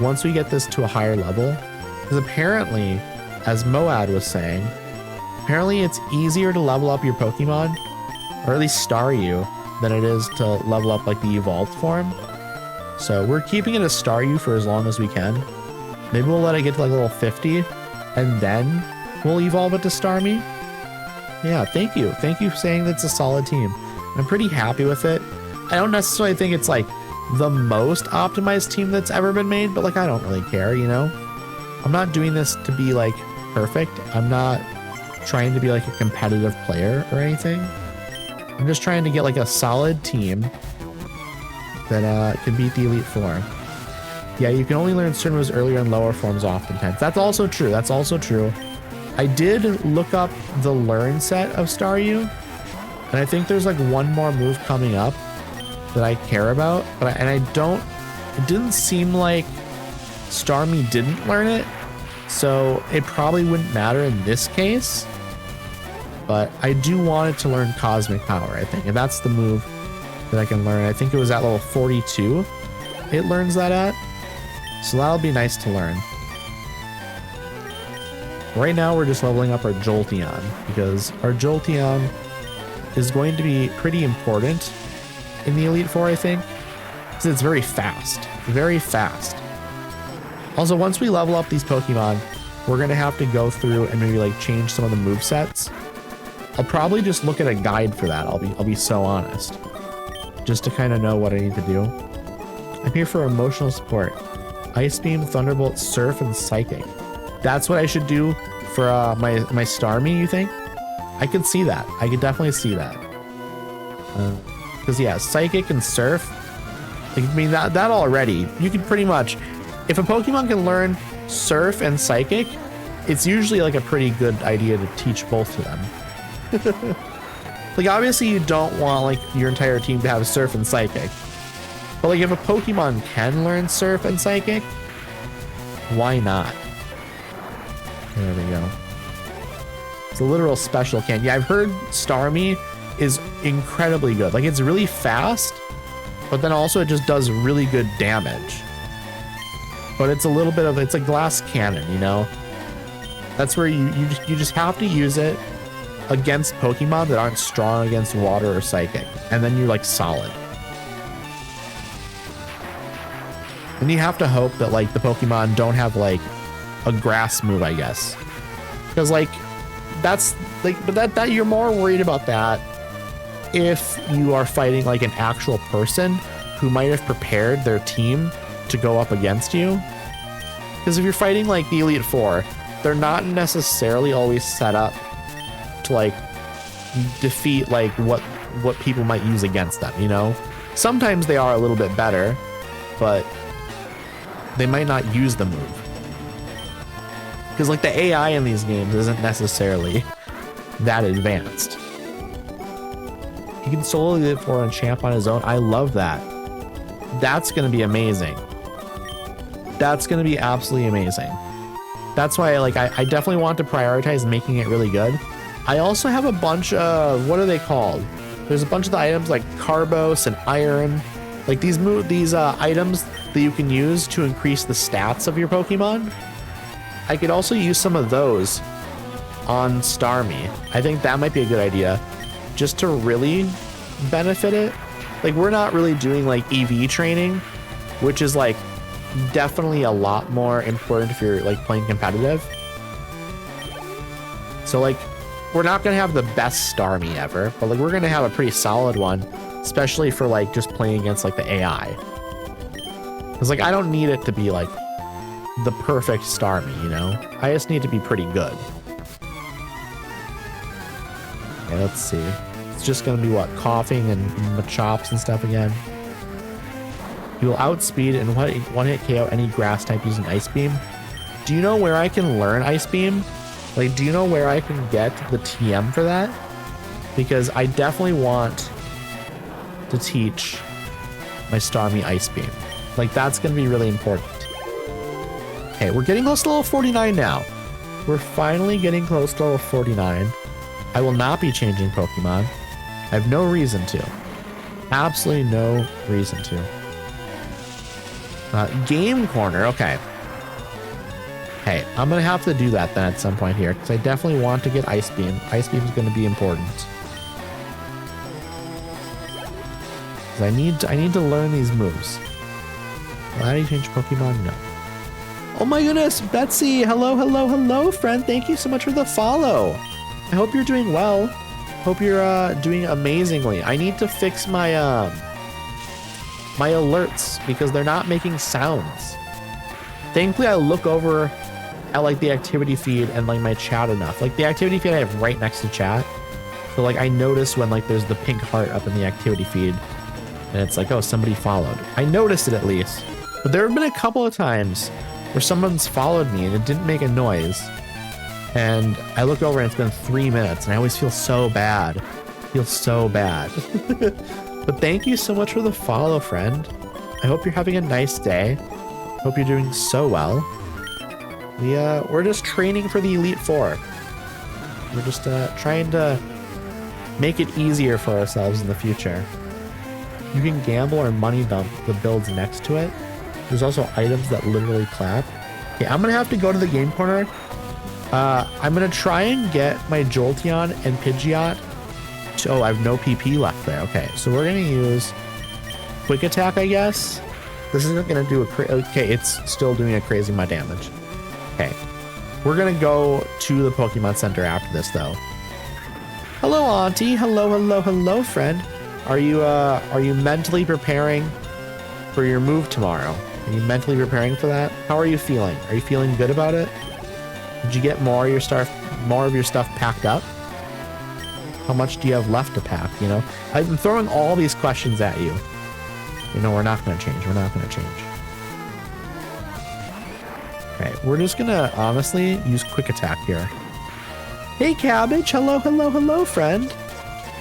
once we get this to a higher level. Because apparently, as Moad was saying, apparently it's easier to level up your Pokemon, or at least Staryu, than it is to level up like the evolved form. So we're keeping it a Staryu for as long as we can. Maybe we'll let it get to like level 50 and then we'll evolve it to Starmie. Yeah, thank you. Thank you for saying that's a solid team. I'm pretty happy with it. I don't necessarily think it's like the most optimized team that's ever been made, but like I don't really care, you know? I'm not doing this to be like perfect. I'm not trying to be like a competitive player or anything. I'm just trying to get like a solid team that can beat the Elite Four. Yeah, you can only learn certain moves earlier and lower forms oftentimes. That's also true. That's also true. I did look up the learn set of Staryu, and I think there's like one more move coming up that I care about, but it didn't seem like Starmie didn't learn it, so it probably wouldn't matter in this case. But I do want it to learn Cosmic Power, I think, and that's the move that I can learn. I think it was at level 42 it learns that at, so that'll be nice to learn. Right now we're just leveling up our Jolteon, because our Jolteon is going to be pretty important in the Elite Four, I think, because it's very fast. Very fast. Also, once we level up these Pokemon, we're going to have to go through and maybe like change some of the movesets. I'll probably just look at a guide for that. I'll be so honest. just to kind of know what I need to do. I'm here for emotional support. Ice Beam, Thunderbolt, Surf, and Psychic. That's what I should do for my Starmie, you think? I could see that. I could definitely see that. Because yeah, Psychic and Surf, I mean, that already, you can pretty much, if a Pokemon can learn Surf and Psychic, it's usually like a pretty good idea to teach both of them. Like, obviously you don't want like your entire team to have Surf and Psychic. But like if a Pokemon can learn Surf and Psychic, why not? There we go. It's a literal special can. Yeah, I've heard Starmie is incredibly good. Like, it's really fast, but then also it just does really good damage. But it's a little bit of, it's a glass cannon, you know? That's where you just have to use it against Pokemon that aren't strong against water or psychic. And then you're like solid. And you have to hope that like the Pokemon don't have like a grass move, I guess. Because like, that's like, but that you're more worried about that if you are fighting like an actual person who might have prepared their team to go up against you. Because if you're fighting like the Elite Four, they're not necessarily always set up to like defeat like what people might use against them, you know? Sometimes they are a little bit better, but they might not use the move. Because like the AI in these games isn't necessarily that advanced. He can solo live for a champ on his own. I love that. That's going to be amazing. That's going to be absolutely amazing. That's why like I definitely want to prioritize making it really good. I also have a bunch of, what are they called? There's a bunch of the items like Carbos and Iron. Like these items that you can use to increase the stats of your Pokemon. I could also use some of those on Starmie. I think that might be a good idea just to really benefit it. Like we're not really doing like EV training, which is like definitely a lot more important if you're like playing competitive. So like we're not going to have the best Starmie ever, but like we're going to have a pretty solid one, especially for like just playing against like the AI. Because like I don't need it to be like the perfect Starmie, you know? I just need to be pretty good. Okay, let's see. It's just gonna be what? Coughing and Machops and stuff again. You will outspeed and one hit KO any grass type using Ice Beam. Do you know where I can learn Ice Beam? Like, do you know where I can get the TM for that? Because I definitely want to teach my Starmie Ice Beam. Like, that's gonna be really important. Okay, we're getting close to level 49 now. We're finally getting close to level 49. I will not be changing Pokemon. I have no reason to. Absolutely no reason to. Game Corner, okay. Hey, I'm going to have to do that then at some point here, because I definitely want to get Ice Beam. Ice Beam is going to be important. I need to learn these moves. How do you change Pokemon? No. Oh my goodness, Betsy, hello, friend. Thank you so much for the follow. I hope you're doing well. Hope you're doing amazingly. I need to fix my my alerts because they're not making sounds. Thankfully, I look over at like the activity feed and like my chat enough. Like the activity feed I have right next to chat. So like I notice when like there's the pink heart up in the activity feed and it's like, oh, somebody followed. I noticed it at least. But there have been a couple of times where someone's followed me and it didn't make a noise. And I look over and it's been 3 minutes and I always feel so bad. Feel so bad. But thank you so much for the follow, friend. I hope you're having a nice day. Hope you're doing so well. We're just training for the Elite Four. We're just trying to make it easier for ourselves in the future. You can gamble or money dump the builds next to it. There's also items that literally clap. Okay, I'm gonna have to go to the game corner. I'm gonna try and get my Jolteon and Pidgeot. Oh, I have no PP left there. Okay, so we're gonna use Quick Attack, I guess. This isn't gonna do okay, it's still doing a crazy amount of damage. Okay, we're gonna go to the Pokemon Center after this, though. Hello, Auntie. Hello, friend. Are you mentally preparing for your move tomorrow? Are you mentally preparing for that? How are you feeling? Are you feeling good about it? Did you get more of your stuff packed up? How much do you have left to pack, you know? I'm throwing all these questions at you. You know, we're not going to change. We're not going to change. Okay, we're just going to honestly use quick attack here. Hey, Cabbage. Hello, hello, hello, friend.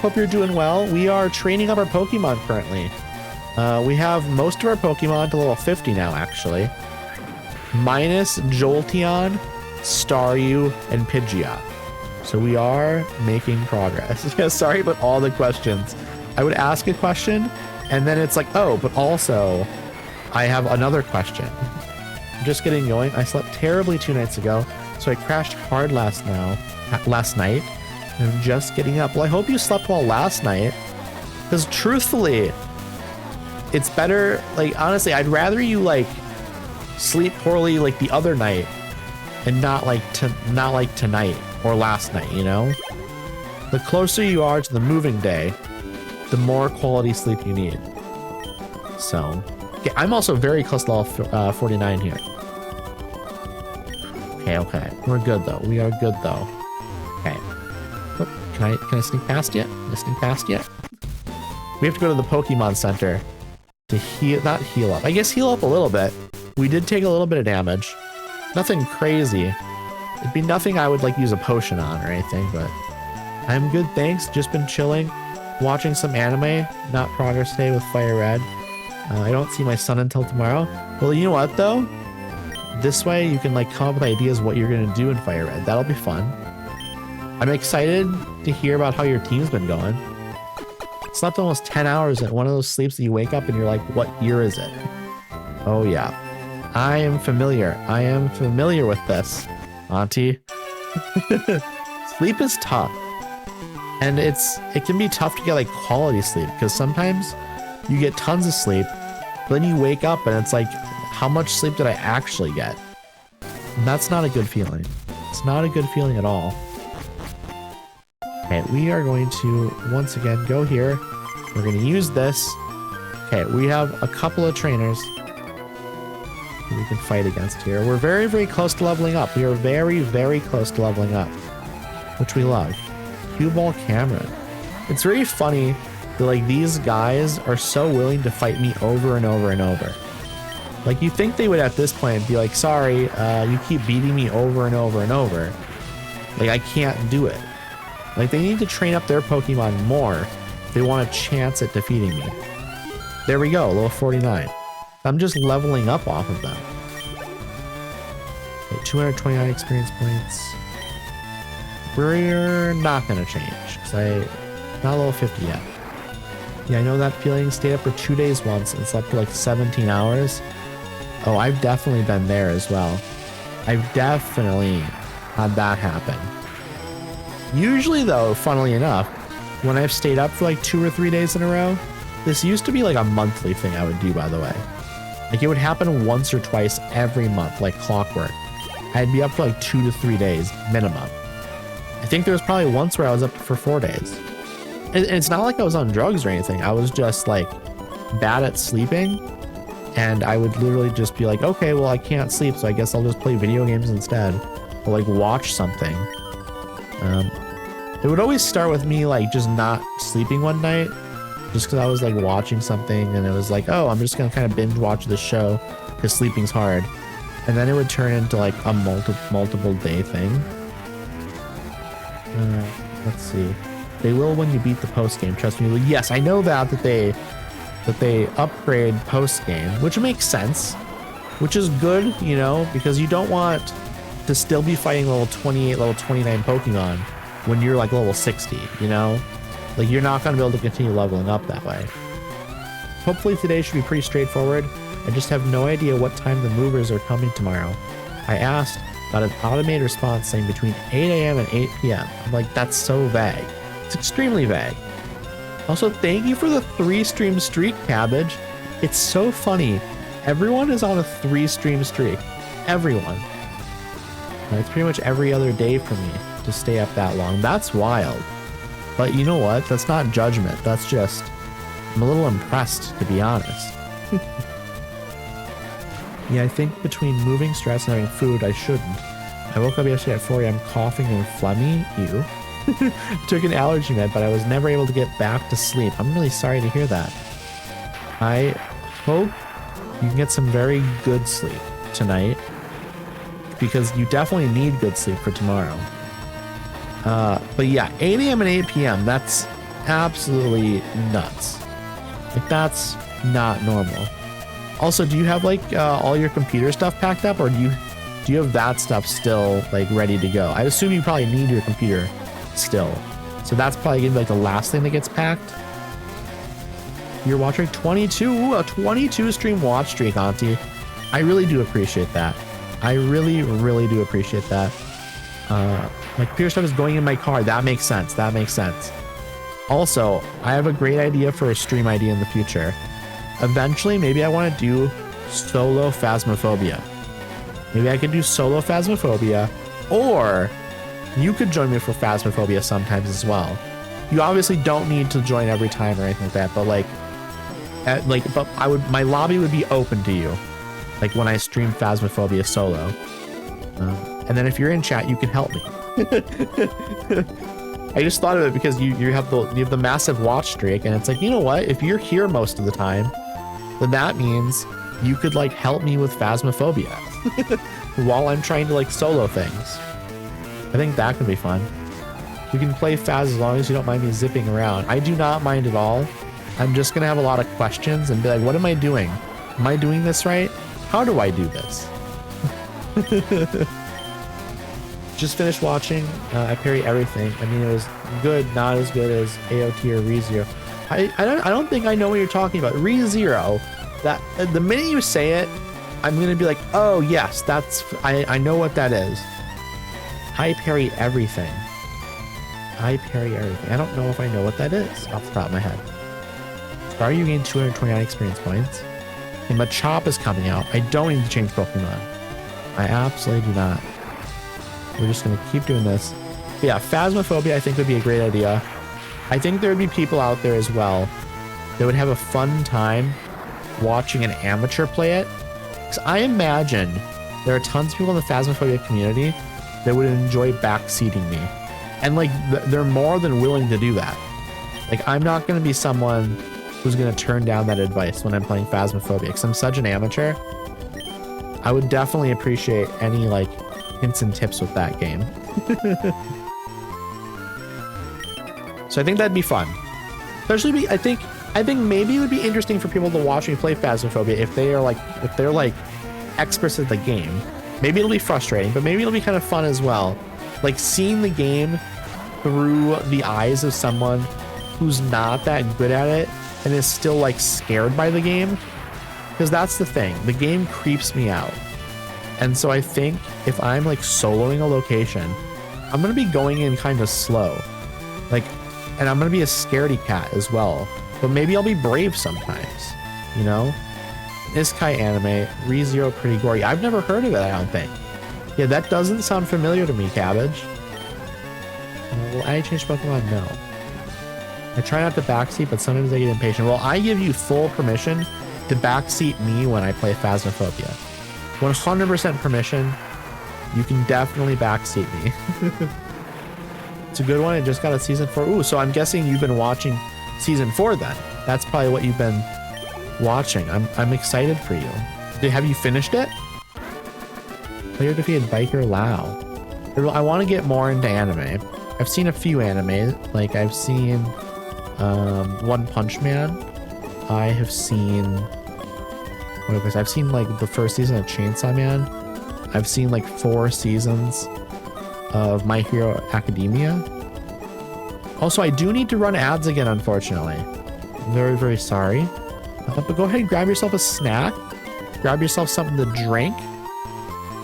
Hope you're doing well. We are training up our Pokemon currently. We have most of our Pokemon to level 50 now, actually. Minus Jolteon, Staryu, and Pidgeot. So we are making progress. Yeah, sorry about all the questions. I would ask a question, and then it's like, oh, but also, I have another question. I'm just getting going. I slept terribly 2 nights ago, so I crashed hard last night. And I'm just getting up. Well, I hope you slept well last night, because truthfully, it's better, like, honestly, I'd rather you, like, sleep poorly, like, the other night and not like tonight or last night, you know? The closer you are to the moving day, the more quality sleep you need. So, okay, I'm also very close to level 49 here. Okay. We're good, though. We are good, though. Okay. Oh, can I sneak past yet? Can I sneak past yet? We have to go to the Pokemon Center to not heal up. I guess heal up a little bit. We did take a little bit of damage. Nothing crazy. It'd be nothing I would like use a potion on or anything, but I'm good, thanks. Just been chilling, watching some anime. Not progress today with Fire Red. I don't see my son until tomorrow. Well, you know what though? This way you can like come up with ideas what you're gonna do in Fire Red. That'll be fun. I'm excited to hear about how your team's been going. Slept almost 10 hours at one of those sleeps that you wake up and you're like, what year is it? Oh yeah. I am familiar. I am familiar with this, Auntie. Sleep is tough. And it can be tough to get like quality sleep because sometimes you get tons of sleep, but then you wake up and it's like, how much sleep did I actually get? And that's not a good feeling. It's not a good feeling at all. Okay, we are going to once again go here. We're going to use this. Okay, we have a couple of trainers we can fight against here. We're very, very close to leveling up. We are very, very close to leveling up, which we love. Cue Ball Cameron. It's very funny that like these guys are so willing to fight me over and over and over. Like you think they would at this point be like, sorry, you keep beating me over and over and over. Like I can't do it. Like they need to train up their Pokemon more if they want a chance at defeating me. There we go, level 49. I'm just leveling up off of them. Okay, 229 experience points. We're not gonna change because I'm not level 50 yet. Yeah, I know that feeling. Stayed up for 2 days once and slept for like 17 hours. Oh, I've definitely been there as well. I've definitely had that happen. Usually though, funnily enough, when I've stayed up for like 2 or 3 days in a row, this used to be like a monthly thing I would do, by the way. Like it would happen once or twice every month, like clockwork. I'd be up for like 2 to 3 days minimum. I think there was probably once where I was up for 4 days. And it's not like I was on drugs or anything. I was just like bad at sleeping. And I would literally just be like, okay, well, I can't sleep, so I guess I'll just play video games instead. Or like watch something. It would always start with me like just not sleeping one night. Just because I was like watching something and it was like, oh, I'm just going to kind of binge watch this show because sleeping's hard. And then it would turn into like a multiple day thing. Let's see. They will when you beat the post game. Trust me. Yes, I know that they upgrade post game, which makes sense, which is good, you know, because you don't want to still be fighting level 28, level 29 Pokemon when you're like level 60, you know, like you're not going to be able to continue leveling up that way. Hopefully today should be pretty straightforward. I just have no idea what time the movers are coming tomorrow. I asked, got an automated response saying between 8 a.m. and 8 p.m. I'm like, that's so vague. It's extremely vague. Also, thank you for the 3-stream streak, Cabbage. It's so funny. Everyone is on a 3-stream streak. Everyone. It's pretty much every other day for me to stay up that long. That's wild. But you know what? That's not judgment. That's just I'm a little impressed, to be honest. Yeah, I think between moving, stress, and having food, I shouldn't. I woke up yesterday at 4 a.m. coughing and phlegmy. Ew. Took an allergy med, but I was never able to get back to sleep. I'm really sorry to hear that. I hope you can get some very good sleep tonight, because you definitely need good sleep for tomorrow. But yeah, 8 a.m. and 8 p.m. That's absolutely nuts. Like, that's not normal. Also, do you have like all your computer stuff packed up, or do you have that stuff still like ready to go? I assume you probably need your computer still, so that's probably gonna be like the last thing that gets packed. You're watching 22, ooh, a 22 stream watch streak, Auntie. I really do appreciate that. I really do appreciate that. My computer stuff is going in my car. That makes sense. That makes sense. Also, I have a great idea for a stream idea in the future. Eventually, maybe I want to do solo Phasmophobia. Maybe I could do solo Phasmophobia, or you could join me for Phasmophobia sometimes as well. You obviously don't need to join every time or anything like that, but my lobby would be open to you, like when I stream Phasmophobia solo. And then if you're in chat, you can help me. I just thought of it because you have the massive watch streak, and it's like, you know what? If you're here most of the time, then that means you could like help me with Phasmophobia while I'm trying to like solo things. I think that could be fun. You can play Phas as long as you don't mind me zipping around. I do not mind at all. I'm just gonna have a lot of questions and be like, what am I doing? Am I doing this right? How do I do this? Just finished watching. I parry everything. I mean, it was good, not as good as AOT or ReZero. I don't think I know what you're talking about. ReZero. That the minute you say it, I'm gonna be like, oh yes, I know what that is. I parry everything. I parry everything. I don't know if I know what that is off the top of my head. Star, you gain 229 experience points. And Machop is coming out. I don't need to change Pokemon. I absolutely do not. We're just going to keep doing this. But yeah, Phasmophobia I think would be a great idea. I think there would be people out there as well that would have a fun time watching an amateur play it. Because I imagine there are tons of people in the Phasmophobia community that would enjoy backseating me. And like, they're more than willing to do that. Like, I'm not going to be someone who's going to turn down that advice when I'm playing Phasmophobia, because I'm such an amateur. I would definitely appreciate any like hints and tips with that game. So I think that'd be fun. Especially, I think maybe it would be interesting for people to watch me play Phasmophobia if they're like experts at the game. Maybe it'll be frustrating, but maybe it'll be kind of fun as well. Like seeing the game through the eyes of someone who's not that good at it and is still like scared by the game. Because that's the thing, the game creeps me out. And so I think if I'm like soloing a location, I'm going to be going in kind of slow. Like, and I'm going to be a scaredy cat as well. But maybe I'll be brave sometimes, you know? Isekai anime, ReZero pretty gory. I've never heard of it, I don't think. Yeah, that doesn't sound familiar to me, Cabbage. Will I change Pokemon? No. I try not to backseat, but sometimes I get impatient. Well, I give you full permission to backseat me when I play Phasmophobia. 100% permission. You can definitely backseat me. It's a good one. It just got a season 4. Ooh, so I'm guessing you've been watching season 4 then. That's probably what you've been watching. I'm excited for you. Have you finished it? Player defeated Biker Lao. I want to get more into anime. I've seen a few anime. Like I've seen One Punch Man. I have seen I've seen like the first season of Chainsaw Man. I've seen like 4 seasons of My Hero Academia. Also, I do need to run ads again, unfortunately. I'm very, very sorry. But go ahead and grab yourself a snack. Grab yourself something to drink.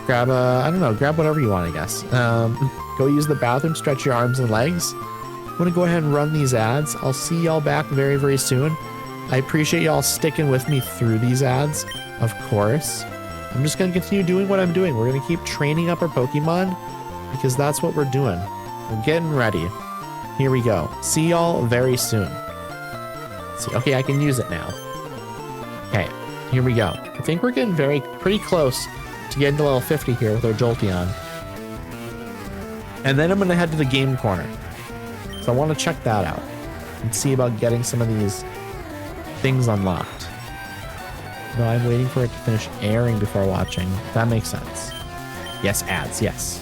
Grab I don't know, grab whatever you want, I guess. Go use the bathroom, stretch your arms and legs. I'm gonna go ahead and run these ads. I'll see y'all back very, very soon. I appreciate y'all sticking with me through these ads, of course. I'm just gonna continue doing what I'm doing. We're gonna keep training up our Pokemon because that's what we're doing. We're getting ready. Here we go. See y'all very soon. Let's see. Okay, I can use it now. Okay, here we go. I think we're getting pretty close to getting to level 50 here with our Jolteon. And then I'm going to head to the game corner. So I want to check that out and see about getting some of these things unlocked. No, I'm waiting for it to finish airing before watching. That makes sense. Yes, ads, yes.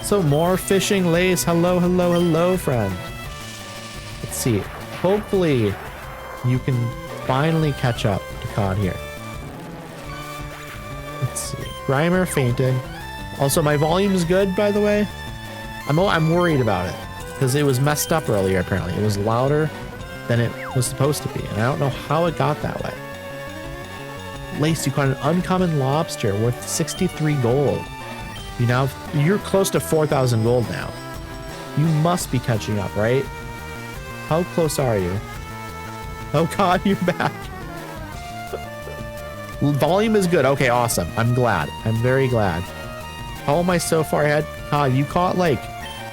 So more fishing, Lace. Hello, hello, hello, friend. Let's see. Hopefully you can finally catch up to Cod here. Let's see. Grimer fainted. Also, my volume is good, by the way. I'm worried about it because it was messed up earlier, apparently. It was louder than it was supposed to be, and I don't know how it got that way. Lace, you caught an uncommon lobster worth 63 gold. You're close to 4,000 gold now. You must be catching up, right? How close are you? Oh God, you're back. Volume is good. Okay, awesome. I'm glad. I'm very glad. How am I so far ahead? God, you caught like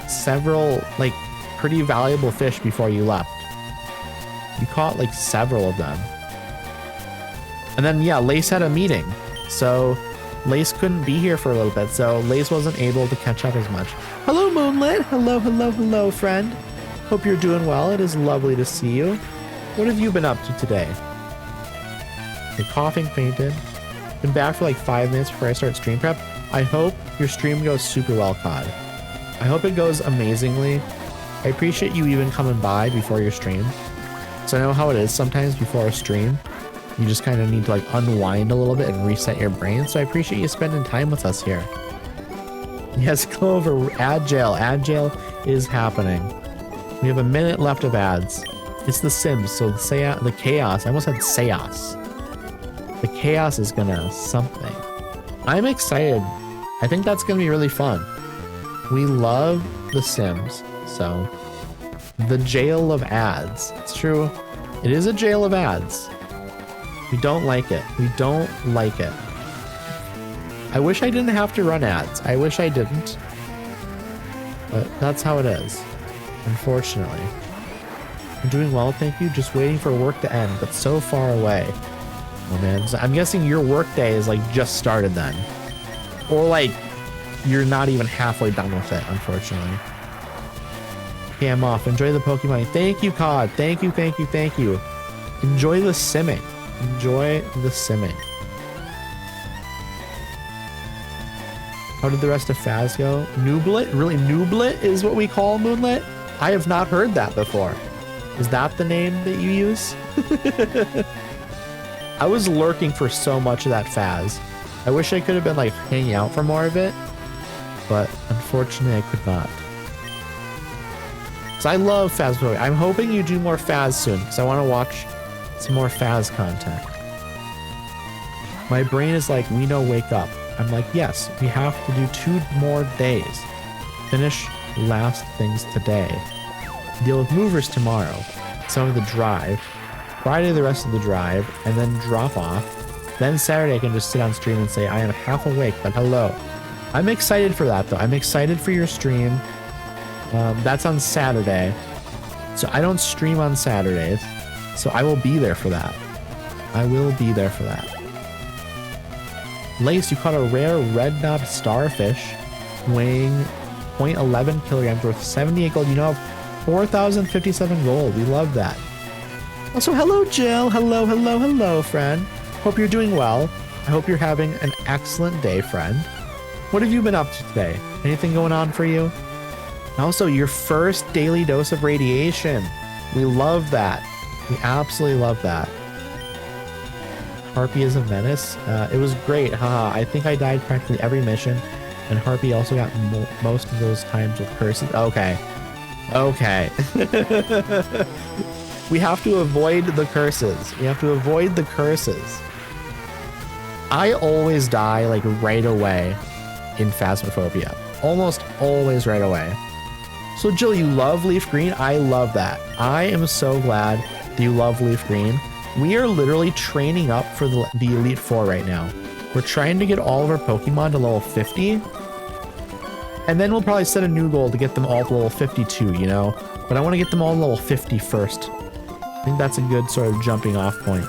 several like pretty valuable fish before you left. You caught like several of them. And then yeah, Lace had a meeting. So Lace couldn't be here for a little bit, so Lace wasn't able to catch up as much. Hello, Moonlit. Hello, hello, hello, friend. Hope you're doing well. It is lovely to see you. What have you been up to today? You're coughing, fainted. Been back for like 5 minutes before I start stream prep. I hope your stream goes super well, Cod. I hope it goes amazingly. I appreciate you even coming by before your stream. So I know how it is sometimes before a stream. You just kind of need to like unwind a little bit and reset your brain. So I appreciate you spending time with us here. Yes, Clover, ad jail. Ad jail is happening. We have a minute left of ads. It's The Sims, so the chaos. I almost said Seos. The chaos is gonna something. I'm excited. I think that's gonna be really fun. We love The Sims, so the jail of ads. It's true. It is a jail of ads. We don't like it. We don't like it. I wish I didn't have to run ads. I wish I didn't. But that's how it is. Unfortunately. I'm doing well, thank you. Just waiting for work to end, but so far away. Oh man, so I'm guessing your work day is like just started then. Or like you're not even halfway done with it, unfortunately. Okay, I'm off. Enjoy the Pokemon. Thank you, Cod. Thank you, thank you, thank you. Enjoy the simming. Enjoy the simming. How did the rest of Faz go? Nooblet? Really? Nooblet is what we call Moonlit? I have not heard that before. Is that the name that you use? I was lurking for so much of that Faz. I wish I could have been like hanging out for more of it, but unfortunately I could not. So I love Faz. I'm hoping you do more Faz soon because I want to watch some more Faz content. My brain is like, we know, wake up. I'm like, yes, we have to do 2 more days. Finish last things today. Deal with movers tomorrow. Some of the drive. Friday the rest of the drive, and then drop off. Then Saturday I can just sit on stream and say I am half awake, but hello. I'm excited for that though. I'm excited for your stream. That's on Saturday. So I don't stream on Saturdays. So I will be there for that. I will be there for that. Lace, you caught a rare red knob starfish weighing 0.11 kilograms worth 78 gold. You now have 4,057 gold. We love that. Also, hello, Jill. Hello, hello, hello, friend. Hope you're doing well. I hope you're having an excellent day, friend. What have you been up to today? Anything going on for you? Also, your first daily dose of radiation. We love that. We absolutely love that. Harpy is a menace. It was great. Haha. I think I died practically every mission, and Harpy also got most of those times with curses. Okay. Okay. We have to avoid the curses. We have to avoid the curses. I always die like right away in Phasmophobia. Almost always right away. So Jill, you love Leaf Green? I love that. I am so glad that you love Leaf Green. We are literally training up for the Elite Four right now. We're trying to get all of our Pokemon to level 50. And then we'll probably set a new goal to get them all to level 52, you know? But I want to get them all to level 50 first. think that's a good sort of jumping off point.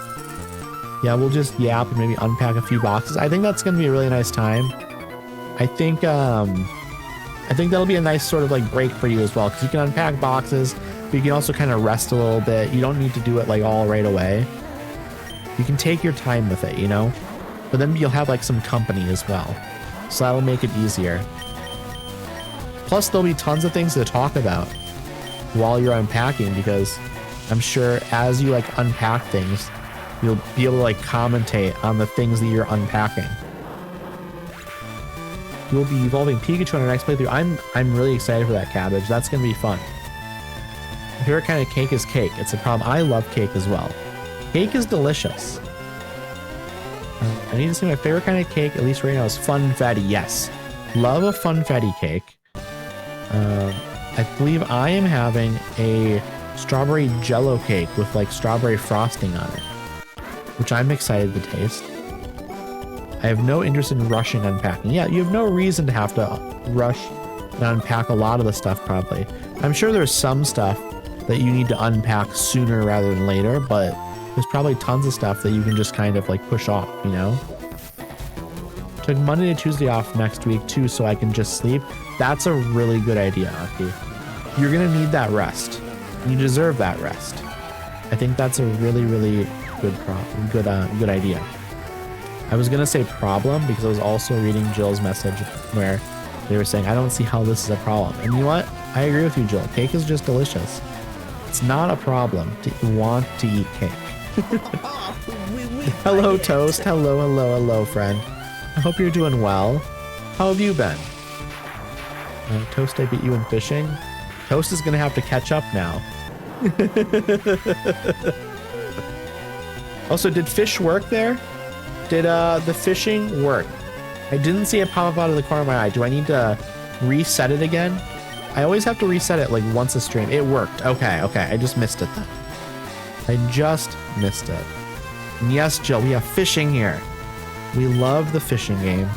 Yeah, we'll just yap and maybe unpack a few boxes. I think that's going to be a really nice time. I think that'll be a nice sort of like break for you as well, because you can unpack boxes, but you can also kind of rest a little bit. You don't need to do it like all right away. You can take your time with it, you know? But then you'll have like some company as well. So that'll make it easier. Plus there'll be tons of things to talk about while you're unpacking, because I'm sure as you like unpack things, you'll be able to like commentate on the things that you're unpacking. You'll be evolving Pikachu on our next playthrough. I'm really excited for that, Cabbage. That's gonna be fun. My favorite kind of cake is cake. It's a problem. I love cake as well. Cake is delicious. I need to say my favorite kind of cake, at least right now, is funfetti. Yes, love a funfetti cake. I believe I am having a strawberry jello cake with like strawberry frosting on it, which I'm excited to taste. I have no interest in rushing unpacking. Yeah, you have no reason to have to rush and unpack a lot of the stuff probably. I'm sure there's some stuff that you need to unpack sooner rather than later, but there's probably tons of stuff that you can just kind of like push off, you know? Took Monday to Tuesday off next week too, so I can just sleep. That's a really good idea, Aki. You're gonna need that rest. You deserve that rest. I think that's a really, really good idea. I was gonna say problem because I was also reading Jill's message where they were saying, I don't see how this is a problem. And you know what? I agree with you, Jill. Cake is just delicious. It's not a problem to want to eat cake. Hello, Toast. Hello, friend. I hope you're doing well. How have you been? Toast, I beat you in fishing. Toast is gonna have to catch up now. Also, did fish work there? Did the fishing work? I didn't see it pop up out of the corner of my eye. Do I need to reset it again? I always have to reset it like once a stream. It worked. Okay. I just missed it then. I just missed it. And yes, Jill, we have fishing here. We love the fishing game.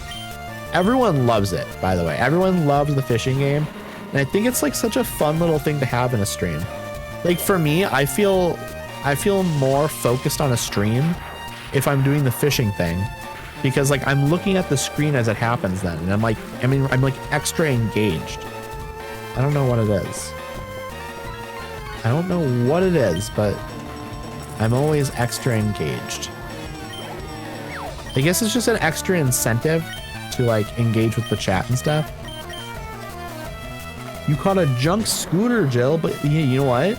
Everyone loves it, by the way. Everyone loves the fishing game. And I think it's like such a fun little thing to have in a stream. Like for me, I feel more focused on a stream if I'm doing the fishing thing, because like I'm looking at the screen as it happens then, and I'm like extra engaged. I don't know what it is. I don't know what it is, but I'm always extra engaged. I guess it's just an extra incentive to like engage with the chat and stuff. You caught a junk scooter, Jill, but yeah, you know what?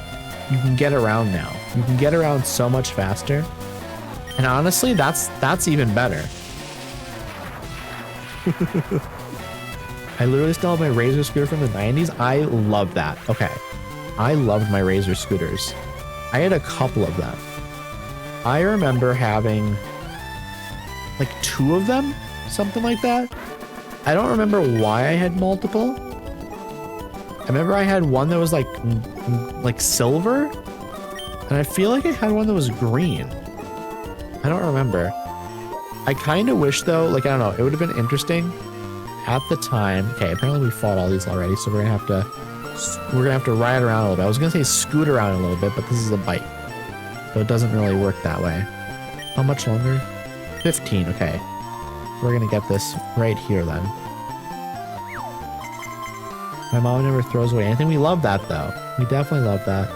You can get around now. You can get around so much faster. And honestly, that's even better. I literally still have my Razor scooter from the 90s. I love that. Okay. I loved my Razor scooters. I had a couple of them. I remember having like 2 of them, something like that. I don't remember why I had multiple. I remember I had one that was like silver, and I feel like I had one that was green. I don't remember. I kind of wish though, like, I don't know, it would have been interesting at the time. Okay, apparently we fought all these already, so we're gonna have to ride around a little bit. I was gonna say scoot around a little bit, but this is a bike, so it doesn't really work that way. How much longer? 15, okay. We're gonna get this right here then. My mom never throws away anything. We love that though. We definitely love that.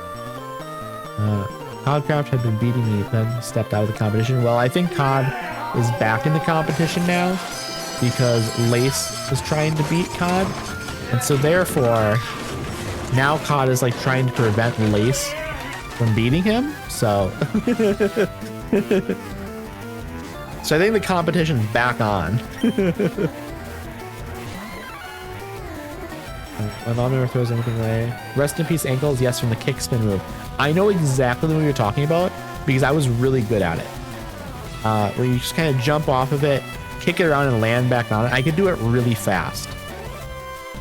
Codcraft had been beating me, then stepped out of the competition. Well, I think Cod is back in the competition now because Lace was trying to beat Cod. And so therefore, now Cod is like trying to prevent Lace from beating him. So, so I think the competition's back on. My mom never throws anything away. Rest in peace ankles. Yes, from the kick spin move. I know exactly what you're talking about because I was really good at it. Where you just kind of jump off of it, kick it around and land back on it. I could do it really fast.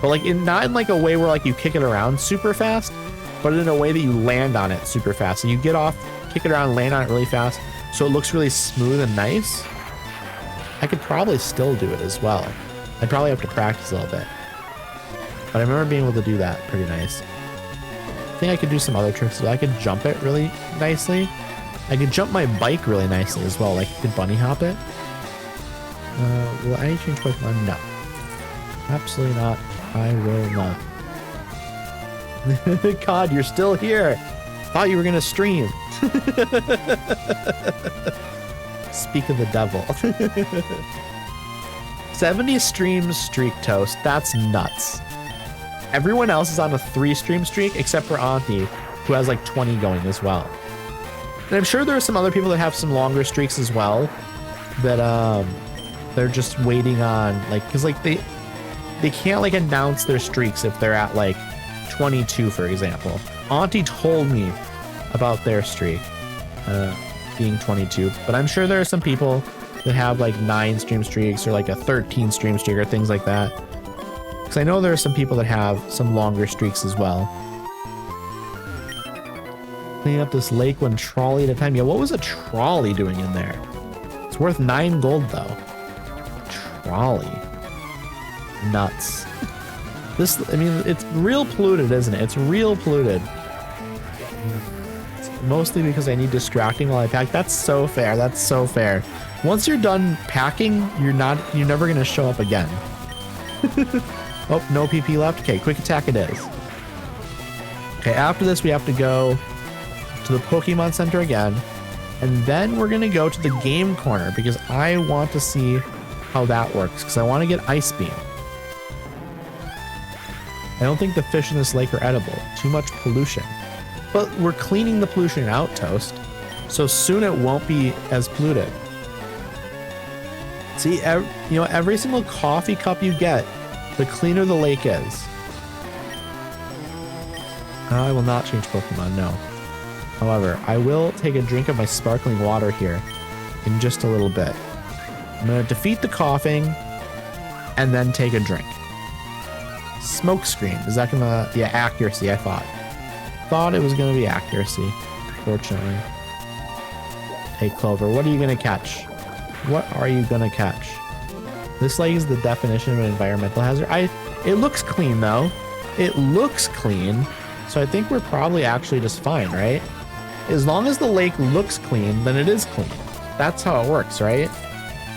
But like not in like a way where like you kick it around super fast, but in a way that you land on it super fast. And you get off, kick it around, land on it really fast. So it looks really smooth and nice. I could probably still do it as well. I'd probably have to practice a little bit. But I remember being able to do that pretty nice. think I could do some other tricks. I could jump it really nicely. I could jump my bike really nicely as well. Like, you could bunny hop it. Will I change Pokemon? No. Absolutely not. I will not. God, you're still here. Thought you were going to stream. Speak of the devil. 70 streams streak, Toast. That's nuts. Everyone else is on a 3-stream streak except for Auntie, who has like 20 going as well. And I'm sure there are some other people that have some longer streaks as well that they're just waiting on, like, because like they can't like announce their streaks if they're at like 22, for example. Auntie told me about their streak being 22, but I'm sure there are some people that have like 9 stream streaks or like a 13 stream streak or things like that. Because I know there are some people that have some longer streaks as well. Cleaning up this lake one trolley at a time. Yeah, what was a trolley doing in there? It's worth 9 gold though. Trolley. Nuts. This, I mean, it's real polluted, isn't it? It's real polluted. It's mostly because I need distracting while I pack. That's so fair. That's so fair. Once you're done packing, you're never gonna show up again. Oh, no PP left. Okay, quick attack it is. Okay, after this we have to go to the Pokemon Center again, and then we're gonna go to the game corner because I want to see how that works because I want to get Ice Beam. I don't think the fish in this lake are edible. Too much pollution. But we're cleaning the pollution out, Toast. So soon it won't be as polluted. See, every single coffee cup you get, the cleaner the lake is. I will not change Pokemon, no. However, I will take a drink of my sparkling water here in just a little bit. I'm going to defeat the coughing and then take a drink. Smoke screen. Is that gonna... Yeah, accuracy, I thought. Thought it was gonna be accuracy. Fortunately. Hey, Clover, what are you gonna catch? What are you gonna catch? This lake is the definition of an environmental hazard. It looks clean, though. It looks clean. So I think we're probably actually just fine, right? As long as the lake looks clean, then it is clean. That's how it works, right?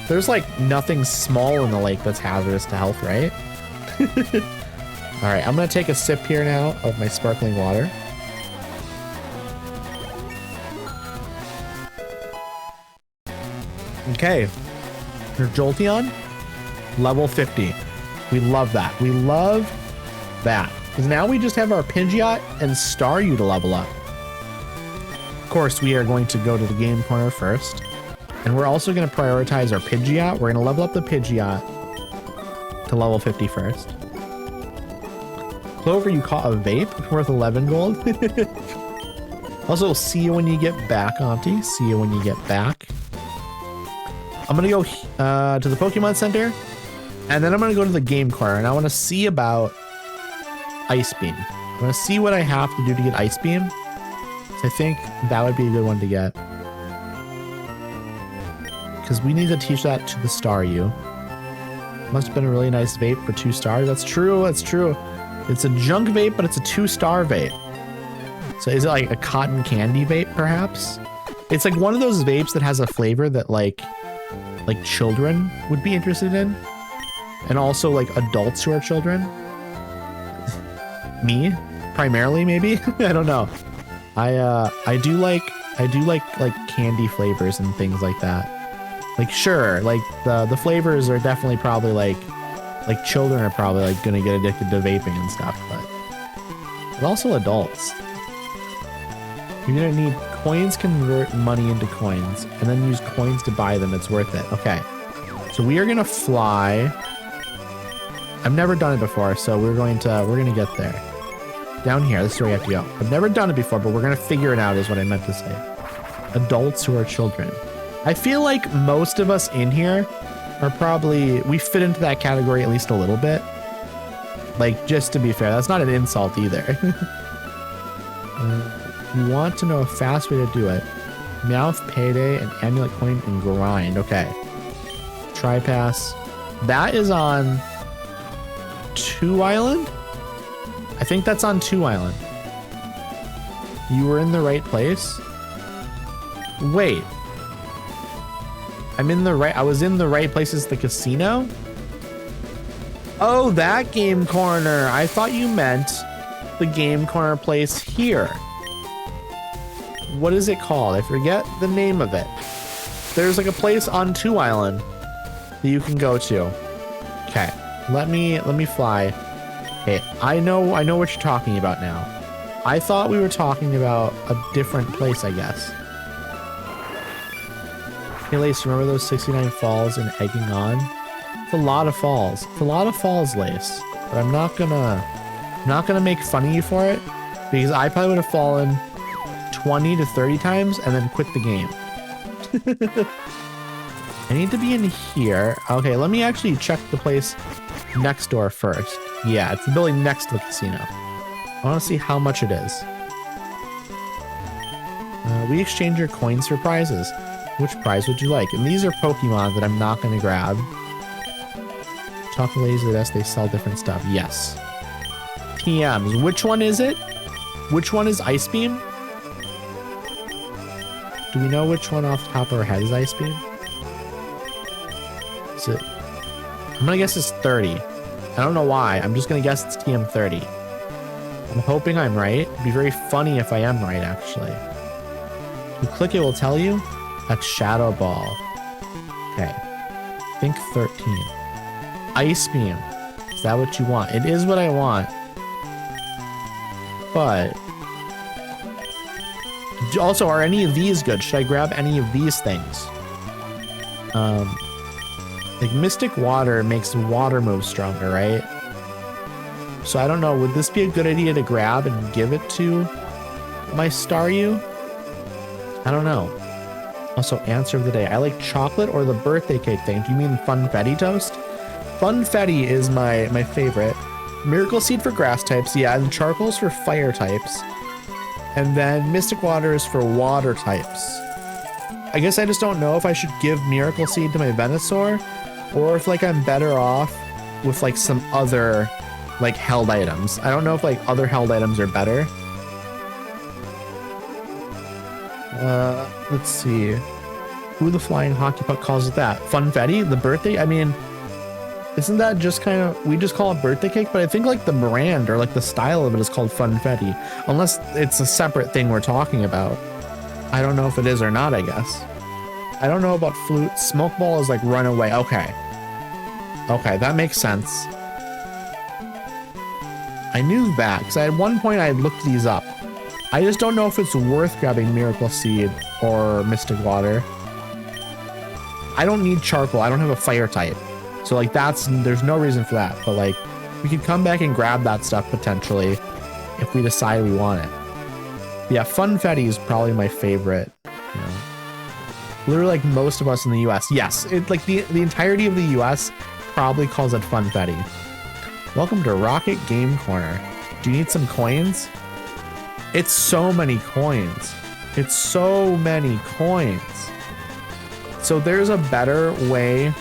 There's like nothing small in the lake that's hazardous to health, right? All right, I'm gonna take a sip here now of my sparkling water. Okay, your Jolteon, level 50. We love that. We love that. Because now we just have our Pidgeot and Staryu to level up. Of course, we are going to go to the game corner first. And we're also going to prioritize our Pidgeot. We're going to level up the Pidgeot to level 50 first. Clover, you caught a vape worth 11 gold. Also, see you when you get back, Auntie. See you when you get back. I'm going to go to the Pokemon Center. And then I'm going to go to the game corner. And I want to see about Ice Beam. I want to see what I have to do to get Ice Beam. So I think that would be a good one to get. Because we need to teach that to the Staryu. Must have been a really nice vape for 2 stars. That's true. That's true. It's a junk vape, but it's a 2-star vape. So is it like a cotton candy vape, perhaps? It's like one of those vapes that has a flavor that like children would be interested in. And also like adults who are children. Me, primarily, maybe. I don't know. I do like candy flavors and things like that. Like, sure, like the flavors are definitely probably like children are probably like gonna get addicted to vaping and stuff, but also adults. You're gonna need coins, convert money into coins, and then use coins to buy them. It's worth it. Okay, so we are gonna fly. I've never done it before, so we're gonna get there. Down here, this is where we have to go. I've never done it before, but we're gonna figure it out is what I meant to say. Adults who are children. I feel like most of us in here are probably, we fit into that category at least a little bit. Like, just to be fair, that's not an insult either. You want to know a fast way to do it. Meowth, Payday, and Amulet Coin, and Grind. Okay. Tri-Pass. That is on 2 Island? I think that's on 2 Island. You were in the right place? Wait. I was in the right place as the casino? Oh, that game corner. I thought you meant the game corner place here. What is it called? I forget the name of it. There's like a place on 2 Island that you can go to. Okay, let me fly. Okay, I know what you're talking about now. I thought we were talking about a different place, I guess. Hey, Lace, remember those 69 falls in Egging On? It's a lot of falls. It's a lot of falls, Lace. But I'm not gonna make fun of you for it, because I probably would have fallen 20 to 30 times and then quit the game. I need to be in here. Okay, let me actually check the place next door first. Yeah, it's the building next to the casino. I want to see how much it is. We exchange your coins for prizes. Which prize would you like? And these are Pokemon that I'm not going to grab. Chocolate are the best. They sell different stuff. Yes. TMs. Which one is it? Which one is Ice Beam? Do we know which one off the top of our head is Ice Beam? Is it? I'm going to guess it's 30. I don't know why. I'm just going to guess it's TM 30. I'm hoping I'm right. It'd be very funny if I am right, actually. You click it will tell you. That's Shadow Ball. Okay. I think 13. Ice Beam. Is that what you want? It is what I want. But also, are any of these good? Should I grab any of these things? Like Mystic Water makes water move stronger, right? So I don't know. Would this be a good idea to grab and give it to my Staryu? I don't know. Also, answer of the day. I like chocolate or the birthday cake thing. Do you mean Funfetti toast? Funfetti is my favorite. Miracle Seed for grass types, yeah, and Charcoal's for fire types. And then Mystic Water is for water types. I guess I just don't know if I should give Miracle Seed to my Venusaur, or if like I'm better off with like some other like held items. I don't know if like other held items are better. Let's see. Who the flying hockey puck calls it that? Funfetti? The birthday? I mean, isn't that just kind of, we just call it birthday cake? But I think like the brand or like the style of it is called Funfetti. Unless it's a separate thing we're talking about. I don't know if it is or not, I guess. I don't know about Flute. Smoke Ball is like run away. Okay. Okay, that makes sense. I knew that because at one point I had looked these up. I just don't know if it's worth grabbing Miracle Seed or Mystic Water. I don't need Charcoal. I don't have a fire type. So like there's no reason for that. But like we could come back and grab that stuff potentially if we decide we want it. Yeah, Funfetti is probably my favorite. You know, literally like most of us in the US. Yes, it like the entirety of the US probably calls it Funfetti. Welcome to Rocket Game Corner. Do you need some coins? It's so many coins. It's so many coins. So there's a better way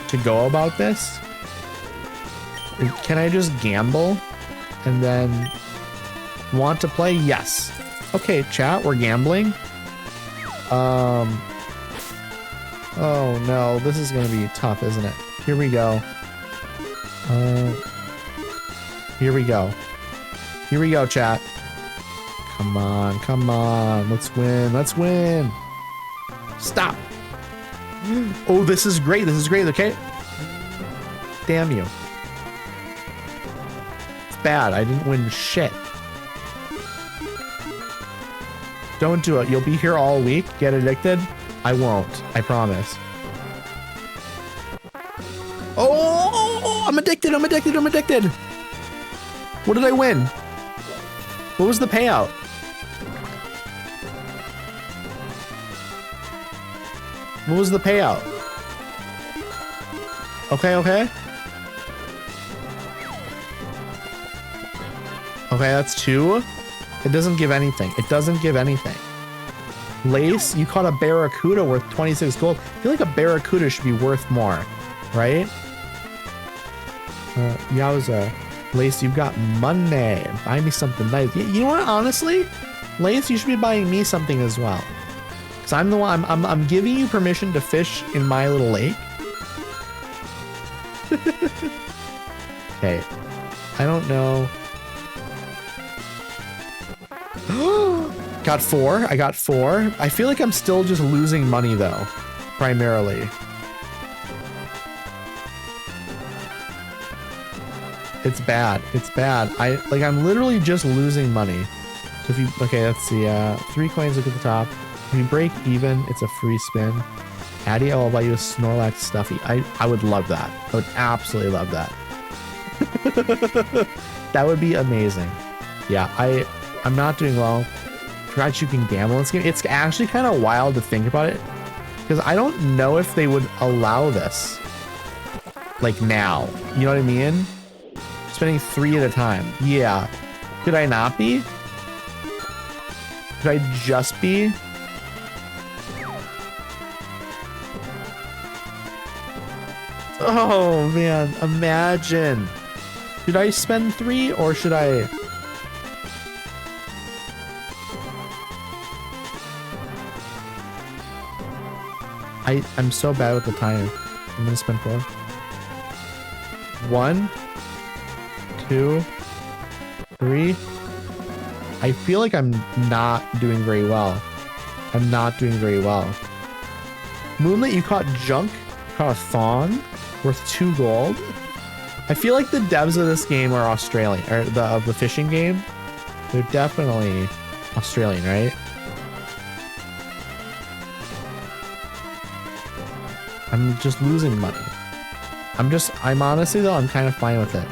to go about this. Can I just gamble and then want to play? Yes. Okay, chat, we're gambling. Oh no, this is gonna be tough, isn't it? Here we go. Here we go. Here we go, chat. Come on, come on. Let's win. Let's win. Stop. Oh, this is great. This is great. Okay. Damn you. It's bad. I didn't win shit. Don't do it. You'll be here all week. Get addicted. I won't. I promise. Oh, I'm addicted. I'm addicted. I'm addicted. What did I win? What was the payout? What was the payout? Okay, okay. Okay, that's 2. It doesn't give anything. It doesn't give anything. Lace, you caught a Barracuda worth 26 gold. I feel like a Barracuda should be worth more, right? Yowza. Lace, you've got money. Buy me something nice. You know what, honestly? Lace, you should be buying me something as well. Because I'm the one, I'm giving you permission to fish in my little lake. Okay. I don't know. Got 4. I got 4. I feel like I'm still just losing money though, primarily. It's bad. It's bad. I'm literally just losing money. So if you, okay, let's see. 3 coins, look at the top. If you break even, it's a free spin. Addy, I'll buy you a Snorlax Stuffy. I would love that. I would absolutely love that. That would be amazing. Yeah, I'm not doing well. Forgot you can gamble in this game. It's actually kind of wild to think about it, because I don't know if they would allow this like now. You know what I mean? Spending 3 at a time. Yeah. Could I not be? Could I just be? Oh man, imagine. Should I spend 3 or should I? I'm so bad with the time. I'm gonna spend 4. 1, 2, 3. I feel like I'm not doing very well. I'm not doing very well. Moonlit, you caught junk. Caught a thong worth 2 gold. I feel like the devs of this game are Australian, or of the fishing game. They're definitely Australian, right? I'm just losing money. I'm honestly though, I'm kind of fine with it.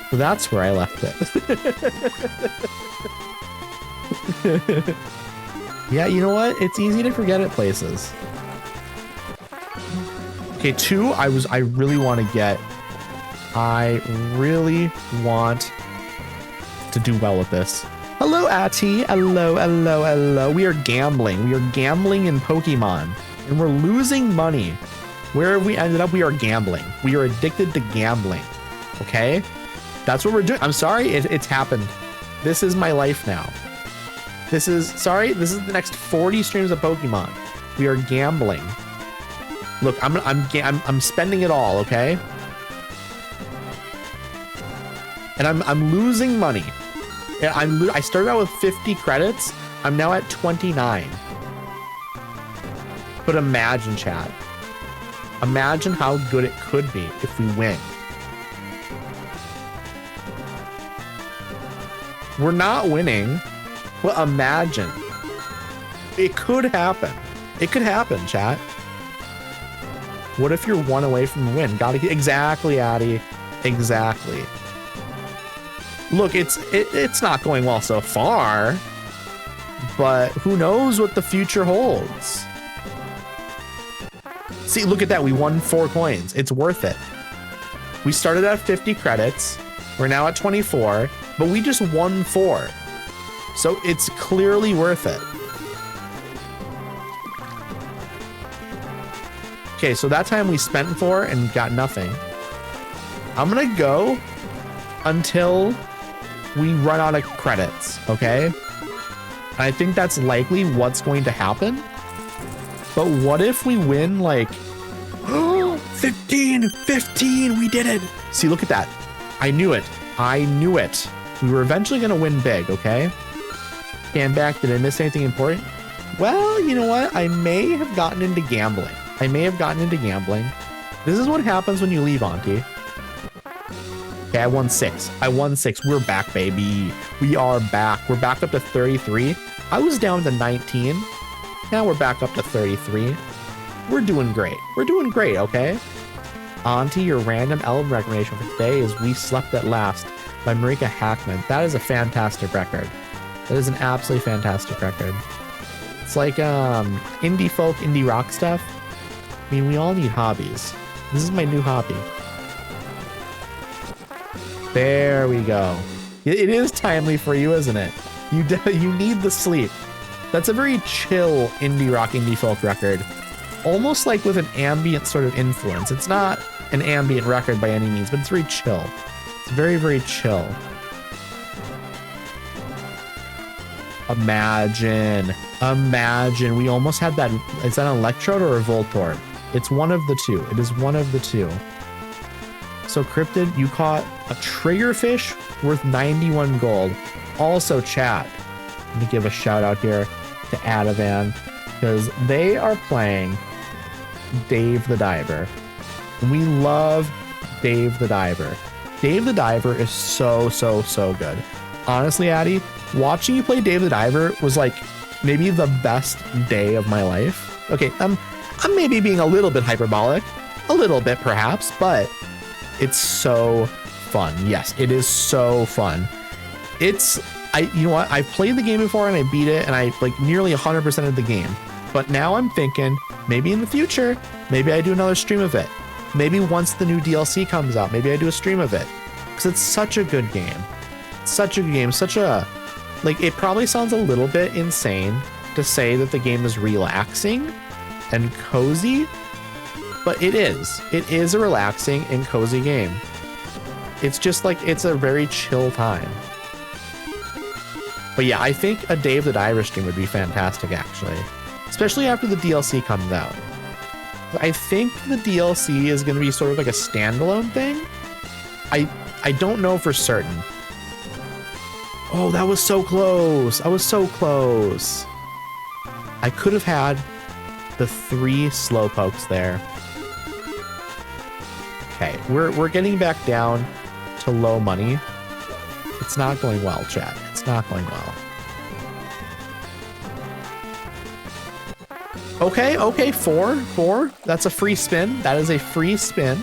So that's where I left it. Yeah, you know what? It's easy to forget at places. Okay, 2, I really want to get. I really want to do well with this. Hello, Ati. Hello, hello, hello. We are gambling. We are gambling in Pokemon. And we're losing money. Where have we ended up? We are gambling. We are addicted to gambling. Okay? That's what we're doing. I'm sorry, it's happened. This is my life now. This is the next 40 streams of Pokemon. We are gambling. Look, I'm spending it all, okay? And I'm losing money. I started out with 50 credits. I'm now at 29. But imagine, chat. Imagine how good it could be if we win. We're not winning. Well, imagine. It could happen. It could happen, chat. What if you're 1 away from the win? Gotta get exactly, Addy. Exactly. Look, it's not going well so far, but who knows what the future holds? See, look at that. We won 4 coins. It's worth it. We started at 50 credits. We're now at 24, but we just won 4. So it's clearly worth it. Okay, so that time we spent 4 and got nothing. I'm gonna go until we run out of credits, okay? And I think that's likely what's going to happen. But what if we win like 15, we did it. See, look at that. I knew it. I knew it. We were eventually gonna win big, okay? Scan back, did I miss anything important? Well, you know what? I may have gotten into gambling. This is what happens when you leave, Auntie. Okay, I won 6. We're back, baby. We are back. We're back up to 33. I was down to 19. Now we're back up to 33. We're doing great. Okay? Auntie, your random album recommendation for today is We Slept at Last by Marika Hackman. That is a fantastic record. That is an absolutely fantastic record. It's like indie folk, indie rock stuff. I mean, we all need hobbies. This is my new hobby. There we go. It is timely for you, isn't it? You need the sleep. That's a very chill indie rock, indie folk record. Almost like with an ambient sort of influence. It's not an ambient record by any means, but it's very chill. It's very, very chill. Imagine. We almost had that. Is that an Electrode or a Voltorb? It's one of the two. It is one of the two. So Cryptid, you caught a Triggerfish worth 91 gold. Also chat, let me give a shout out here to Adavan because they are playing Dave the Diver. And we love Dave the Diver. Dave the Diver is so good. Honestly, Addy, watching you play Dave the Diver was like maybe the best day of my life. Okay, I'm maybe being a little bit hyperbolic, a little bit perhaps, but it's so fun. Yes, it is so fun. You know what? I've played the game before and I beat it and I like nearly 100% of the game. But now I'm thinking maybe in the future, maybe I do another stream of it. Maybe once the new DLC comes out, maybe I do a stream of it. Because it's such a good game. Such a good game. Like, it probably sounds a little bit insane to say that the game is relaxing and cozy, but it is. It is a relaxing and cozy game. It's just like, it's a very chill time. But yeah, I think a Dave the Diver stream would be fantastic, actually. Especially after the DLC comes out. I think the DLC is going to be sort of like a standalone thing. I don't know for certain. Oh, that was so close. I was so close. I could have had the 3 Slowpokes there. Okay, we're getting back down to low money. It's not going well, chat. It's not going well. Okay, 4. That's a free spin. That is a free spin.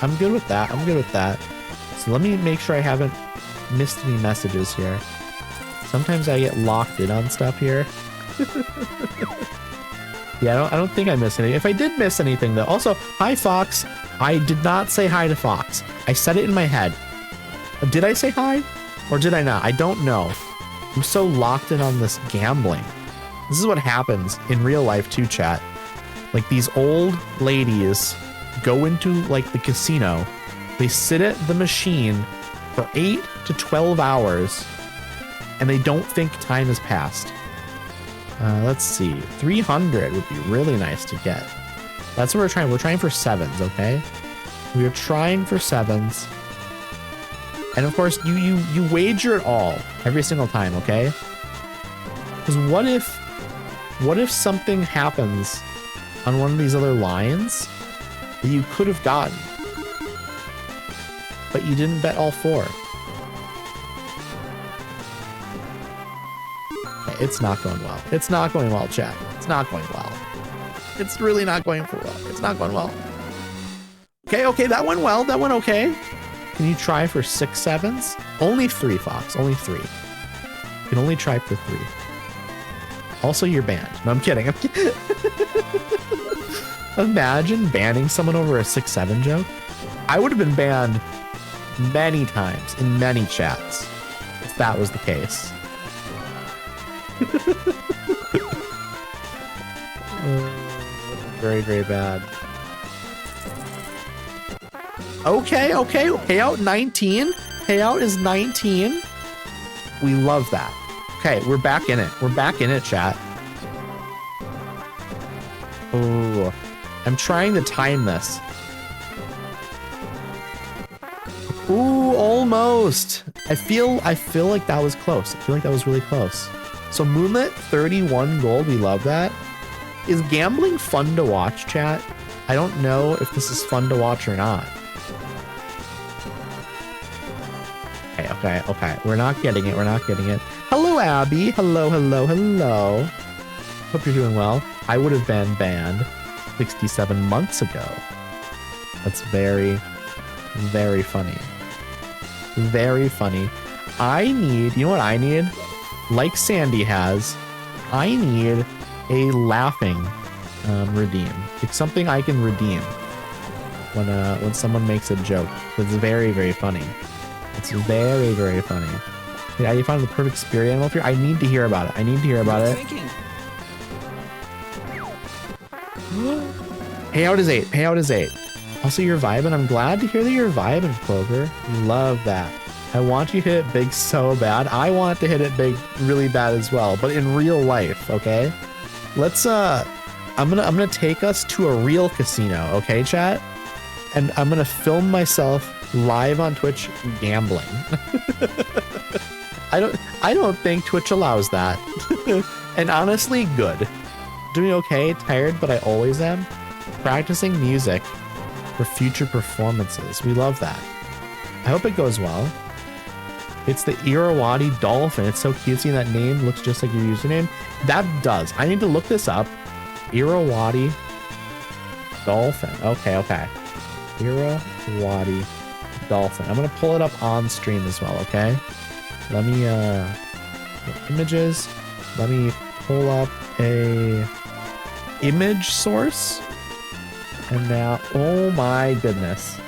I'm good with that. So let me make sure I haven't missed any messages here. Sometimes I get locked in on stuff here. Yeah, I don't think I missed anything. If I did miss anything though, also, hi Fox. I did not say hi to Fox. I said it in my head. Did I say hi? Or did I not? I don't know. I'm so locked in on this gambling. This is what happens in real life too, chat. Like these old ladies go into like the casino. They sit at the machine for 8 to 12 hours and they don't think time has passed. Let's see. 300 would be really nice to get. That's what we're trying. We're trying for 7s, okay? We are trying for 7s. And of course, you wager it all every single time, okay? Because what if something happens on one of these other lines that you could have gotten, but you didn't bet all 4? It's not going well. It's not going well, chat. It's not going well. It's really not going for well. It's not going well. Okay, that went well. That went okay. Can you try for 6 7s? Only 3, Fox. Only 3. You can only try for 3. Also, you're banned. No, I'm kidding. Imagine banning someone over a 6-7 joke. I would have been banned many times in many chats if that was the case. Very, very bad. Okay. Payout 19. Payout is 19. We love that. Okay, we're back in it. We're back in it, chat. Oh, I'm trying to time this. Ooh, almost. I feel like that was close. I feel like that was really close. So Moonlit, 31 gold. We love that. Is gambling fun to watch, chat? I don't know if this is fun to watch or not. Okay. We're not getting it. Hello, Abby. Hello. Hope you're doing well. I would have been banned 67 months ago. That's very, very funny. Very funny. I need, you know what I need? Like Sandy has, I need a laughing redeem. It's something I can redeem when someone makes a joke. It's very, very funny. It's very, very funny. Yeah, you found the perfect spirit animal for you? I need to hear about it. Payout is 8. Also, you're vibing. I'm glad to hear that you're vibing, Clover. Love that. I want you to hit it big so bad. I want to hit it big really bad as well, but in real life, okay? Let's I'm gonna take us to a real casino, okay, chat? And I'm gonna film myself live on Twitch gambling. I don't think Twitch allows that. And honestly, good. Doing okay, tired, but I always am. Practicing music for future performances. We love that. I hope it goes well. It's the Irraddyated dolphin. It's so cutesy, and that name looks just like your username. That does. I need to look this up. Irraddyated dolphin. Okay. Irraddyated dolphin. I'm gonna pull it up on stream as well, okay? Let me images. Let me pull up a image source. And now, oh my goodness.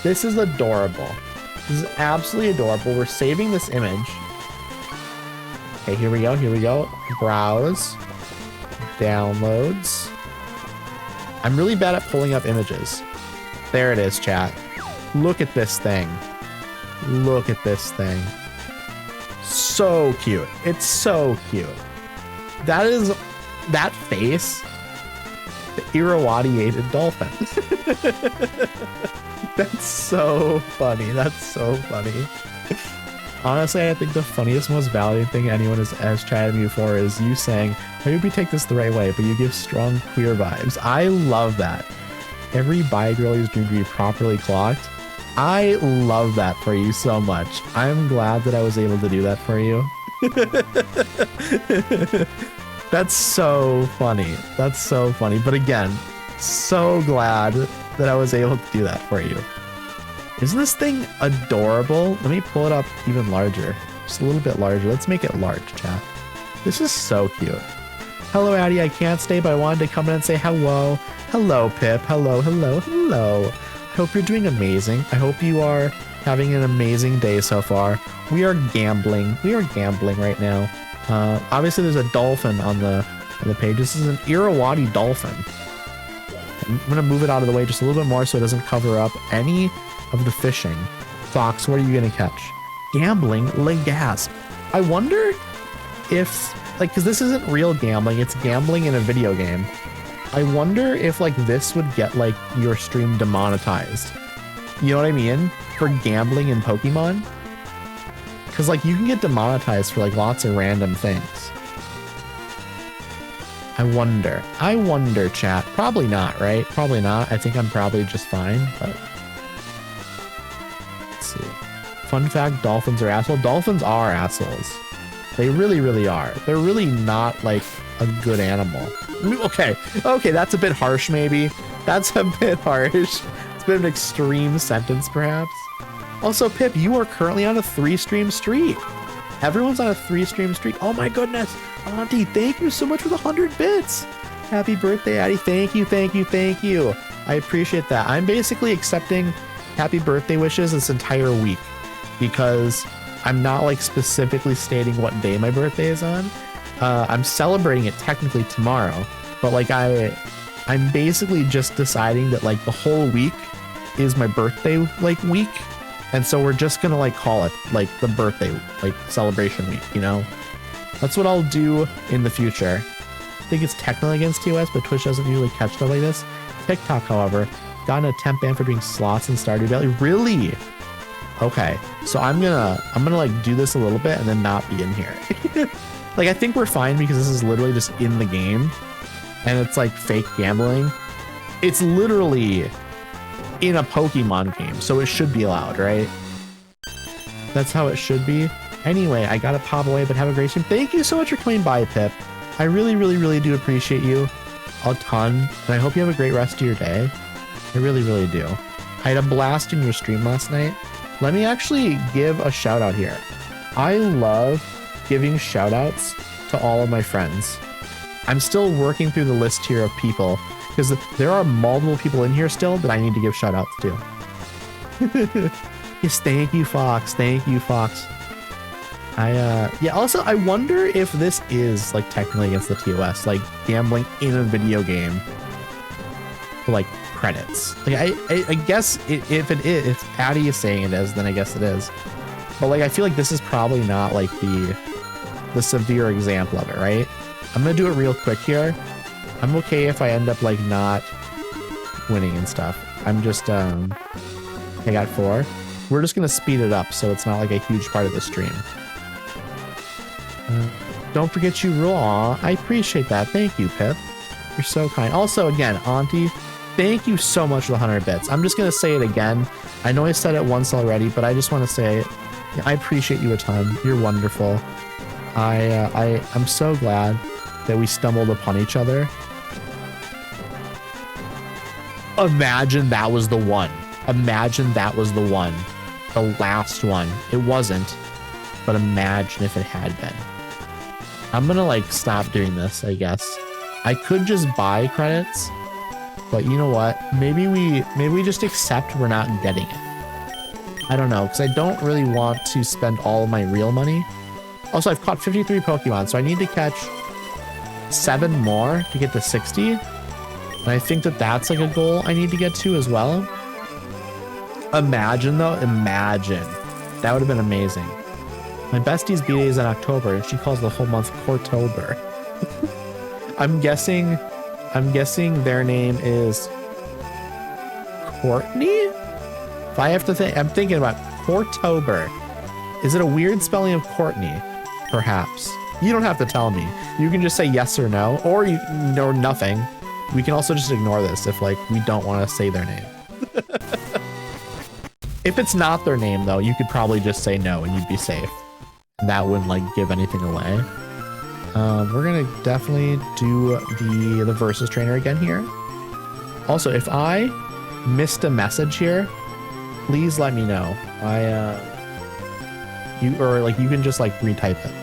This is adorable. This is absolutely adorable. We're saving this image. Okay, here we go. Browse. Downloads. I'm really bad at pulling up images. There it is, chat. Look at this thing. Look at this thing. So cute. It's so cute. That face. The irraddyated dolphin. That's so funny. That's so funny. Honestly, I think the funniest, most validating thing anyone has chatted me before is you saying, I hope you take this the right way, but you give strong queer vibes. I love that. Every bi girlie's dream to be properly clocked. I love that for you so much. I'm glad that I was able to do that for you. That's so funny. That's so funny. But again, so glad that I was able to do that for you. Isn't this thing adorable? Let me pull it up even larger. Just a little bit larger. Let's make it large, chat. This is so cute. Hello, Addie. I can't stay, but I wanted to come in and say hello. Hello, Pip. Hello. I hope you're doing amazing. I hope you are having an amazing day so far. We are gambling. Right now. Obviously, there's a dolphin on the page. This is an Irraddyated dolphin. I'm gonna move it out of the way just a little bit more so it doesn't cover up any of the fishing. Fox, what are you gonna catch? Gambling, gasp. I wonder if, like, because this isn't real gambling, it's gambling in a video game. I wonder if, like, this would get, like, your stream demonetized. You know what I mean? For gambling in Pokemon? Because, like, you can get demonetized for, like, lots of random things. I wonder, chat. Probably not, right? Probably not. I think I'm probably just fine, but... Let's see. Fun fact, dolphins are assholes. Dolphins are assholes. They really, really are. They're really not, like, a good animal. Okay, that's a bit harsh, maybe. That's a bit harsh. It's a bit of an extreme sentence, perhaps. Also, Pip, you are currently on a 3-stream streak. Everyone's on a 3-stream streak. Oh my goodness. Auntie, thank you so much for the 100 bits. Happy birthday, Addie. Thank you. I appreciate that. I'm basically accepting happy birthday wishes this entire week because I'm not, like, specifically stating what day my birthday is on. I'm celebrating it technically tomorrow, but, like, I'm basically just deciding that, like, the whole week is my birthday, like, week. And so we're just gonna, like, call it, like, the birthday, like, celebration week, you know? That's what I'll do in the future. I think it's technically against TOS, but Twitch doesn't usually catch stuff like this. TikTok, however, got a temp ban for doing slots in Stardew Valley. Really? Okay, so I'm gonna like do this a little bit and then not be in here. Like, I think we're fine because this is literally just in the game, and it's like fake gambling. It's literally in a Pokemon game, so it should be allowed, right? That's how it should be. Anyway, I gotta pop away, but have a great stream. Thank you so much for coming by, Pip. I really, really, really do appreciate you a ton, and I hope you have a great rest of your day. I really, really do. I had a blast in your stream last night. Let me actually give a shout out here. I love giving shout outs to all of my friends. I'm still working through the list here of people because there are multiple people in here still that I need to give shout outs to. Yes, thank you, Fox. Yeah, also, I wonder if this is, like, technically against the TOS, like, gambling in a video game for, like, credits. Like, I guess if it is, if Addie is saying it is, then I guess it is. But like, I feel like this is probably not like the severe example of it, right? I'm gonna do it real quick here. I'm okay if I end up like not winning and stuff. I'm just, I got 4. We're just gonna speed it up so it's not like a huge part of the stream. Don't forget you rule. Aw, I appreciate that. Thank you, Pip. You're so kind. Also, again, Auntie, thank you so much for the 100 bits. I'm just gonna say it again. I know I said it once already, but I just want to say it. I appreciate you a ton. You're wonderful. I'm so glad that we stumbled upon each other. Imagine that was the one. Imagine that was the one. The last one. It wasn't, but imagine if it had been. I'm gonna like stop doing this, I guess. I could just buy credits, but you know what? Maybe we just accept we're not getting it. I don't know, because I don't really want to spend all of my real money. Also, I've caught 53 Pokemon, so I need to catch 7 more to get to 60. And I think that that's like a goal I need to get to as well. Imagine though, imagine. That would have been amazing. My bestie's B-Day is in October, and she calls the whole month Cortober. I'm guessing their name is Courtney? If I have to think, I'm thinking about Cortober. Is it a weird spelling of Courtney? Perhaps. You don't have to tell me. You can just say yes or no, or you know nothing. We can also just ignore this if like we don't want to say their name. If it's not their name though, you could probably just say no and you'd be safe. And that wouldn't like give anything away. We're gonna definitely do the versus trainer again here. Also, if I missed a message here, please let me know. You can just like retype it.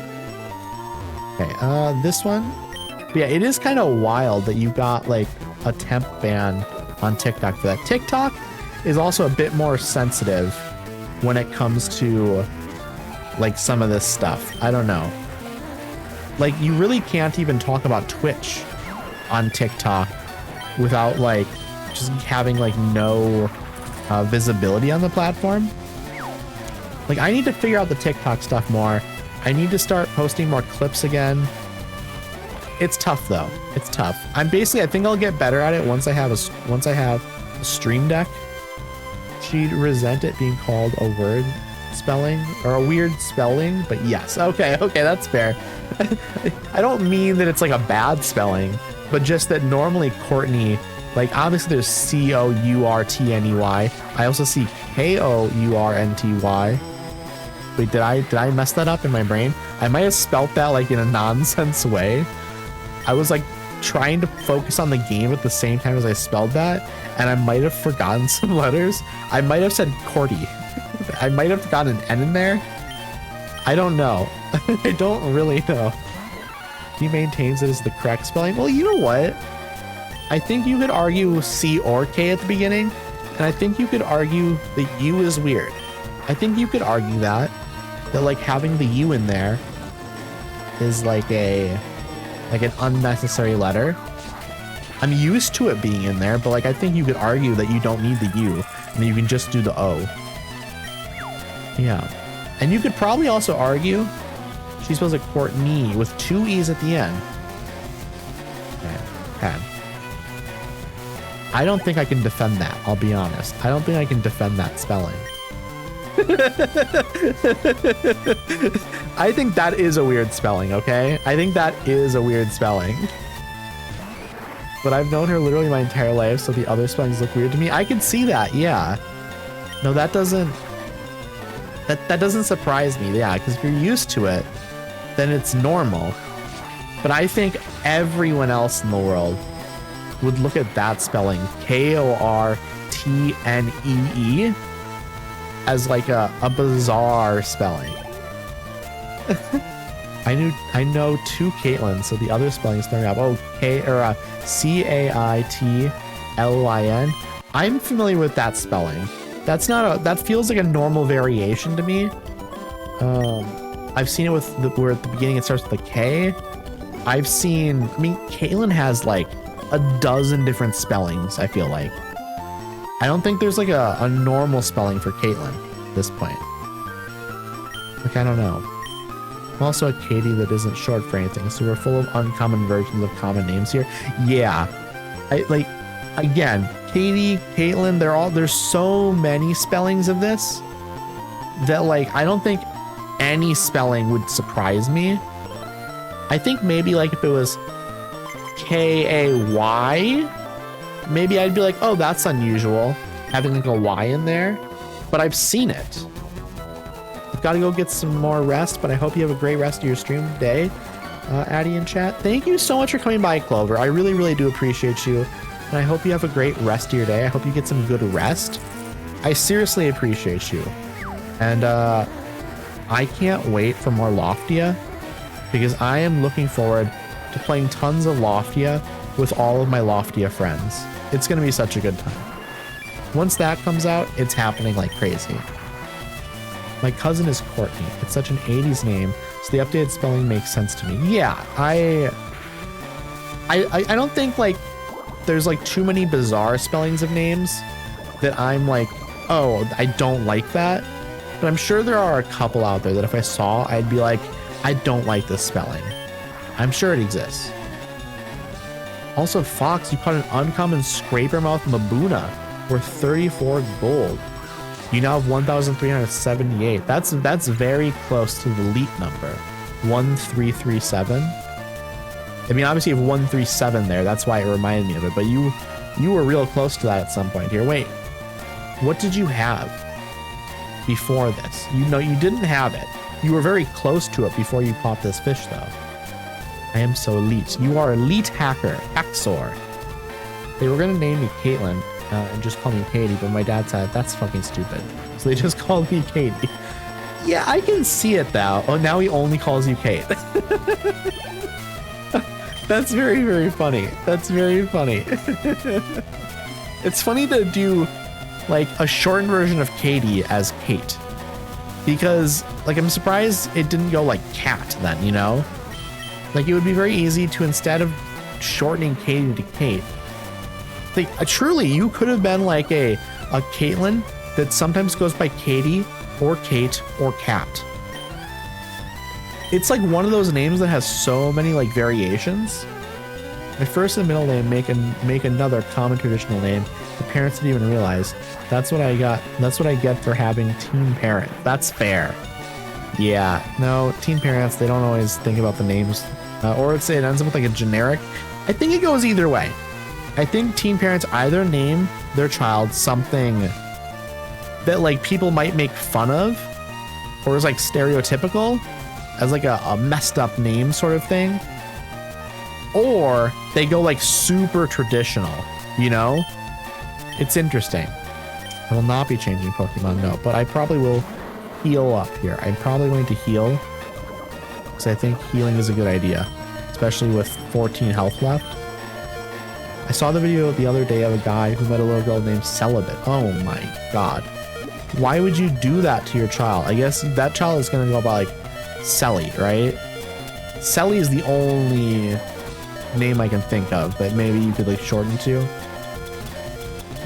Okay, this one. But yeah, it is kind of wild that you got like a temp ban on TikTok for that. TikTok is also a bit more sensitive when it comes to like some of this stuff. I don't know. Like you really can't even talk about Twitch on TikTok without like just having like no visibility on the platform. Like I need to figure out the TikTok stuff more. I need to start posting more clips again. It's tough though. It's tough. I think I'll get better at it once I have a stream deck. She'd resent it being called a word spelling or a weird spelling, but yes. Okay, that's fair. I don't mean that it's like a bad spelling, but just that normally Courtney, like obviously there's Courtney. I also see KourntY. Wait, did I mess that up in my brain? I might have spelt that like in a nonsense way. I was like trying to focus on the game at the same time as I spelled that, and I might have forgotten some letters. I might have said Cordy. I might have gotten an N in there. I don't know. I don't really know. He maintains it as the correct spelling. Well, you know what? I think you could argue C or K at the beginning, and I think you could argue that U is weird. I think you could argue that like having the U in there is like an unnecessary letter. I'm used to it being in there, but like I think you could argue that you don't need the U and you can just do the O. Yeah. And you could probably also argue she spells it Courtney with 2 E's at the end. Okay. I don't think I can defend that, I'll be honest. I don't think I can defend that spelling. I think that is a weird spelling, okay? I think that is a weird spelling. But I've known her literally my entire life, so the other spellings look weird to me. I can see that, yeah. No, that doesn't surprise me, yeah, because if you're used to it, then it's normal. But I think everyone else in the world would look at that spelling, Kourtnee, as like a bizarre spelling. I know 2 Caitlin, so the other spelling is throwing up. Oh, Caitlin. I'm familiar with that spelling. That feels like a normal variation to me. I've seen it with where at the beginning it starts with a K. Caitlin has like a dozen different spellings, I feel like. I don't think there's like a normal spelling for Caitlin at this point. Like, I don't know. I'm also a Katie that isn't short for anything, so we're full of uncommon versions of common names here. Yeah. Like, again, Katie, Caitlin, there's so many spellings of this that, like, I don't think any spelling would surprise me. I think maybe, like, if it was K-A-Y, maybe I'd be like, oh, that's unusual, having, like, a Y in there. But I've seen it. I've got to go get some more rest, but I hope you have a great rest of your stream today. Addie in chat, thank you so much for coming by, Clover. I really, really do appreciate you. And I hope you have a great rest of your day. I hope you get some good rest. I seriously appreciate you. And I can't wait for more Loftia, because I am looking forward to playing tons of Loftia with all of my Loftia friends. It's going to be such a good time. Once that comes out, it's happening like crazy. My cousin is Courtney. It's such an 80s name, so the updated spelling makes sense to me. Yeah, I don't think, like, there's, like, too many bizarre spellings of names that I'm like, oh, I don't like that. But I'm sure there are a couple out there that if I saw, I'd be like, I don't like this spelling. I'm sure it exists. Also, Fox, you caught an uncommon scraper mouth Mabuna worth 34 gold. You now have 1,378. That's very close to the elite number, 1337. I mean, obviously you have 137 there. That's why it reminded me of it. But you were real close to that at some point here. Wait, what did you have before this? You know, you didn't have it. You were very close to it before you caught this fish, though. I am so elite. You are elite hacker, Axor. They were gonna name me Caitlin and just call me Katie, but my dad said that's fucking stupid. So they just called me Katie. Yeah, I can see it now. Oh, now he only calls you Kate. That's very, very funny. That's very funny. It's funny to do like a shortened version of Katie as Kate, because like I'm surprised it didn't go like cat then, you know? Like it would be very easy to, instead of shortening Katie to Kate, like truly you could have been like a Caitlin that sometimes goes by Katie or Kate or Cat. It's like one of those names that has so many like variations. My first and middle name make another common traditional name. The parents didn't even realize. That's what I got. That's what I get for having teen parent. That's fair. Yeah, no, teen parents, they don't always think about the names, or it ends up with like a generic. I think it goes either way. I think teen parents either name their child something that like people might make fun of, or is like stereotypical as like a messed up name sort of thing, or they go like super traditional, you know? It's interesting. I will not be changing Pokemon, no, but I probably will heal up here. I'm probably going to heal because I think healing is a good idea, especially with 14 health left. I saw the video the other day of a guy who met a little girl named Celibate. Oh my god. Why would you do that to your child? I guess that child is going to go by like Selly, right? Selly is the only name I can think of that maybe you could like shorten to.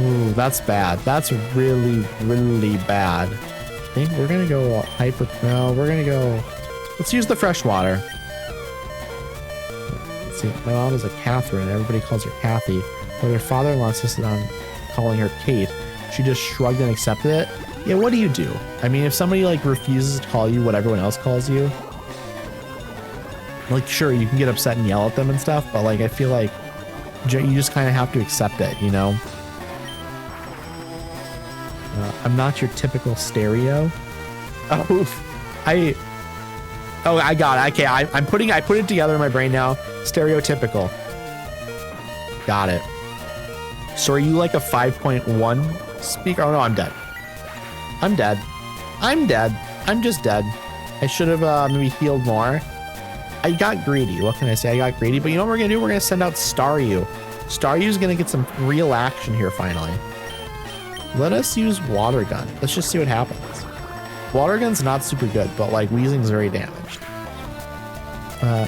Ooh, that's bad. That's really, really bad. I think we're going to go hyper. No, we're going to go. Let's use the fresh water. Let's see. My mom is a Catherine. Everybody calls her Kathy. But her father-in-law insisted on calling her Kate. She just shrugged and accepted it. Yeah, what do you do? I mean, if somebody like refuses to call you what everyone else calls you, like sure, you can get upset and yell at them and stuff, but like I feel like you just kind of have to accept it, you know? I'm not your typical stereo. Oh, I got it. Okay, I put it together in my brain now. Stereotypical. Got it. So are you like a 5.1 speaker? Oh no, I'm dead. I'm dead. I'm dead. I'm just dead. I should have maybe healed more. I got greedy. What can I say? I got greedy. But you know what we're going to do? We're going to send out Staryu. Staryu's going to get some real action here finally. Let us use Water Gun. Let's just see what happens. Water Gun's not super good, but like Weezing's very damaged.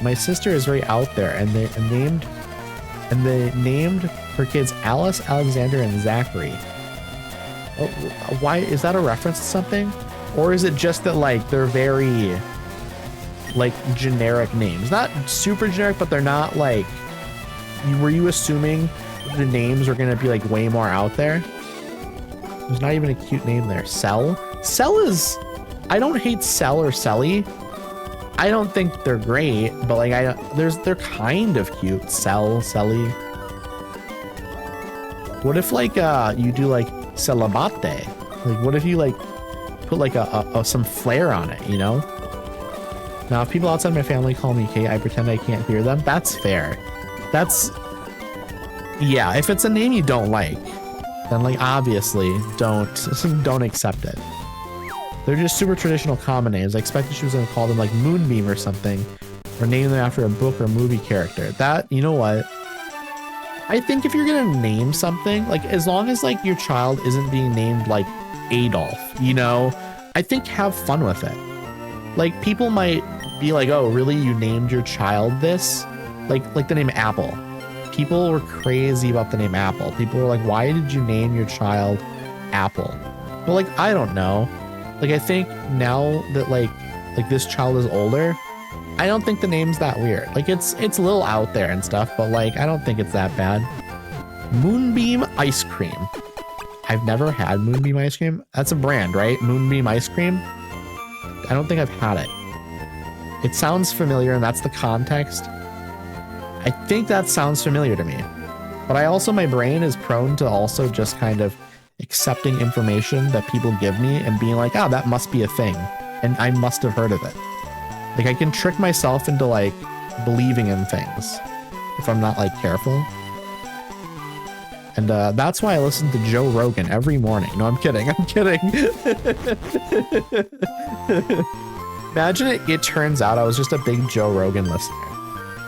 My sister is very out there, and they named her kids Alice, Alexander, and Zachary. Oh, why is that a reference to something? Or is it just that like they're very like generic names? Not super generic, but they're not like, were you assuming the names are gonna be like way more out there? There's not even a cute name there. Cell? Cell is, I don't hate Cell or Celly. I don't think they're great, but like they're kind of cute. Cell, Celly. What if like you do like Celebate? Like what if you like put like some flair on it, you know? Now if people outside my family call me Kate, I pretend I can't hear them. That's fair. That's, yeah, if it's a name you don't like, then like obviously don't accept it. They're just super traditional common names. I expected she was gonna call them like Moonbeam or something, or name them after a book or movie character. That, you know what? I think if you're gonna name something, like as long as like your child isn't being named like Adolf, you know, I think have fun with it. Like people might be like, oh really, you named your child this? Like the name Apple. People were crazy about the name Apple. People were like, why did you name your child Apple? But like, I don't know. Like I think now that like this child is older, I don't think the name's that weird. Like it's a little out there and stuff, but like I don't think it's that bad. Moonbeam ice cream. I've never had Moonbeam ice cream. That's a brand, right? Moonbeam ice cream. I don't think I've had it. It sounds familiar, and that's the context. I think that sounds familiar to me. But I also, my brain is prone to also just kind of accepting information that people give me and being like, oh, that must be a thing. And I must have heard of it. Like I can trick myself into like believing in things if I'm not like careful. And that's why I listen to Joe Rogan every morning. No, I'm kidding. I'm kidding. Imagine it turns out I was just a big Joe Rogan listener.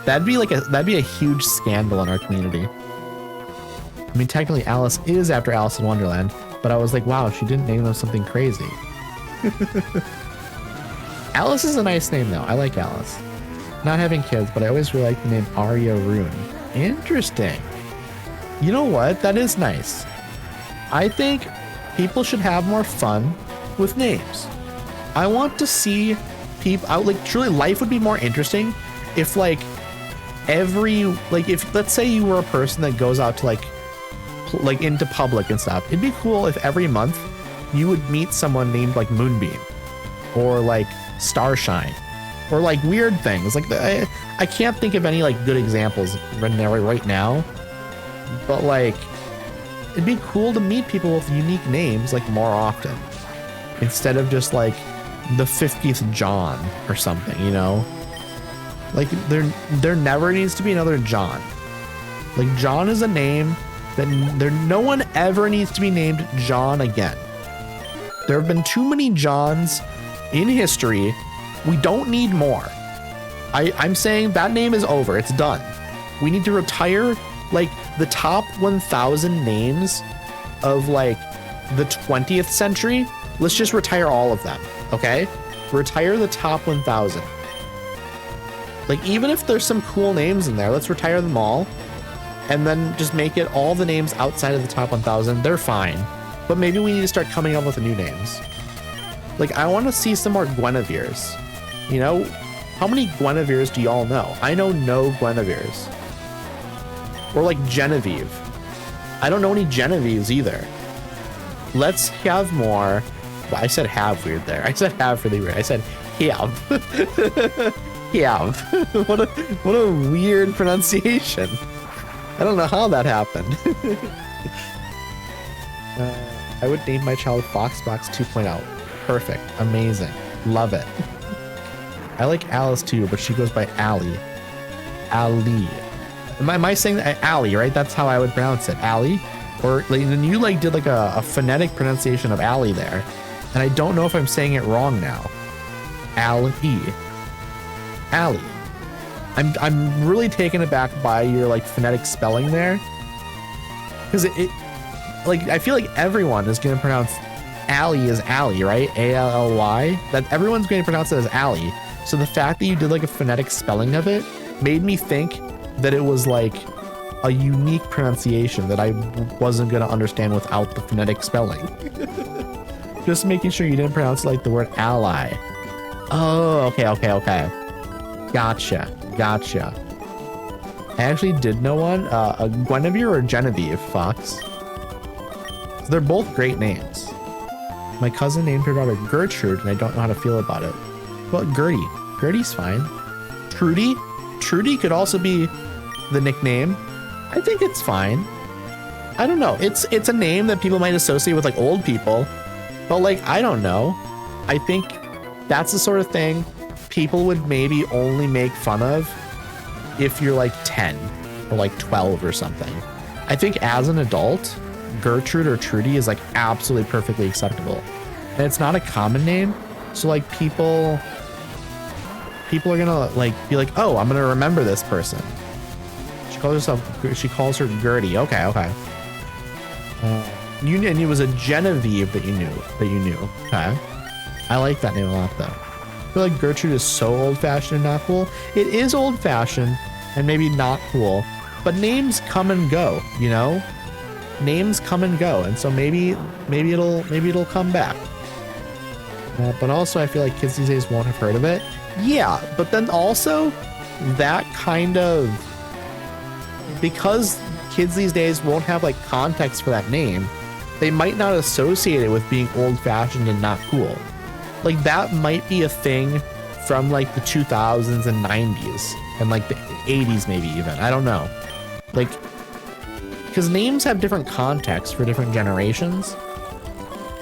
That'd be a huge scandal in our community. I mean, technically Alice is after Alice in Wonderland, but I was like, wow, she didn't name them something crazy. Alice is a nice name though. I like Alice. Not having kids, but I always really like the name Arya Rune. Interesting. You know what? That is nice. I think people should have more fun with names. I want to see people out, like truly life would be more interesting if like if let's say you were a person that goes out to like into public and stuff. It'd be cool if every month you would meet someone named like Moonbeam or like Starshine or like weird things. Like I can't think of any like good examples right now, but like it'd be cool to meet people with unique names like more often instead of just like the 50th John or something, you know? Like there never needs to be another John. Like John is a name that no one ever needs to be named John again. There have been too many Johns in history. We don't need more. I'm saying that name is over. It's done. We need to retire like the top 1,000 names of like the 20th century. Let's just retire all of them, okay? Retire the top 1,000. Like even if there's some cool names in there, let's retire them all. And then just make it all the names outside of the top 1,000. They're fine. But maybe we need to start coming up with new names. Like, I want to see some more Guinevere's. You know? How many Guinevere's do y'all know? I know no Guinevere's. Or like Genevieve. I don't know any Genevieves either. Let's have more. Well, I said have weird there. I said have really weird. I said have. Have. What a weird pronunciation. I don't know how that happened. I would name my child Foxbox 2.0. Perfect. Amazing. Love it. I like Alice too, but she goes by Allie. Ali. Am I saying that? Allie, right? That's how I would pronounce it. Allie? Or like, then you like did like a phonetic pronunciation of Allie there. And I don't know if I'm saying it wrong now. Allie. Allie. I'm really taken aback by your like phonetic spelling there, because it like I feel like everyone is going to pronounce Allie as Allie, right?Ally. That everyone's going to pronounce it as Allie. So the fact that you did like a phonetic spelling of it made me think that it was like a unique pronunciation that I wasn't going to understand without the phonetic spelling. Just making sure you didn't pronounce like the word ally. Oh, okay. Gotcha. I actually did know one. A Guinevere or Genevieve Fox. So they're both great names. My cousin named her daughter Gertrude, and I don't know how to feel about it. Well, Gertie. Gertie's fine. Trudy? Trudy could also be the nickname. I think it's fine. I don't know. It's a name that people might associate with like old people, but like, I don't know. I think that's the sort of thing people would maybe only make fun of if you're like 10 or like 12 or something. I think as an adult, Gertrude or Trudy is like absolutely perfectly acceptable. And it's not a common name. So like people are gonna like be like, oh, I'm gonna remember this person. She calls her Gertie. Okay. You knew it was a Genevieve that you knew. Okay. I like that name a lot though. I feel like Gertrude is so old-fashioned and not cool. It is old-fashioned and maybe not cool, but names come and go, you know? Names come and go, and so maybe it'll come back. But also I feel like kids these days won't have heard of it. Yeah, but then also that kind of, because kids these days won't have like context for that name, they might not associate it with being old-fashioned and not cool. Like that might be a thing from like the 2000s and 90s and like the 80s maybe even. I don't know. Like, because names have different contexts for different generations.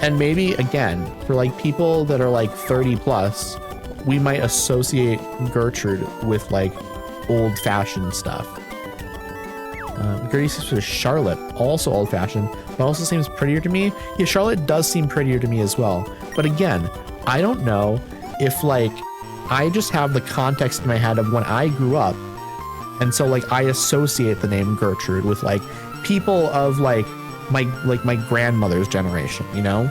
And maybe again, for like people that are like 30 plus, we might associate Gertrude with like old-fashioned stuff. Gertie's sister Charlotte, also old-fashioned, but also seems prettier to me. Yeah, Charlotte does seem prettier to me as well. But again, I don't know if like I just have the context in my head of when I grew up, and so like I associate the name Gertrude with like people of like my grandmother's generation, you know?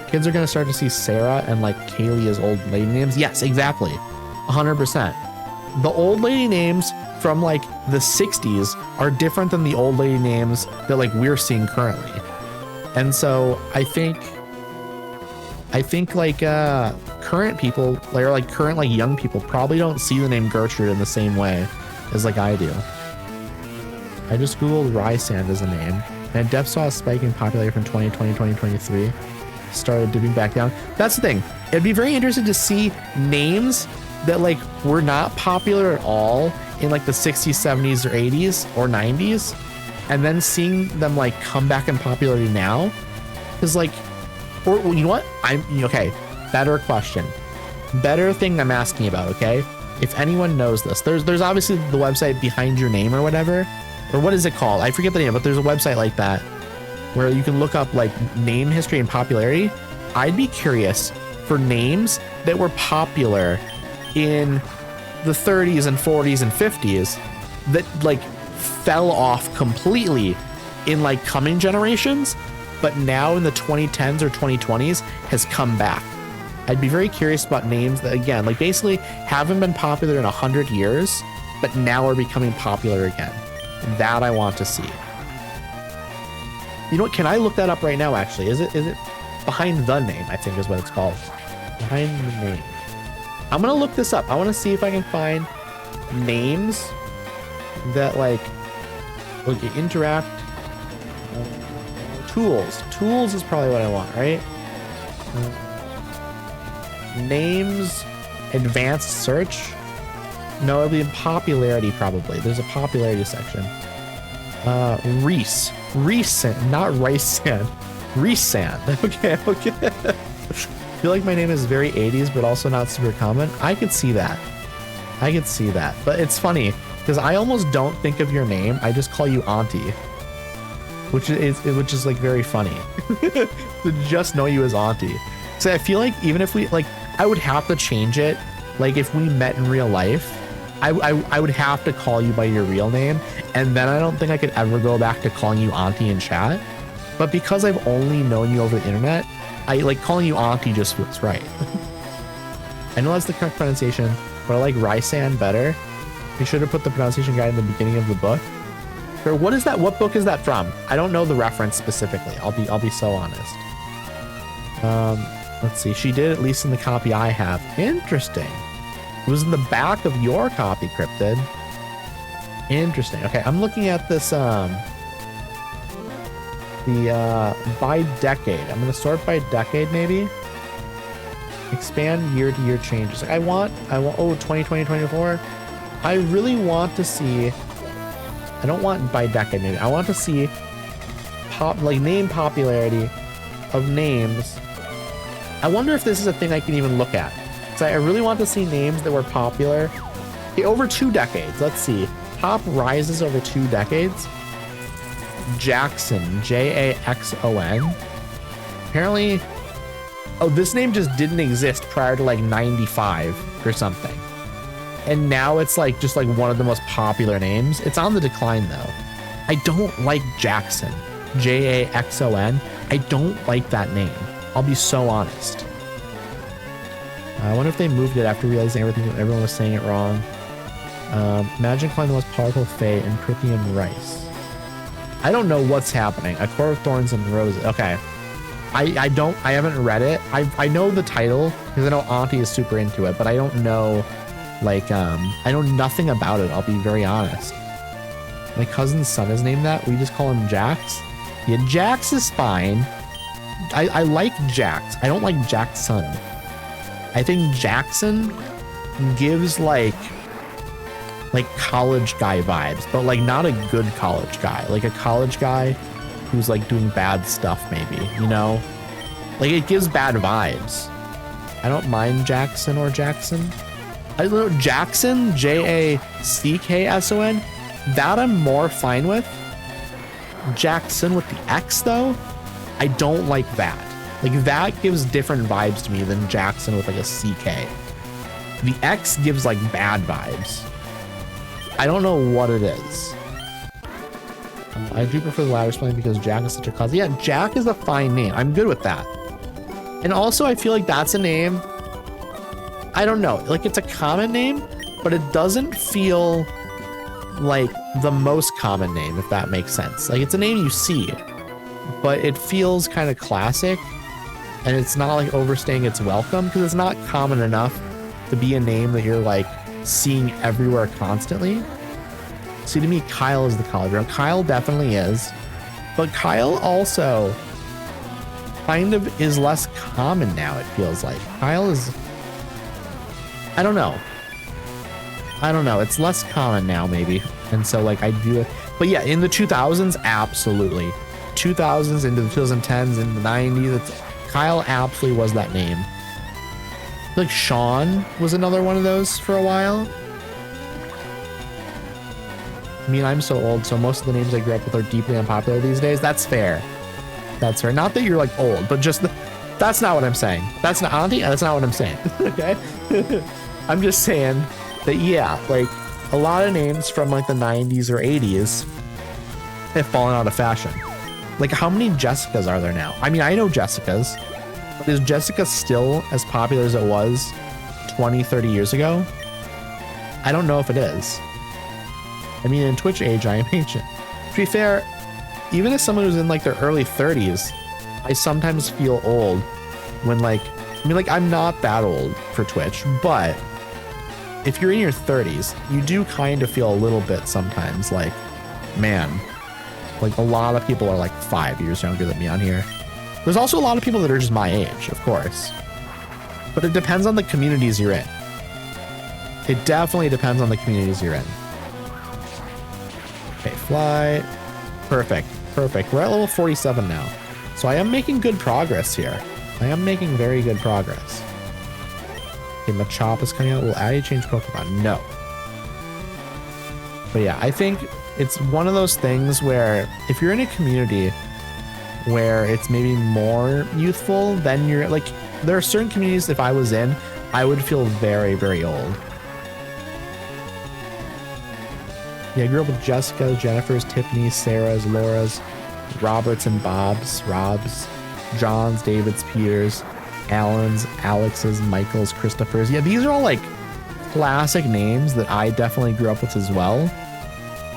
Kids are gonna start to see Sarah and like Kaylee as old lady names. Yes, exactly, 100%. The old lady names from like the 60s are different than the old lady names that like we're seeing currently. And so I think like current people, or like current like young people probably don't see the name Gertrude in the same way as like I do. I just googled Rysand as a name, and Depth saw a spike in popularity from 2020 2023. Started dipping back down. That's the thing. It'd be very interesting to see names that like were not popular at all in like the 60s, 70s, or 80s or 90s, and then seeing them like come back in popularity now. Because like, or you know what? Okay. Better question. Better thing I'm asking about. Okay. If anyone knows this, there's obviously the website Behind Your Name or whatever, or what is it called? I forget the name, but there's a website like that where you can look up like name history and popularity. I'd be curious for names that were popular in the 30s and 40s and 50s that like fell off completely in like coming generations, but now in the 2010s or 2020s has come back. I'd be very curious about names that again, like basically haven't been popular in 100 years, but now are becoming popular again. That I want to see. You know what? Can I look that up right now? Actually, is it Behind the Name? I think is what it's called. Behind the Name. I'm gonna look this up. I want to see if I can find names that like interact. Tools. Tools is probably what I want, right? Names, advanced search. No, it'll be in popularity probably. There's a popularity section. Reese, not Rysand. Rysand. Okay. I feel like my name is very 80s, but also not super common. I could see that. But it's funny because I almost don't think of your name. I just call you Auntie, which is like very funny to just know you as Auntie. So I feel like even if we like, I would have to change it. Like if we met in real life, I would have to call you by your real name, and then I don't think I could ever go back to calling you Auntie in chat. But because I've only known you over the internet, I like calling you Auntie just feels right. I know that's the correct pronunciation, but I like Rysand better. You should have put the pronunciation guide in the beginning of the book. Or what is that? What book is that from? I don't know the reference specifically. I'll be so honest. Let's see. She did, at least in the copy I have. Interesting. It was in the back of your copy, Cryptid. Interesting. Okay, I'm looking at this, by decade. I'm gonna sort by decade, maybe. Expand year-to-year changes. I want, oh, 2020, 24. I really want to see, I don't want by decade, maybe. I want to see name popularity of names. I wonder if this is a thing I can even look at. So I really want to see names that were popular over 2 decades. Let's see. Top rises over 2 decades. Jackson, Jaxon. Apparently, oh, this name just didn't exist prior to like 95 or something. And now it's like just like one of the most popular names. It's on the decline though. I don't like Jackson, Jaxon. I don't like that name. I'll be so honest. I wonder if they moved it after realizing everyone was saying it wrong. Imagine calling the most powerful Fae in Prithian Rice. I don't know what's happening. A Court of Thorns and Roses. Okay. I haven't read it. I know the title because I know Auntie is super into it, but I don't know, like, I know nothing about it. I'll be very honest. My cousin's son is named that. We just call him Jax. Yeah, Jax is fine. I like Jax. I don't like Jackson. I think Jackson gives like college guy vibes, but like not a good college guy. Like a college guy who's like doing bad stuff, maybe, you know? Like it gives bad vibes. I don't mind Jackson or Jackson. I don't know, Jackson, Jackson, that I'm more fine with. Jackson with the X though, I don't like that. Like that gives different vibes to me than Jackson with like a CK. The X gives like bad vibes. I don't know what it is. I do prefer the latter spelling because Jack is such a class. Yeah, Jack is a fine name. I'm good with that. And also I feel like that's a name, I don't know, like it's a common name, but it doesn't feel like the most common name, if that makes sense. Like it's a name you see, but it feels kind of classic and it's not like overstaying its welcome because it's not common enough to be a name that you're like seeing everywhere constantly. See, to me, Kyle is the college girl. Kyle definitely is, but Kyle also kind of is less common now, it feels like. Kyle is, I don't know. It's less common now, maybe. And so like I do it, but yeah, in the 2000s, absolutely. 2000s into the 2010s, into the 90s, Kyle absolutely was that name. Like Sean was another one of those for a while. I mean, I'm so old, so most of the names I grew up with are deeply unpopular these days. That's fair. That's fair. Not that you're like old, but just that's not what I'm saying. That's not Auntie. That's not what I'm saying. Okay. I'm just saying that, yeah, like a lot of names from like the 90s or 80s have fallen out of fashion. Like how many Jessicas are there now? I mean, I know Jessicas, but is Jessica still as popular as it was 20, 30 years ago? I don't know if it is. I mean, in Twitch age, I am ancient. To be fair, even as someone who's in like their early 30s, I sometimes feel old when like, I mean, like I'm not that old for Twitch, but if you're in your 30s, you do kind of feel a little bit sometimes like, man, like a lot of people are like 5 years younger than me on here. There's also a lot of people that are just my age, of course, but it depends on the communities you're in. It definitely depends on the communities you're in. Okay, fly. Perfect. Perfect. We're at level 47 now. So I am making good progress here. I am making very good progress. Okay, Machop is coming out. Will Addy change Pokemon? No. But yeah, I think it's one of those things where if you're in a community where it's maybe more youthful, then you're like, there are certain communities if I was in, I would feel very, very old. Yeah, I grew up with Jessica's, Jennifer's, Tiffany's, Sarah's, Laura's, Roberts and Bob's, Rob's, John's, David's, Peter's, Alan's, Alex's, Michael's, Christopher's. Yeah, these are all like classic names that I definitely grew up with as well.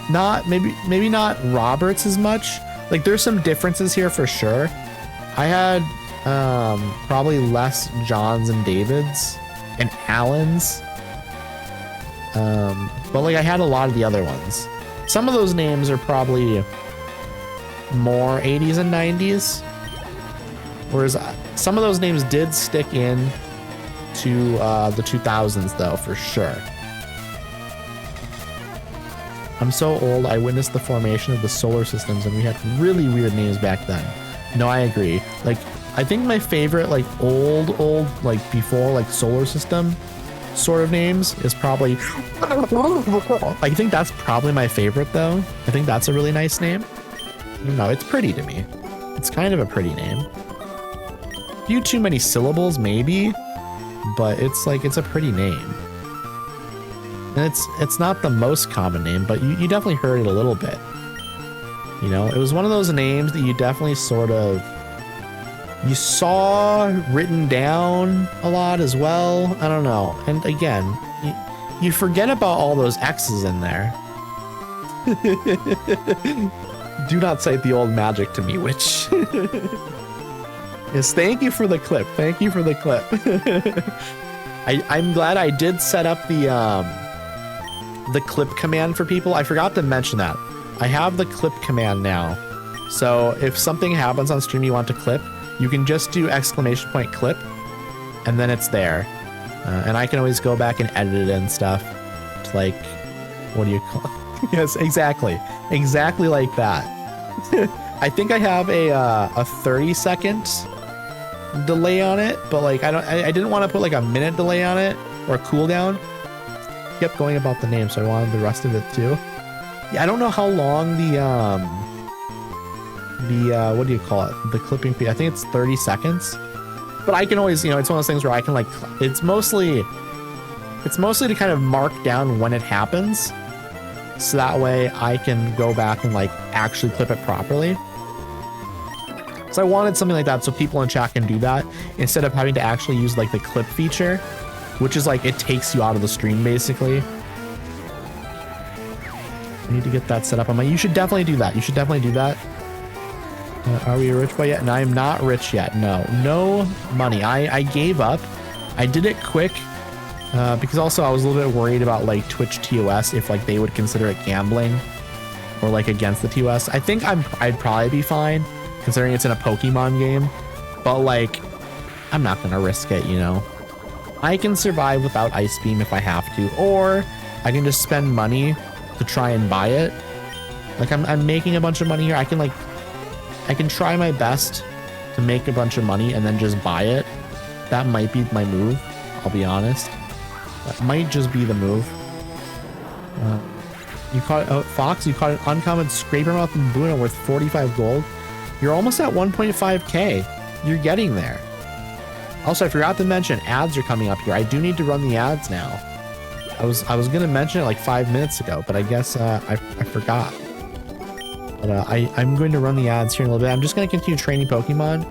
Not maybe not Roberts as much. Like there's some differences here for sure. I had Probably less Johns and Davids and Allens. But like I had a lot of the other ones. Some of those names are probably more 80s and 90s. Whereas some of those names did stick in to the 2000s though, for sure. I'm so old, I witnessed the formation of the solar systems and we had really weird names back then. No, I agree. Like, I think my favorite, like, old, like, before, like, solar system sort of names is probably... I think that's probably my favorite, though. I think that's a really nice name. No, it's pretty to me. It's kind of a pretty name. A few too many syllables, maybe, but it's, like, it's a pretty name. And it's not the most common name, but you definitely heard it a little bit. You know, it was one of those names that you definitely sort of, you saw written down a lot as well. I don't know. And again, you forget about all those X's in there. Do not cite the old magic to me, witch. Yes, thank you for the clip. Thank you for the clip. I'm glad I did set up the clip command for people. I forgot to mention that. I have the clip command now. So if something happens on stream you want to clip, you can just do !clip and then it's there. And I can always go back and edit it and stuff. It's like, what do you call it? Yes, exactly. Exactly like that. I think I have a 30-second delay on it, but like I didn't want to put like a minute delay on it or a cooldown. Kept going about the name, so I wanted the rest of it too. Yeah, I don't know how long the what do you call it? The clipping fee. I think it's 30 seconds. But I can always, you know, it's one of those things where I can like, it's mostly to kind of mark down when it happens. So that way I can go back and like actually clip it properly. So I wanted something like that so people in chat can do that instead of having to actually use like the clip feature, which is like, it takes you out of the stream basically. I need to get that set up on my, you should definitely do that. You should definitely do that. Are we a rich boy yet? And I am not rich yet. No money. I gave up. I did it quick because also I was a little bit worried about like Twitch TOS, if like they would consider it gambling or like against the TOS. I think I'd probably be fine considering it's in a Pokemon game, but like I'm not gonna risk it, you know. I can survive without Ice Beam if I have to, or I can just spend money to try and buy it. Like I'm making a bunch of money here. I can try my best to make a bunch of money and then just buy it. That might be my move, I'll be honest. That might just be the move. You caught it, Fox, you caught an uncommon Scraper Mouth and Boona worth 45 gold. You're almost at 1.5k. You're getting there. Also, I forgot to mention, ads are coming up here. I do need to run the ads now. I was gonna mention it like 5 minutes ago, but I guess I forgot. But I'm going to run the ads here in a little bit. I'm just going to continue training Pokemon.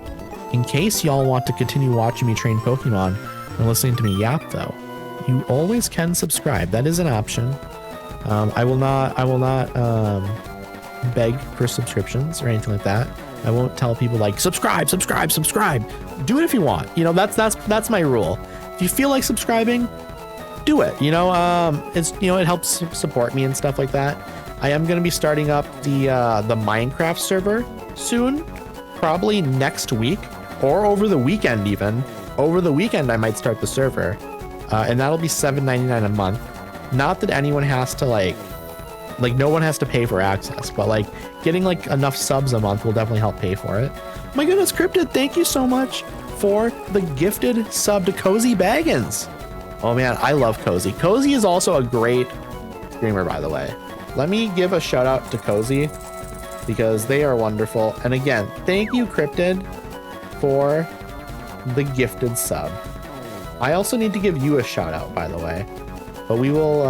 In case y'all want to continue watching me train Pokemon and listening to me yap, though, you always can subscribe. That is an option. I will not beg for subscriptions or anything like that. I won't tell people like subscribe. Do it if you want. You know, that's my rule. If you feel like subscribing, do it. You know, it's, you know, it helps support me and stuff like that. I am going to be starting up the Minecraft server soon, probably next week or over the weekend even. Over the weekend, I might start the server, and that'll be $7.99 a month. Not that anyone has to like no one has to pay for access, but like getting like enough subs a month will definitely help pay for it. My goodness, Cryptid, thank you so much for the gifted sub to Cozy Baggins. Oh man, I love Cozy. Cozy is also a great streamer, by the way. Let me give a shout out to Cozy because they are wonderful. And again, thank you, Cryptid, for the gifted sub. I also need to give you a shout out, by the way. But we will,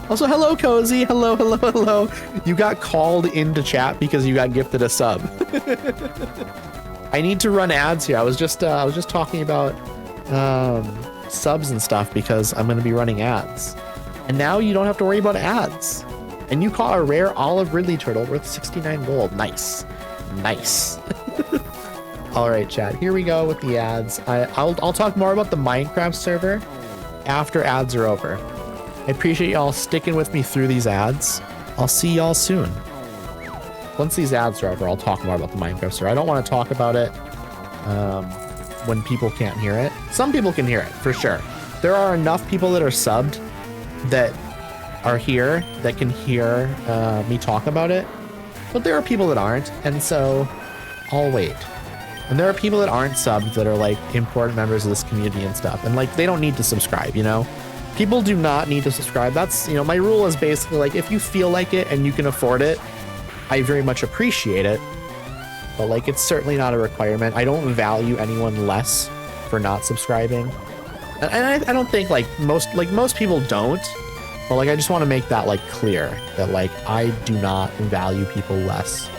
also, hello, Cozy. Hello. You got called into chat because you got gifted a sub. I need to run ads here. I was just talking about subs and stuff because I'm going to be running ads. And now you don't have to worry about ads. And you caught a rare olive Ridley turtle worth 69 gold. Nice. All right, chat. Here we go with the ads. I'll talk more about the Minecraft server after ads are over. I appreciate y'all sticking with me through these ads. I'll see y'all soon. Once these ads are over, I'll talk more about the Minecraft server. I don't want to talk about it when people can't hear it. Some people can hear it, for sure. There are enough people that are subbed that are here that can hear me talk about it. But there are people that aren't, and so I'll wait. And there are people that aren't subbed that are like important members of this community and stuff. And like, they don't need to subscribe, you know? People do not need to subscribe. That's, you know, my rule is basically like, if you feel like it and you can afford it, I very much appreciate it. But like, it's certainly not a requirement. I don't value anyone less for not subscribing. And I don't think like most people don't. But like, I just want to make that like clear that like, I do not value people less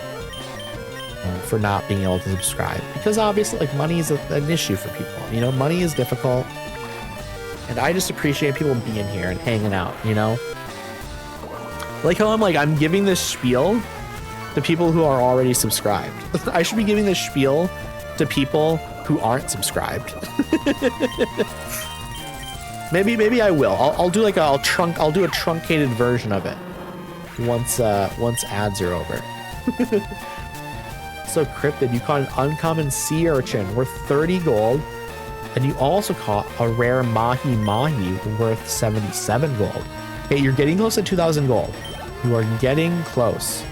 for not being able to subscribe, because obviously like money is an issue for people, you know, money is difficult, and I just appreciate people being here and hanging out, you know, like how I'm giving this spiel to people who are already subscribed. I should be giving this spiel to people who aren't subscribed. maybe I will. I'll do like I'll do a truncated version of it once ads are over. So Cryptid, you caught an uncommon sea urchin worth 30 gold, and you also caught a rare mahi worth 77 gold. Okay, you're getting close to 2,000 gold. You are getting close.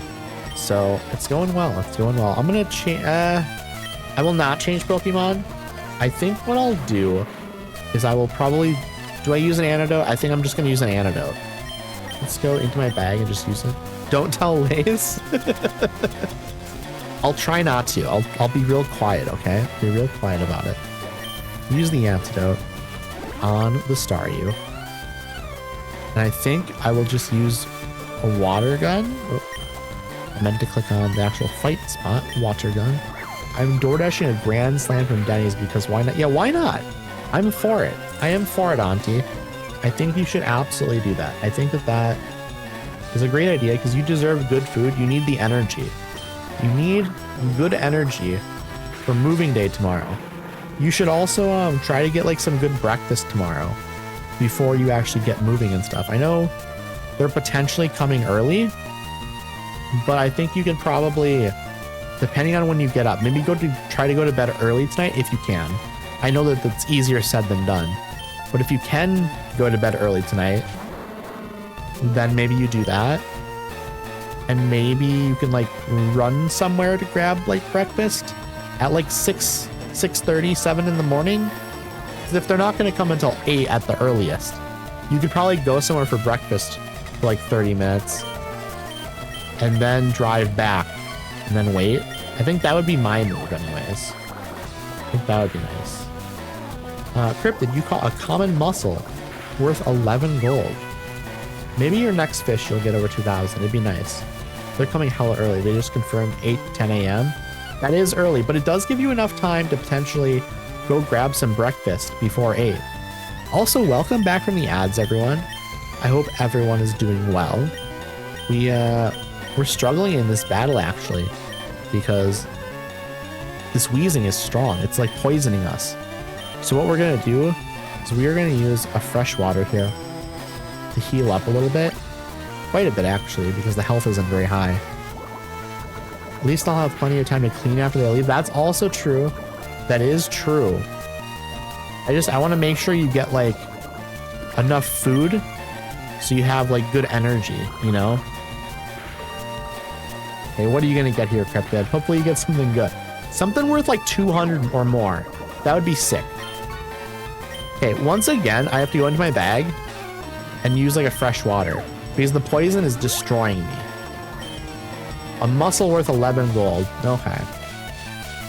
So it's going well. It's going well. I'm gonna change. I will not change Pokemon. I think what I'll do is I will probably. Do I use an antidote? I think I'm just gonna use an antidote. Let's go into my bag and just use it. Don't tell Lace. I'll try not to. I'll be real quiet, okay? Be real quiet about it. Use the antidote on the Staryu. And I think I will just use a water gun. Oh, I meant to click on the actual fight spot. Water gun. I'm door dashing a grand slam from Denny's because why not? Yeah, why not? I'm for it. I am for it, Auntie. I think you should absolutely do that. I think that is a great idea because you deserve good food. You need the energy. You need good energy for moving day tomorrow. You should also try to get like some good breakfast tomorrow before you actually get moving and stuff. I know they're potentially coming early, but I think you can probably, depending on when you get up, maybe try to go to bed early tonight if you can. I know that that's easier said than done, but if you can go to bed early tonight, then maybe you do that. And maybe you can like run somewhere to grab like breakfast at like 6:30, 7 in the morning. Because if they're not going to come until 8 at the earliest, you could probably go somewhere for breakfast for like 30 minutes and then drive back and then wait. I think that would be my move anyways. I think that would be nice. Cryptid, you caught a common mussel worth 11 gold. Maybe your next fish you'll get over 2,000. It'd be nice. They're coming hella early. They just confirmed 8-10 a.m. That is early, but it does give you enough time to potentially go grab some breakfast before 8. Also, welcome back from the ads, everyone. I hope everyone is doing well. We're struggling in this battle actually because this wheezing is strong. It's like poisoning us. So what we're gonna do is we are gonna use a fresh water here to heal up a little bit. Quite a bit actually, because the health isn't very high. At least I'll have plenty of time to clean after they leave. That's also true. That is true. I want to make sure you get like enough food so you have like good energy, you know? Okay, what are you gonna get here, Cryptid? Hopefully you get something good. Something worth like 200 or more. That would be sick. Okay, once again, I have to go into my bag and use like a fresh water because the poison is destroying me. A mussel worth 11 gold. Okay.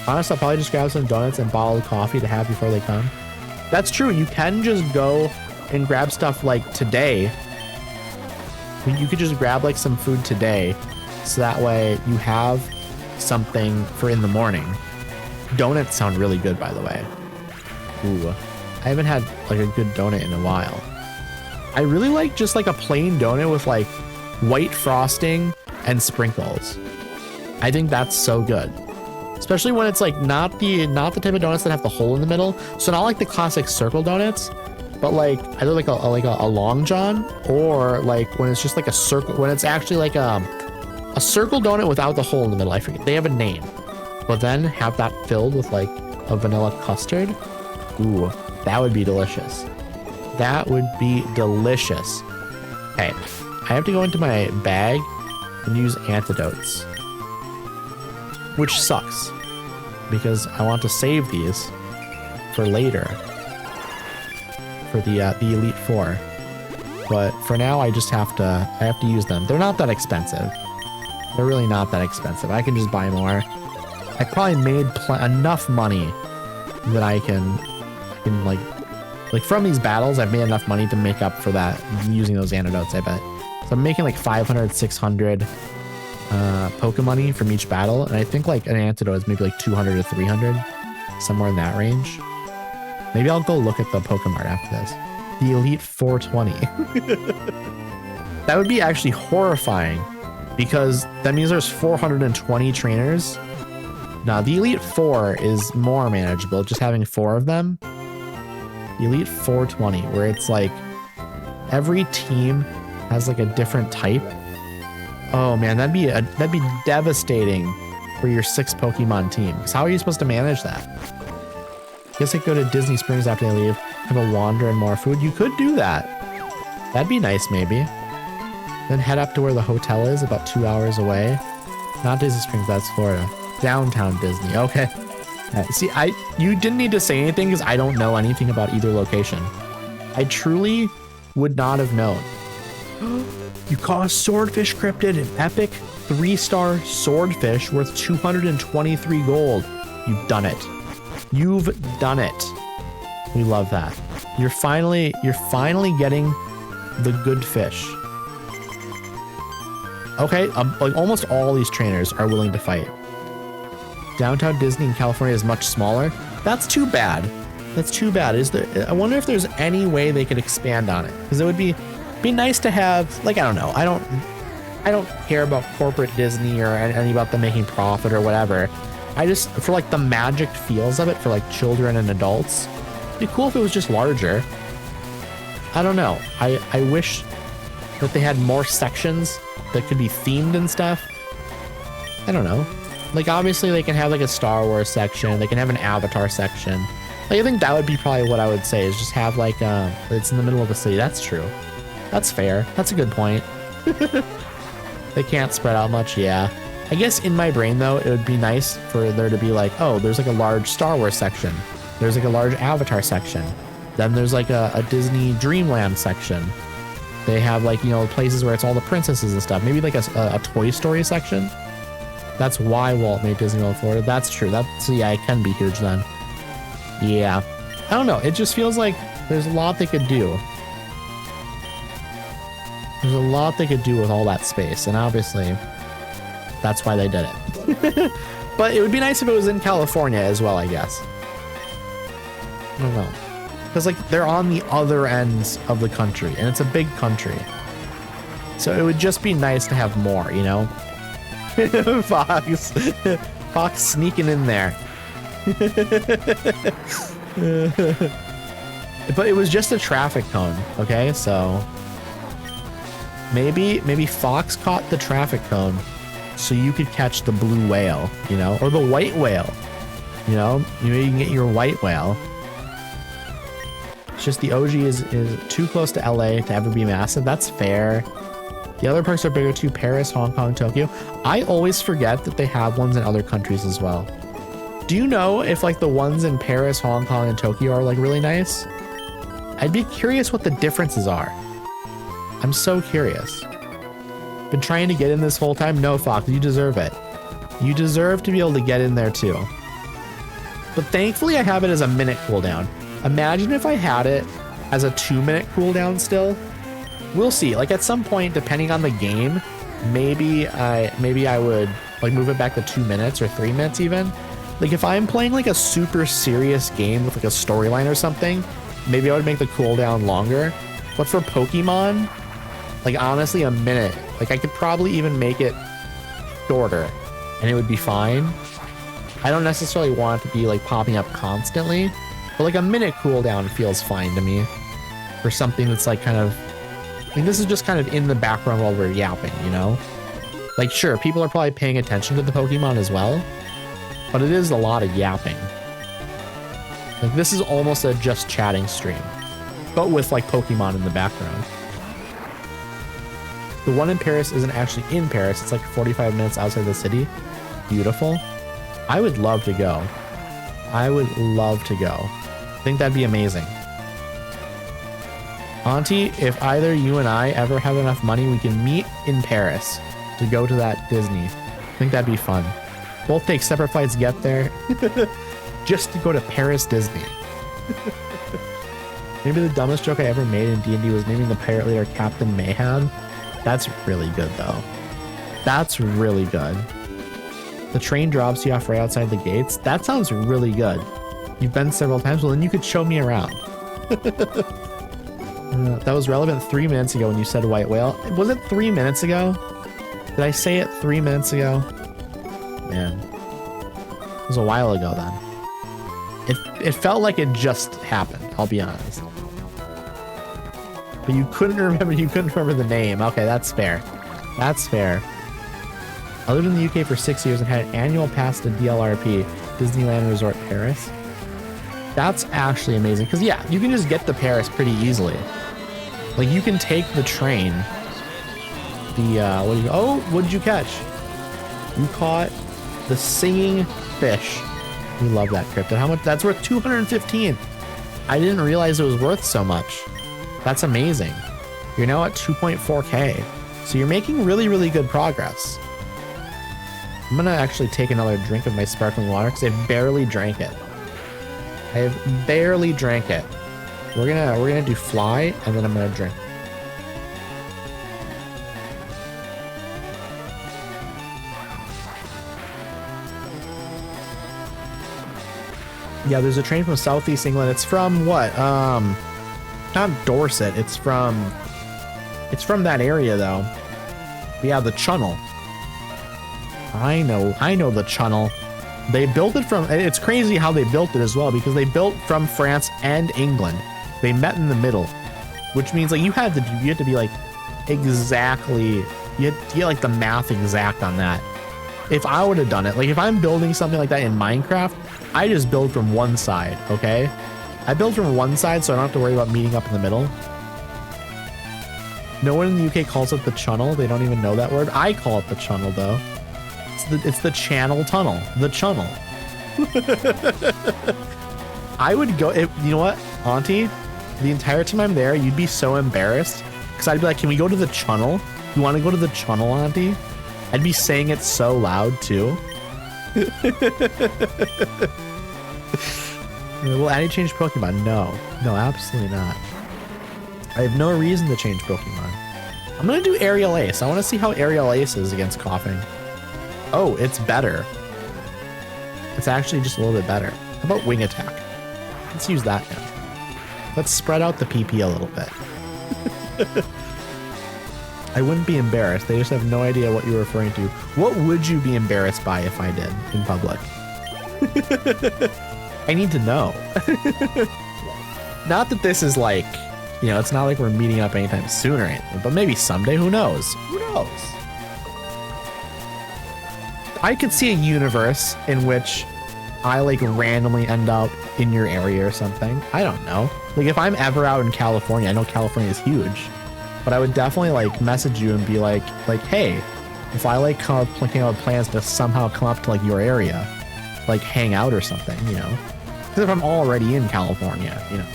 Honestly, I'll probably just grab some donuts and bottled coffee to have before they come. That's true. You can just go and grab stuff like today. You could just grab like some food today. So that way you have something for in the morning. Donuts sound really good, by the way. Ooh. I haven't had like a good donut in a while. I really like just like a plain donut with like white frosting and sprinkles. I think that's so good. Especially when it's like not the type of donuts that have the hole in the middle. So not like the classic circle donuts, but like either like a long john, or like when it's just like a circle, when it's actually like a circle donut without the hole in the middle. I forget, they have a name. But then have that filled with like a vanilla custard. Ooh, that would be delicious. That would be delicious. Okay, I have to go into my bag and use antidotes, which sucks because I want to save these for later for the Elite Four. But for now, I have to use them. They're not that expensive. They're really not that expensive. I can just buy more. I probably made enough money that I can like from these battles, I've made enough money to make up for that using those antidotes, I bet. So I'm making like 500, 600 Pokemoney from each battle. And I think like an antidote is maybe like 200 to 300, somewhere in that range. Maybe I'll go look at the Pokemart after this. The Elite 420. That would be actually horrifying because that means there's 420 trainers. Now, the Elite 4 is more manageable, just having 4 of them. The Elite 420, where it's like every team has like a different type. Oh man, that'd be devastating for your 6 Pokemon team. Because how are you supposed to manage that? Guess I could go to Disney Springs after I leave, have a wander and more food. You could do that. That'd be nice, maybe. Then head up to where the hotel is, about 2 hours away. Not Disney Springs, that's Florida. Downtown Disney. Okay. See, you didn't need to say anything because I don't know anything about either location. I truly would not have known. You caught a swordfish cryptid, an epic 3-star swordfish worth 223 gold. You've done it. You've done it. We love that. You're finally getting the good fish. Okay, like almost all these trainers are willing to fight. Downtown Disney in California is much smaller. That's too bad. That's too bad. I wonder if there's any way they could expand on it, because it would be nice to have, like, I don't know. I don't care about corporate Disney or any about them making profit or whatever. I just, for like the magic feels of it for like children and adults, it'd be cool if it was just larger. I don't know. I wish that they had more sections that could be themed and stuff. I don't know. Like, obviously they can have like a Star Wars section. They can have an Avatar section. Like, I think that would be probably what I would say, is just have like, it's in the middle of the city. That's true. That's fair. That's a good point. They can't spread out much. Yeah. I guess in my brain though, it would be nice for there to be like, oh, there's like a large Star Wars section. There's like a large Avatar section. Then there's like a Disney Dreamland section. They have like, you know, places where it's all the princesses and stuff. Maybe like a Toy Story section. That's why Walt made Disney World Florida. That's true. So yeah, it can be huge then. Yeah. I don't know. It just feels like there's a lot they could do. There's a lot they could do with all that space. And obviously, that's why they did it. But it would be nice if it was in California as well, I guess. I don't know. Because like they're on the other ends of the country, and it's a big country. So it would just be nice to have more, you know? Fox sneaking in there. But it was just a traffic cone, okay? So maybe Fox caught the traffic cone so you could catch the blue whale, you know, or the white whale. You know, maybe you can get your white whale. It's just the OG is too close to LA to ever be massive. That's fair. The other parks are bigger too: Paris, Hong Kong, Tokyo. I always forget that they have ones in other countries as well. Do you know if like the ones in Paris, Hong Kong, and Tokyo are like really nice? I'd be curious what the differences are. I'm so curious. Been trying to get in this whole time? No, Fox, you deserve it. You deserve to be able to get in there too. But thankfully I have it as a minute cooldown. Imagine if I had it as a 2-minute cooldown still. We'll see. Like at some point, depending on the game, maybe I would like move it back to 2 minutes or 3 minutes even. Like if I'm playing like a super serious game with like a storyline or something, maybe I would make the cooldown longer. But for Pokemon, like honestly, a minute. Like I could probably even make it shorter and it would be fine. I don't necessarily want it to be like popping up constantly, but like a minute cooldown feels fine to me for something that's like kind of, like this is just kind of in the background while we're yapping, you know? Like sure, people are probably paying attention to the Pokemon as well, but it is a lot of yapping. Like this is almost a just chatting stream, but with like Pokemon in the background. The one in Paris isn't actually in Paris. It's like 45 minutes outside the city. Beautiful. I would love to go. I would love to go. I think that'd be amazing. Auntie, if either you and I ever have enough money, we can meet in Paris to go to that Disney. I think that'd be fun. Both take separate flights, get there. Just to go to Paris Disney. Maybe the dumbest joke I ever made in D&D was naming the pirate leader Captain Mayhem. That's really good though. That's really good. The train drops you off right outside the gates. That sounds really good. You've been several times. Well, then you could show me around. That was relevant 3 minutes ago when you said white whale. Was it 3 minutes ago? Did I say it 3 minutes ago? Man, it was a while ago then. It felt like it just happened, I'll be honest. But you couldn't remember the name. Okay, that's fair. That's fair. I lived in the UK for 6 years and had an annual pass to DLRP, Disneyland Resort Paris. That's actually amazing. Because yeah, you can just get to Paris pretty easily. Like you can take the train. What did you catch? You caught the singing fish. We love that cryptid. How much? That's worth 215. I didn't realize it was worth so much. That's amazing. You're now at 2.4K. So you're making really, really good progress. I'm gonna actually take another drink of my sparkling water because I barely drank it. I have barely drank it. We're gonna do fly and then I'm gonna drink. Yeah, there's a train from Southeast England. It's from what? Not Dorset. It's from that area though. Yeah, the Channel. I know the Channel. They built it from, it's crazy how they built it as well, because they built from France and England. They met in the middle, which means like you had to be like exactly, you had to get like the math exact on that. If I would have done it, like if I'm building something like that in Minecraft, I just build from one side, okay? I build from one side so I don't have to worry about meeting up in the middle. No one in the UK calls it the Channel. They don't even know that word. I call it the Channel though. It's the Channel Tunnel. The Channel. I would go, you know what, Auntie? The entire time I'm there, you'd be so embarrassed. Because I'd be like, can we go to the Channel? You want to go to the Channel, Auntie? I'd be saying it so loud too. Will Addy change Pokemon? No, absolutely not. I have no reason to change Pokemon. I'm gonna do Aerial Ace. I want to see how Aerial Ace is against coughing. Oh, it's better. It's actually just a little bit better. How about Wing Attack? Let's use that now. Let's spread out the PP a little bit. I wouldn't be embarrassed. They just have no idea what you're referring to. What would you be embarrassed by if I did in public? I need to know. Not that this is like, you know, it's not like we're meeting up anytime soon or anything, but maybe someday, who knows? Who knows? I could see a universe in which I like randomly end up in your area or something. I don't know. Like if I'm ever out in California, I know California is huge, but I would definitely like message you and be like, hey, if I like come up with plans to somehow come up to like your area, like hang out or something, you know, because if I'm already in California, you know,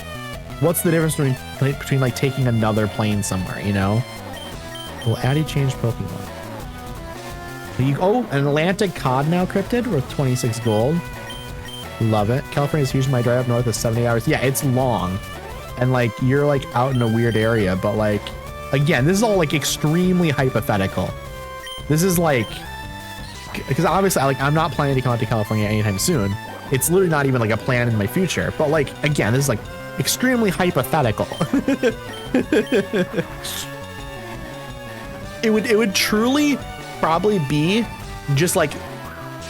what's the difference between like taking another plane somewhere, you know? Will Addy change Pokemon? Oh, an Atlantic Cod now cryptid worth 26 gold. Love it. California's huge. My drive up north is 70 hours. Yeah, it's long. And like, you're like out in a weird area, but like, again, this is all like extremely hypothetical. This is like, because obviously like, I'm not planning to come out to California anytime soon. It's literally not even like a plan in my future. But like, again, this is like extremely hypothetical. It would truly probably be just like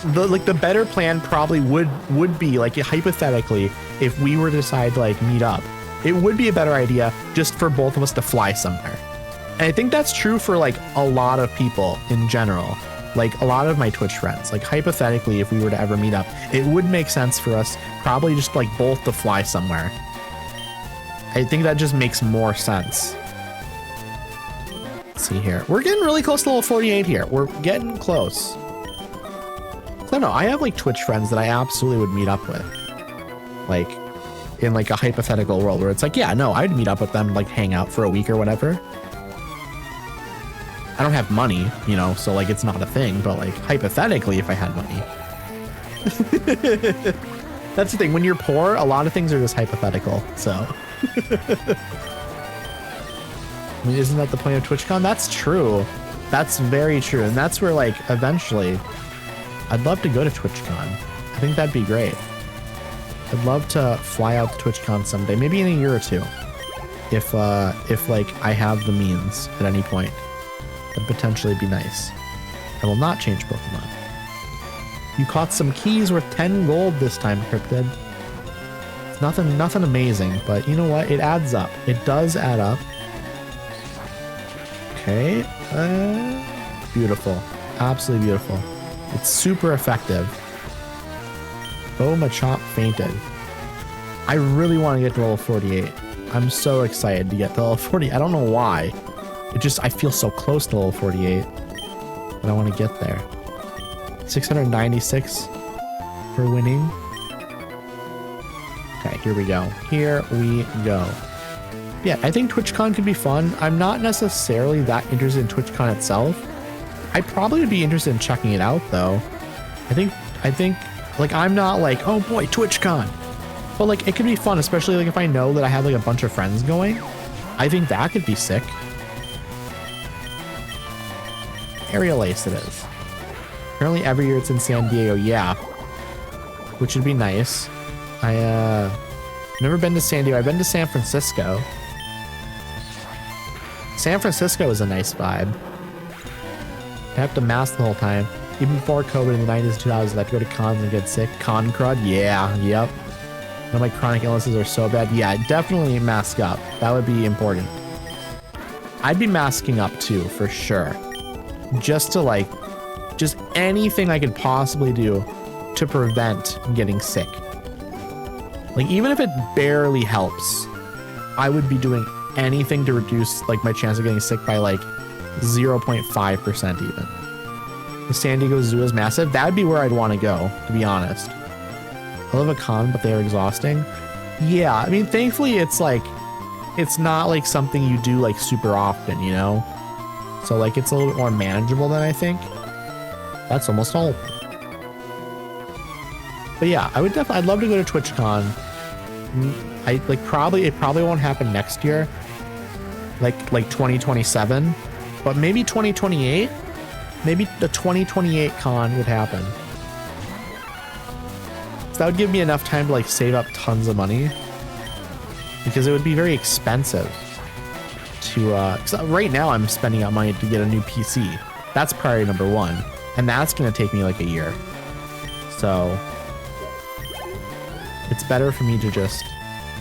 the better plan probably would be like hypothetically if we were to decide to like meet up, it would be a better idea just for both of us to fly somewhere. And I think that's true for like a lot of people in general. Like a lot of my Twitch friends, like hypothetically, if we were to ever meet up, it would make sense for us probably just like both to fly somewhere. I think that just makes more sense. Let's see here. We're getting really close to level 48 here. We're getting close. I don't know. I have like Twitch friends that I absolutely would meet up with. Like in like a hypothetical world where it's like, yeah, no, I'd meet up with them, like hang out for a week or whatever. I don't have money, you know, so like it's not a thing, but like hypothetically, if I had money. That's the thing. When you're poor, a lot of things are just hypothetical. So, I mean, isn't that the point of TwitchCon? That's true. That's very true. And that's where like eventually I'd love to go to TwitchCon. I think that'd be great. I'd love to fly out to TwitchCon someday, maybe in a year or two. If like I have the means at any point. That'd potentially be nice. I will not change Pokemon. You caught some keys worth 10 gold this time, Cryptid. It's nothing amazing, but you know what? It adds up. It does add up. Okay. Beautiful. Absolutely beautiful. It's super effective. Oh, Machop fainted. I really want to get to level 48. I'm so excited to get to level 40. I don't know why. I feel so close to level 48, but I want to get there. 696 for winning. Okay, here we go. Here we go. Yeah, I think TwitchCon could be fun. I'm not necessarily that interested in TwitchCon itself. I probably would be interested in checking it out though. I think, like, I'm not like, oh boy, TwitchCon. But like, it could be fun, especially like if I know that I have like a bunch of friends going. I think that could be sick. Aerial Ace it is. Apparently every year it's in San Diego, yeah. Which would be nice. Never been to San Diego. I've been to San Francisco. San Francisco is a nice vibe. I have to mask the whole time. Even before COVID in the 90s and 2000s, I had to go to cons and get sick. Con crud? Yeah, yep. None of my chronic illnesses are so bad. Yeah, definitely mask up. That would be important. I'd be masking up too, for sure. Just to like, just anything I could possibly do to prevent getting sick. Like even if it barely helps, I would be doing anything to reduce like my chance of getting sick by like 0.5% even. The San Diego Zoo is massive. That'd be where I'd want to go, to be honest. I love a con, but they're exhausting. Yeah, I mean, thankfully it's like, it's not like something you do like super often, you know? So like it's a little bit more manageable than I think. That's almost all. But yeah, I'd love to go to TwitchCon. It probably won't happen next year. Like 2027, but maybe 2028. Maybe the 2028 con would happen. So that would give me enough time to like save up tons of money, because it would be very expensive to, 'cause right now I'm spending out money to get a new PC. That's priority number one. And that's going to take me like a year. So it's better for me to just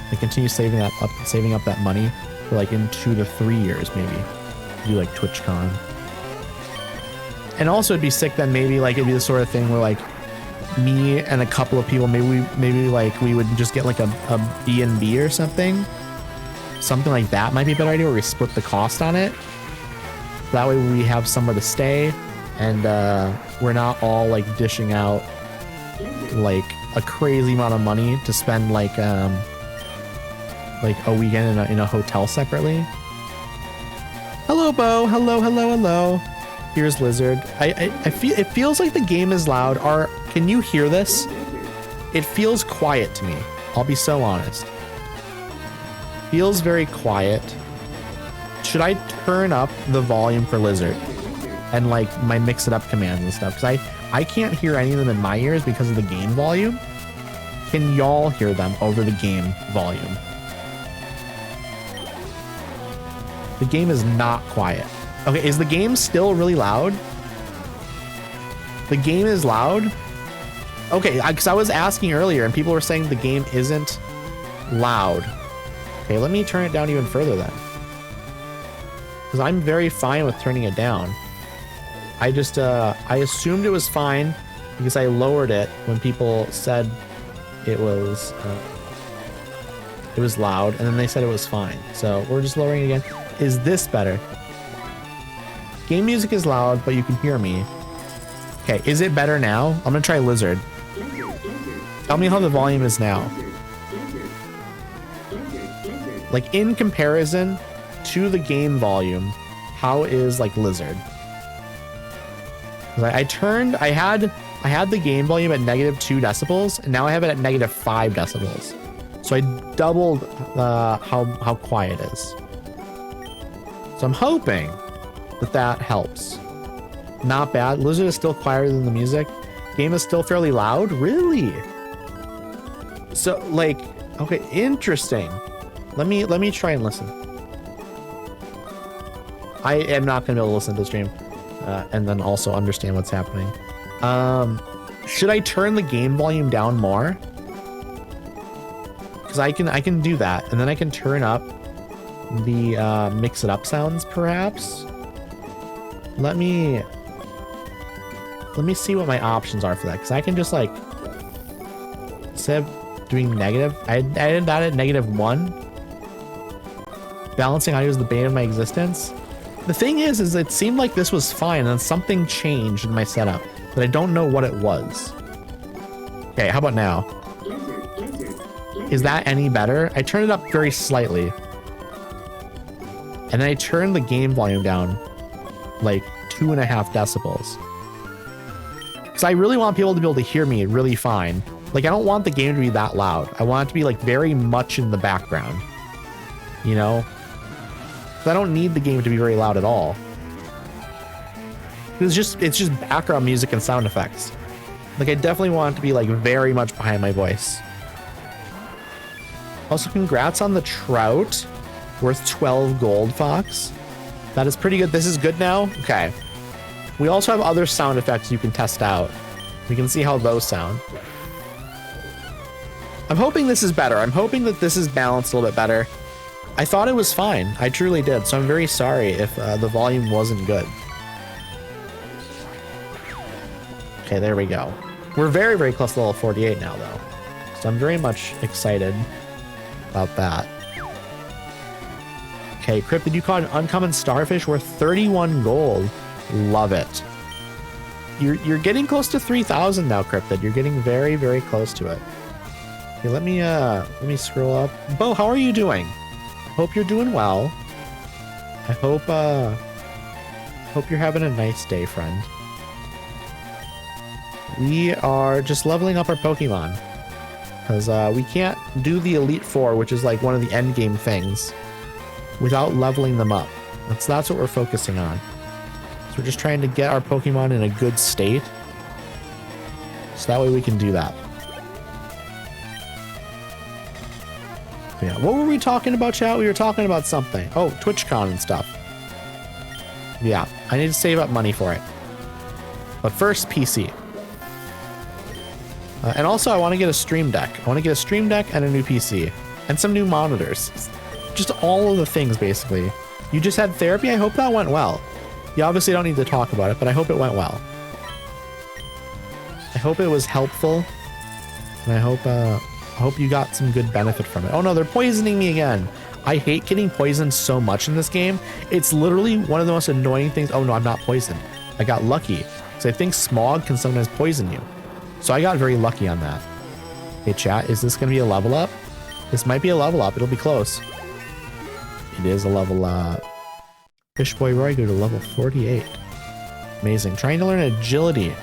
like continue saving up that money for like in 2 to 3 years, maybe do like TwitchCon. And also it'd be sick then maybe like it'd be the sort of thing where like me and a couple of people, maybe like we would just get like a B&B or something. Something like that might be a better idea, where we split the cost on it. That way we have somewhere to stay, and we're not all like dishing out like a crazy amount of money to spend like a weekend in a hotel separately. Hello, Bo. Hello. Here's Lizard. I feel it feels like the game is loud. Can you hear this? It feels quiet to me. I'll be so honest. Feels very quiet. Should I turn up the volume for Lizard and like my mix it up commands and stuff? Because I can't hear any of them in my ears because of the game volume. Can y'all hear them over the game volume? The game is not quiet. Okay, is the game still really loud? The game is loud. Okay, because I was asking earlier and people were saying the game isn't loud. Okay, let me turn it down even further then. Because I'm very fine with turning it down. I just, I assumed it was fine because I lowered it when people said it was loud, and then they said it was fine. So we're just lowering it again. Is this better? Game music is loud, but you can hear me. Okay, is it better now? I'm gonna try Lizard. Tell me how the volume is now. Like in comparison to the game volume, how is like Lizard? I had the game volume at -2 decibels, and now I have it at -5 decibels. So I doubled how quiet it is. So I'm hoping that helps. Not bad. Lizard is still quieter than the music. Game is still fairly loud. Really? So like, okay, interesting. Let me try and listen. I am not gonna be able to listen to the stream and then also understand what's happening. Should I turn the game volume down more? Because I can do that, and then I can turn up the mix it up sounds perhaps. Let me see what my options are for that, because I can just like, instead of doing negative, I did that at -1. Balancing audio is the bane of my existence. The thing is it seemed like this was fine, and then something changed in my setup, but I don't know what it was. Okay, how about now? Is that any better? I turned it up very slightly. And then I turned the game volume down like 2.5 decibels. Because I really want people to be able to hear me really fine. Like, I don't want the game to be that loud. I want it to be like very much in the background. You know? I don't need the game to be very loud at all. It's just background music and sound effects. Like, I definitely want it to be like very much behind my voice. Also, congrats on the trout. Worth 12 gold, Fox. That is pretty good. This is good now? Okay. We also have other sound effects you can test out. We can see how those sound. I'm hoping this is better. I'm hoping that this is balanced a little bit better. I thought it was fine. I truly did. So I'm very sorry if the volume wasn't good. Okay, there we go. We're very, very close to level 48 now, though. So I'm very much excited about that. Okay, Cryptid, you caught an uncommon starfish worth 31 gold. Love it. You're getting close to 3,000 now, Cryptid. You're getting very, very close to it. Okay, let me scroll up. Bo, how are you doing? Hope you're doing well. I hope you're having a nice day, friend. We are just leveling up our Pokemon. Because we can't do the Elite Four, which is like one of the end game things, without leveling them up. That's what we're focusing on. So we're just trying to get our Pokemon in a good state. So that way we can do that. Yeah, what were we talking about, chat? We were talking about something. Oh, TwitchCon and stuff. Yeah, I need to save up money for it. But first, PC. And also, I want to get a Stream Deck. I want to get a Stream Deck and a new PC. And some new monitors. Just all of the things, basically. You just had therapy? I hope that went well. You obviously don't need to talk about it, but I hope it went well. I hope it was helpful. And I hope you got some good benefit from it. Oh no, they're poisoning me again. I hate getting poisoned so much in this game. It's literally one of the most annoying things. Oh no, I'm not poisoned. I got lucky. So I think smog can sometimes poison you. So I got very lucky on that. Hey chat, is this going to be a level up? This might be a level up. It'll be close. It is a level up. Fishboy Roy go to level 48. Amazing. Trying to learn agility.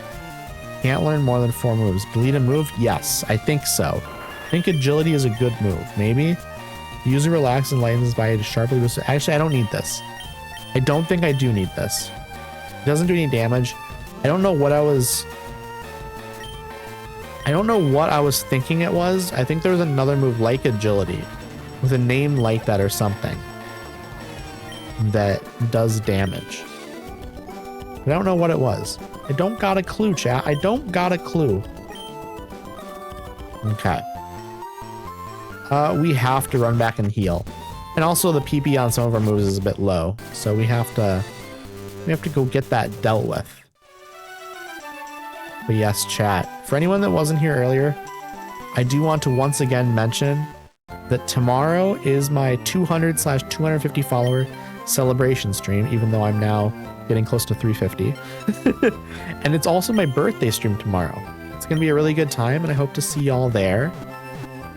Can't learn more than 4 moves. Delete a move? Yes, I think so. I think agility is a good move. Maybe. User relax and lightens by sharply boost. Actually, I don't need this. I don't think I do need this. It doesn't do any damage. I don't know what I was thinking it was. I think there was another move like agility with a name like that or something that does damage. But I don't know what it was. I don't got a clue, chat. I don't got a clue. Okay. We have to run back and heal. And also the PP on some of our moves is a bit low. So we have to go get that dealt with. But yes, chat. For anyone that wasn't here earlier, I do want to once again mention that tomorrow is my 200/250 follower celebration stream, even though I'm now getting close to 350. And it's also my birthday stream tomorrow. It's going to be a really good time, and I hope to see y'all there.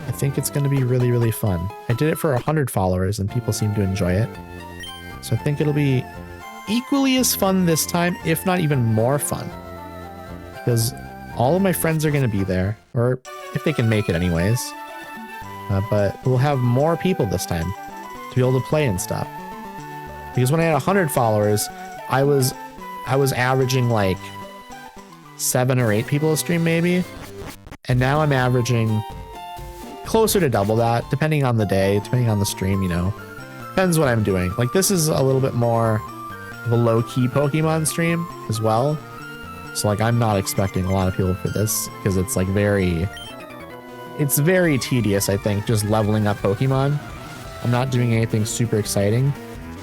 I think it's going to be really, really fun. I did it for 100 followers, and people seem to enjoy it. So I think it'll be equally as fun this time, if not even more fun. Because all of my friends are going to be there, or if they can make it anyways. But we'll have more people this time to be able to play and stuff. Because when I had 100 followers, I was averaging like 7 or 8 people a stream maybe. And now I'm averaging closer to double that, depending on the day, depending on the stream, you know. Depends what I'm doing. Like this is a little bit more of a low-key Pokemon stream as well. So like I'm not expecting a lot of people for this because it's like it's very tedious, I think, just leveling up Pokemon. I'm not doing anything super exciting.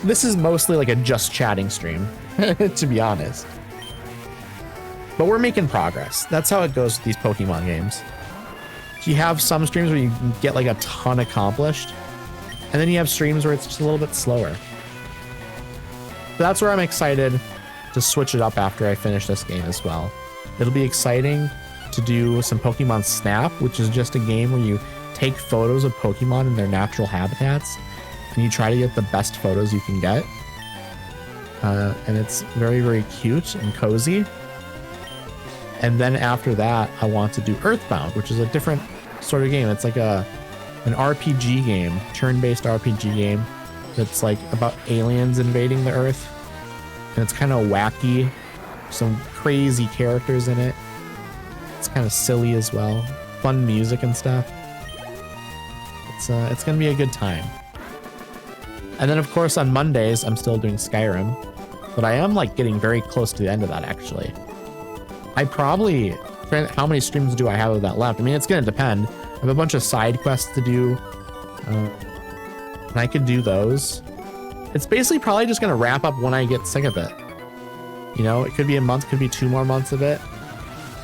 This is mostly like a just chatting stream, to be honest. But we're making progress. That's how it goes with these Pokemon games. You have some streams where you can get like a ton accomplished, and then you have streams where it's just a little bit slower. So that's where I'm excited to switch it up after I finish this game as well. It'll be exciting to do some Pokemon Snap, which is just a game where you take photos of Pokemon in their natural habitats and you try to get the best photos you can get. And it's very, very cute and cozy. And then after that, I want to do Earthbound, which is a different sort of game. It's like an RPG game, turn-based RPG game that's like about aliens invading the Earth. And it's kind of wacky, some crazy characters in it. It's kind of silly as well, fun music and stuff. It's gonna be a good time. And then of course on Mondays I'm still doing Skyrim, but I am like getting very close to the end of that actually. How many streams do I have of that left? I mean, it's gonna depend. I have a bunch of side quests to do, and I could do those. It's basically probably just gonna wrap up when I get sick of it. You know, it could be a month, could be 2 more months of it.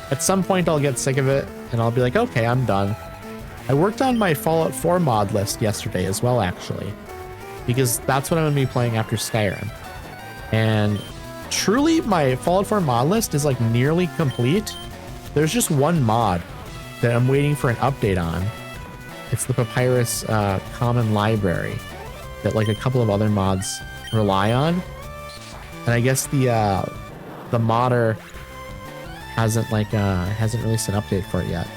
At some point I'll get sick of it and I'll be like, okay, I'm done. I worked on my Fallout 4 mod list yesterday as well, actually, because that's what I'm gonna be playing after Skyrim. And truly my Fallout 4 mod list is like nearly complete. There's just one mod that I'm waiting for an update on. It's the Papyrus Common Library that like a couple of other mods rely on. And I guess the modder hasn't released an update for it yet.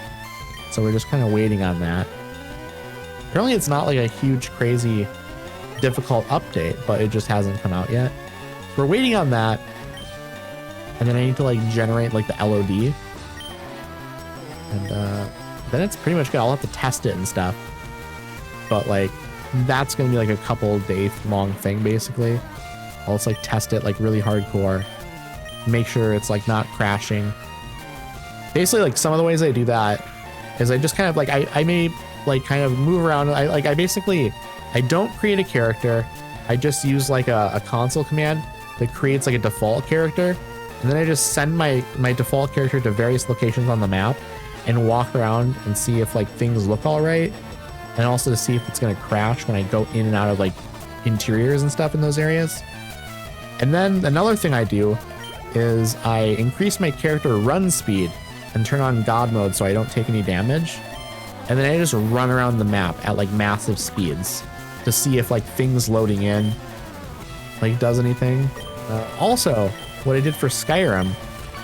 So we're just kind of waiting on that. Apparently it's not like a huge, crazy, difficult update, but it just hasn't come out yet. So we're waiting on that. And then I need to like generate like the LOD. And then it's pretty much good. I'll have to test it and stuff. But like, that's going to be like a couple day long thing basically. I'll just like test it like really hardcore. Make sure it's like not crashing. Basically like some of the ways I do that is I just kind of like, I may like kind of move around. I don't create a character. I just use like a console command that creates like a default character. And then I just send my default character to various locations on the map and walk around and see if like things look all right. And also to see if it's going to crash when I go in and out of like interiors and stuff in those areas. And then another thing I do is I increase my character run speed and turn on God mode so I don't take any damage. And then I just run around the map at like massive speeds to see if like things loading in like does anything. Also, what I did for Skyrim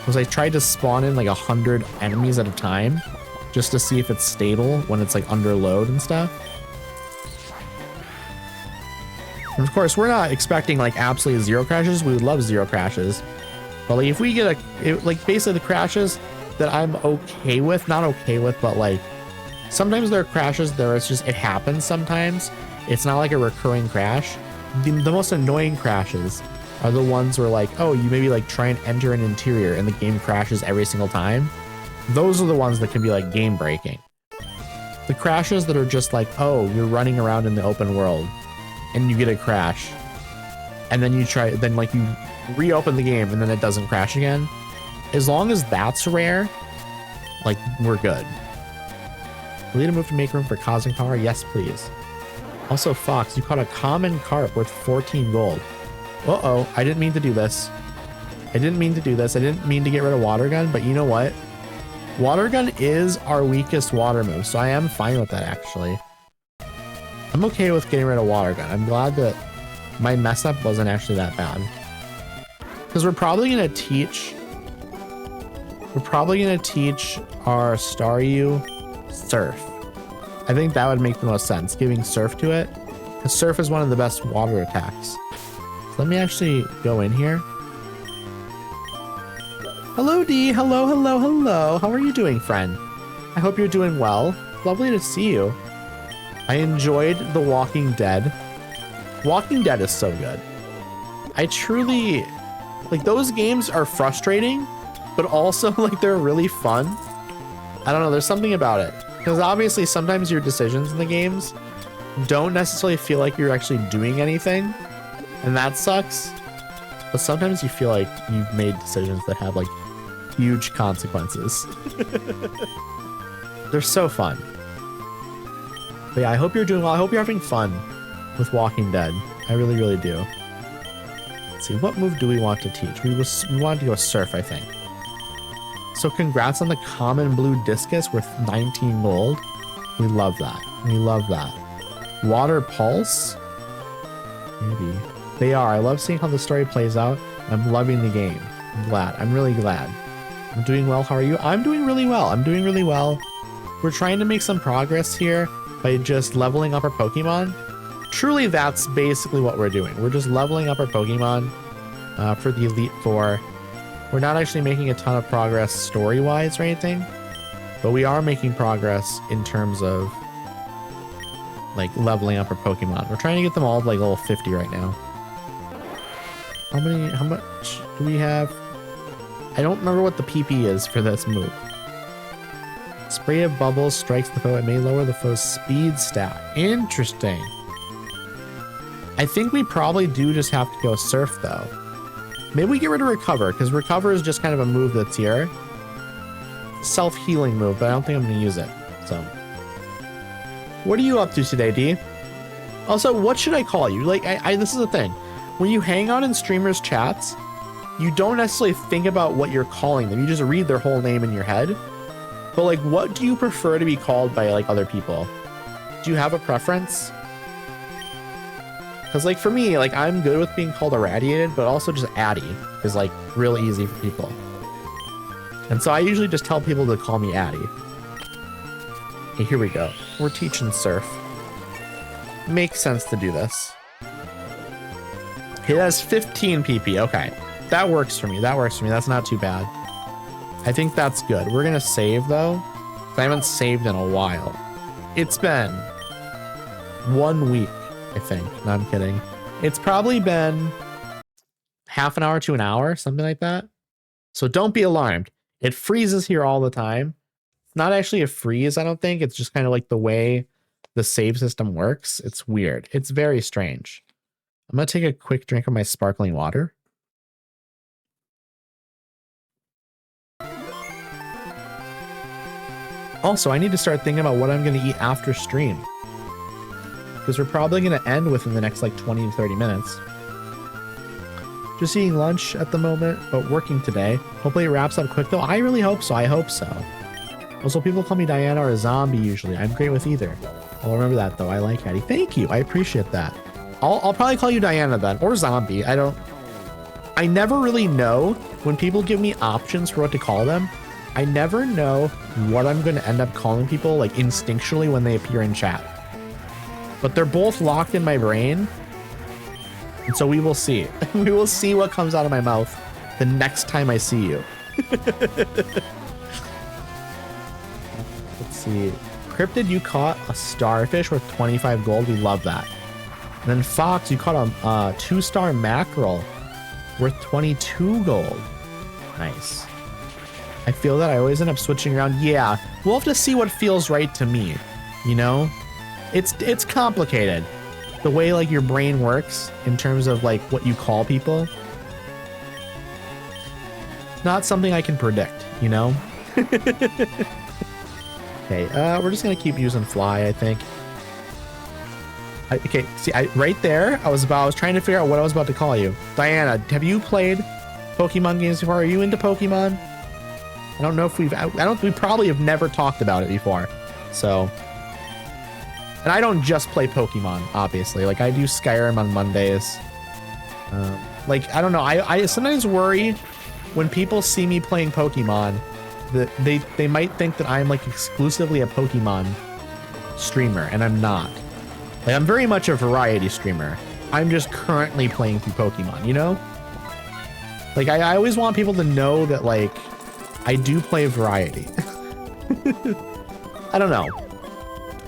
was I tried to spawn in like 100 enemies at a time just to see if it's stable when it's like under load and stuff. And of course, we're not expecting like absolutely zero crashes. We would love zero crashes. But like if we get like basically the crashes that I'm okay with, not okay with, but like sometimes there are crashes there. It's just, it happens sometimes. It's not like a recurring crash. The most annoying crashes are the ones where like, oh, you maybe like try and enter an interior and the game crashes every single time. Those are the ones that can be like game breaking. The crashes that are just like, oh, you're running around in the open world and you get a crash. And then you like you reopen the game and then it doesn't crash again. As long as that's rare, like we're good. We need to move to make room for cosmic power. Yes, please. Also, Fox, you caught a common carp worth 14 gold. Uh-oh, I didn't mean to do this. I didn't mean to get rid of water gun, but you know what? Water gun is our weakest water move, so I am fine with that actually. I'm okay with getting rid of water gun. I'm glad that my mess up wasn't actually that bad. Because we're probably gonna teach our Staryu Surf. I think that would make the most sense, giving Surf to it. Because Surf is one of the best water attacks. So let me actually go in here. Hello, D. Hello, hello, hello. How are you doing, friend? I hope you're doing well. Lovely to see you. I enjoyed The Walking Dead. Walking Dead is so good. I truly... like, those games are frustrating, but also, like, they're really fun. I don't know, there's something about it. Because obviously, sometimes your decisions in the games don't necessarily feel like you're actually doing anything, and that sucks. But sometimes you feel like you've made decisions that have, like, huge consequences. They're so fun. But yeah, I hope you're doing well. I hope you're having fun with Walking Dead. I really, really do. Let's see, what move do we want to teach? We wanted to go Surf, I think. So congrats on the common blue discus worth 19 gold. We love that. We love that. Water Pulse? Maybe. They are. I love seeing how the story plays out. I'm loving the game. I'm glad. I'm really glad. I'm doing well. How are you? I'm doing really well. I'm doing really well. We're trying to make some progress here by just leveling up our Pokemon. Truly, that's basically what we're doing. We're just leveling up our Pokemon for the Elite Four. We're not actually making a ton of progress story-wise or anything, but we are making progress in terms of like leveling up our Pokemon. We're trying to get them all to like level 50 right now. How much do we have? I don't remember what the PP is for this move. Spray of bubbles strikes the foe. It may lower the foe's speed stat. Interesting. I think we probably do just have to go Surf though. Maybe we get rid of Recover, because Recover is just kind of a move that's here. Self-healing move, but I don't think I'm going to use it. So, what are you up to today, D? Also, what should I call you? Like, this is the thing. When you hang out in streamers' chats, you don't necessarily think about what you're calling them. You just read their whole name in your head. But like, what do you prefer to be called by like other people? Do you have a preference? Because like for me, like I'm good with being called irradiated, but also just Addy is like real easy for people. And so I usually just tell people to call me Addy. Okay, here we go. We're teaching Surf. Makes sense to do this. It has 15 PP. Okay. That works for me. That works for me. That's not too bad. I think that's good. We're going to save, though. I haven't saved in a while. It's been 1 week, I think. No, I'm kidding. It's probably been half an hour to an hour, something like that. So don't be alarmed. It freezes here all the time. It's not actually a freeze, I don't think. It's just kind of like the way the save system works. It's weird. It's very strange. I'm going to take a quick drink of my sparkling water. Also, I need to start thinking about what I'm going to eat after stream, because we're probably going to end within the next like 20 to 30 minutes. Just eating lunch at the moment, but working today. Hopefully it wraps up quick though. I really hope so. I hope so. Also, people call me Diana or a zombie usually. I'm great with either. I'll remember that though. I like Hattie. Thank you. I appreciate that. I'll probably call you Diana then, or zombie. I never really know when people give me options for what to call them. I never know what I'm going to end up calling people like instinctually when they appear in chat. But they're both locked in my brain. And so we will see. We will see what comes out of my mouth the next time I see you. Let's see. Cryptid, you caught a starfish worth 25 gold. We love that. And then Fox, you caught a 2-star mackerel worth 22 gold. Nice. I feel that I always end up switching around. Yeah, we'll have to see what feels right to me. you know? It's complicated. The way like your brain works in terms of like what you call people. Not something I can predict, you know? Okay, we're just gonna keep using fly, I think. Okay, see, right there, I was trying to figure out what I was about to call you. Diana, have you played Pokemon games before? Are you into Pokemon? I don't know if we probably have never talked about it before. So, and I don't just play Pokemon, obviously. Like I do Skyrim on Mondays. Like, I don't know. I sometimes worry when people see me playing Pokemon that they might think that I'm like exclusively a Pokemon streamer, and I'm not. Like, I'm very much a variety streamer. I'm just currently playing through Pokemon, you know? Like, I always want people to know that, like, I do play variety. I don't know.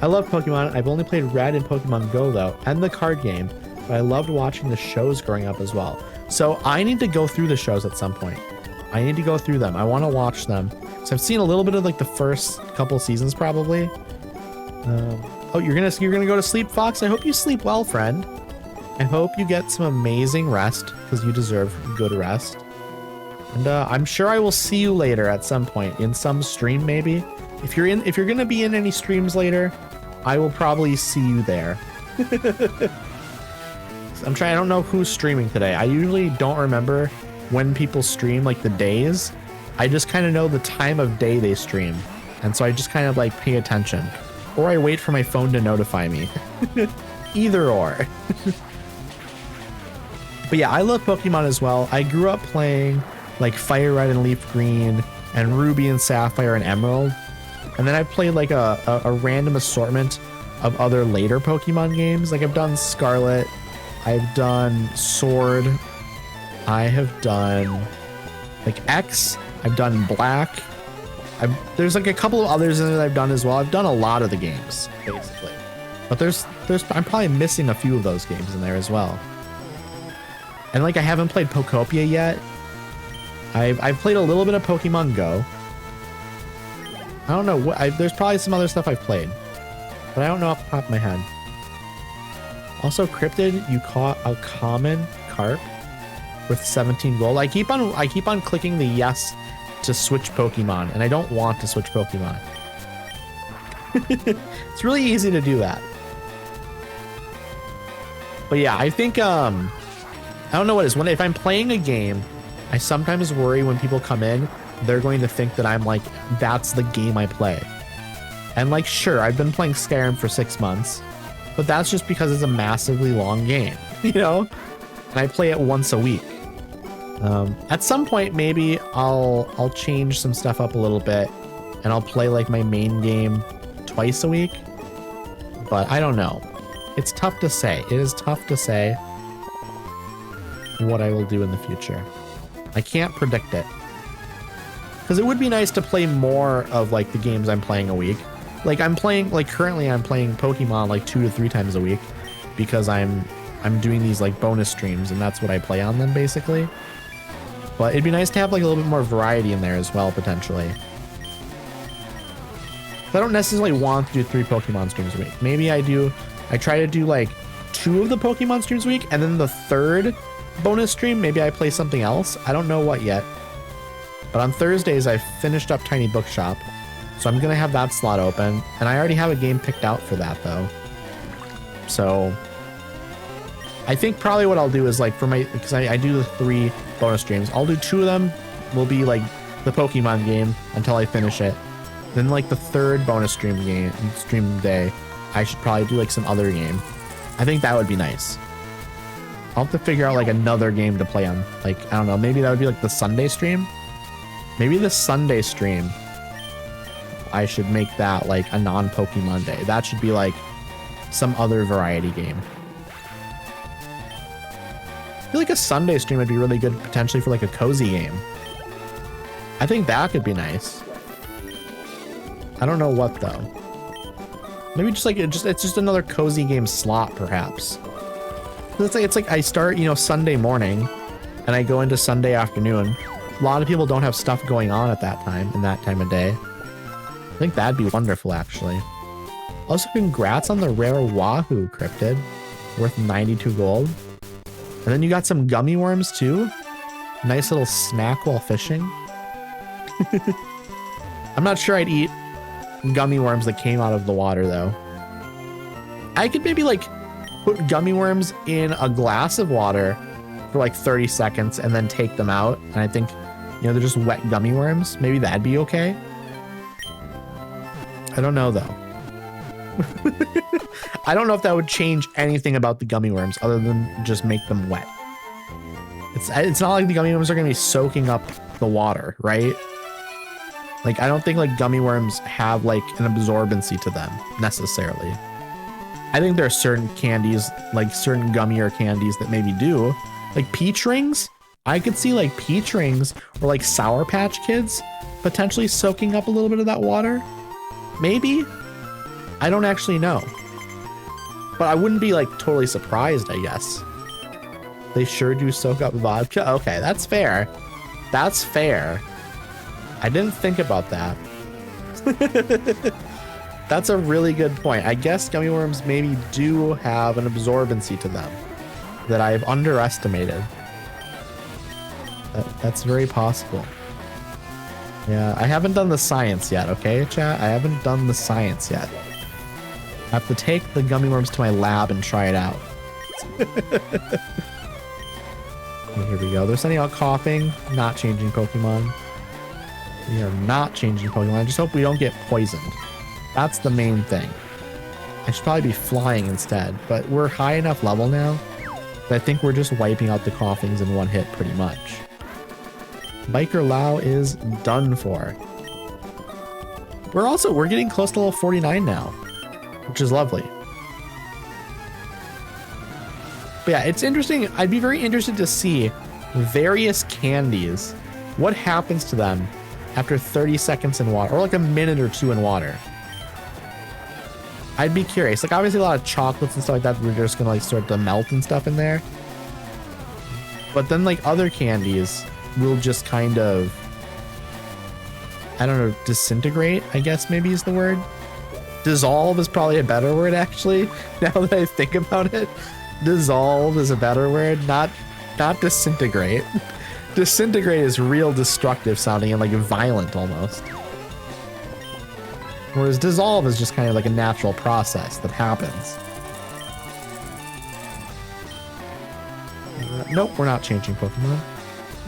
I love Pokemon. I've only played Red and Pokemon Go, though, and the card game, but I loved watching the shows growing up as well. So I need to go through the shows at some point. I need to go through them. I want to watch them. So I've seen a little bit of, like, the first couple seasons, probably. Oh, you're gonna go to sleep, Fox? I hope you sleep well, friend. I hope you get some amazing rest, because you deserve good rest. And I'm sure I will see you later at some point in some stream, maybe. If you're gonna be in any streams later, I will probably see you there. I don't know who's streaming today. I usually don't remember when people stream, like the days. I just kind of know the time of day they stream, and so I just kind of like pay attention. Or I wait for my phone to notify me. Either or. But yeah, I love Pokemon as well. I grew up playing like Fire Red and Leaf Green and Ruby and Sapphire and Emerald. And then I played like a random assortment of other later Pokemon games. Like I've done Scarlet, I've done Sword, I have done like X, I've done Black. There's like a couple of others in there that I've done as well. I've done a lot of the games, basically. But I'm probably missing a few of those games in there as well. And like I haven't played Pokopia yet. I've played a little bit of Pokemon Go. I don't know what there's probably some other stuff I've played, but I don't know off the top of my head. Also, Cryptid, you caught a common carp with 17 gold. I keep on clicking the yes to switch Pokemon, and I don't want to switch Pokemon. It's really easy to do that. But yeah, I think I don't know what it is. If I'm playing a game, I sometimes worry when people come in, they're going to think that I'm like, that's the game I play. And like, sure, I've been playing Skyrim for 6 months, but that's just because it's a massively long game, you know? And I play it once a week. At some point, maybe I'll change some stuff up a little bit, and I'll play like my main game twice a week. But I don't know. It's tough to say. It is tough to say what I will do in the future. I can't predict it. Because it would be nice to play more of like the games I'm playing a week. Like currently I'm playing Pokemon like 2 to 3 times a week because I'm doing these like bonus streams, and that's what I play on them basically. But it'd be nice to have like a little bit more variety in there as well, potentially. I don't necessarily want to do 3 Pokemon streams a week. Maybe I try to do like 2 of the Pokemon streams a week, and then the 3rd bonus stream, maybe I play something else. I don't know what yet. But on Thursdays, I finished up Tiny Bookshop, so I'm going to have that slot open. And I already have a game picked out for that, though. So I think probably what I'll do is like because I do the 3 bonus streams, I'll do 2 of them will be like the Pokemon game until I finish it. Then like the 3rd bonus stream day, I should probably do like some other game. I think that would be nice. I'll have to figure out like another game to play on. Like, I don't know, maybe that would be like the Sunday stream. Maybe the Sunday stream, I should make that like a non-Pokemon day. That should be like some other variety game. I feel like a Sunday stream would be really good potentially for like a cozy game. I think that could be nice. I don't know what though. Maybe just like it's just another cozy game slot perhaps. It's like I start, you know, Sunday morning and I go into Sunday afternoon. A lot of people don't have stuff going on at that time, in that time of day. I think that'd be wonderful, actually. Also, congrats on the rare Wahoo cryptid, worth 92 gold. And then you got some gummy worms too. Nice little snack while fishing. I'm not sure I'd eat gummy worms that came out of the water though. I could maybe like put gummy worms in a glass of water for like 30 seconds and then take them out. And I think, you know, they're just wet gummy worms. Maybe that'd be okay. I don't know though. I don't know if that would change anything about the gummy worms other than just make them wet. It's not like the gummy worms are going to be soaking up the water, right? Like, I don't think like gummy worms have like an absorbency to them necessarily. I think there are certain candies, like certain gummier candies that maybe do. Like peach rings. I could see like peach rings or like Sour Patch Kids potentially soaking up a little bit of that water. Maybe. I don't actually know. But I wouldn't be like totally surprised, I guess. They sure do soak up vodka. Okay, that's fair. That's fair. I didn't think about that. That's a really good point. I guess gummy worms maybe do have an absorbency to them that I've underestimated. That's very possible. Yeah, I haven't done the science yet, okay, chat? I haven't done the science yet. I have to take the gummy worms to my lab and try it out. Here we go. They're sending out coughing. Not changing Pokemon. We are not changing Pokemon. I just hope we don't get poisoned. That's the main thing. I should probably be flying instead, but we're high enough level now that I think we're just wiping out the coughings in one hit pretty much. Biker Lao is done for. We're getting close to level 49 now, which is lovely. But yeah, it's interesting. I'd be very interested to see various candies. What happens to them after 30 seconds in water, or like a minute or two in water? I'd be curious. Like obviously a lot of chocolates and stuff like that, we're just gonna like start to melt and stuff in there. But then like other candies will just kind of, I don't know, disintegrate, I guess maybe is the word. Dissolve is probably a better word actually, now that I think about it. Dissolve is a better word, not disintegrate. Disintegrate is real destructive sounding and like violent almost. Whereas dissolve is just kind of like a natural process that happens. Nope, we're not changing Pokemon.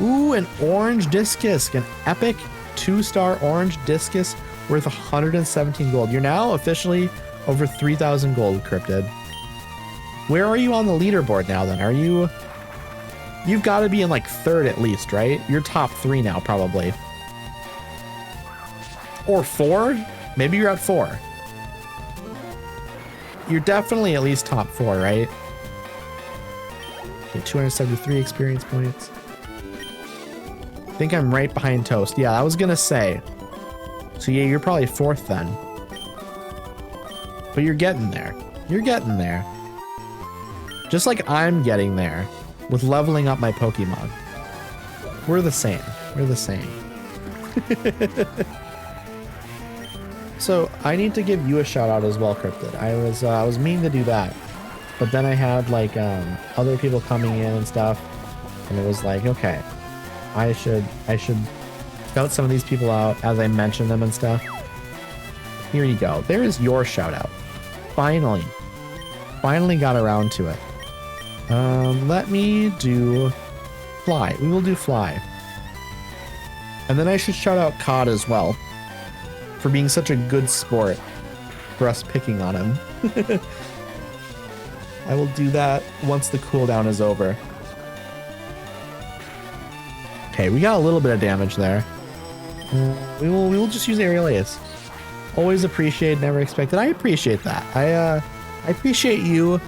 Ooh, an orange discus, an epic 2-star orange discus worth 117 gold. You're now officially over 3,000 gold, Cryptid. Where are you on the leaderboard now then? You've got to be in like third at least, right? You're top 3 now probably. Or 4? Maybe you're at 4. You're definitely at least top 4, right? Okay, 273 experience points. I think I'm right behind Toast. Yeah, I was gonna say. So yeah, you're probably 4th then. But you're getting there. You're getting there. Just like I'm getting there with leveling up my Pokemon. We're the same. We're the same. So I need to give you a shout out as well, Cryptid. I was meaning to do that, but then I had like other people coming in and stuff, and it was like, okay, I should shout some of these people out as I mention them and stuff. Here you go. There is your shout out. Finally got around to it. Let me do Fly. We will do Fly. And then I should shout out Cod as well for being such a good sport for us picking on him. I will do that once the cooldown is over. Okay, we got a little bit of damage there. We will just use Aerial Ace. Always appreciate, never expected. I appreciate that. I appreciate you.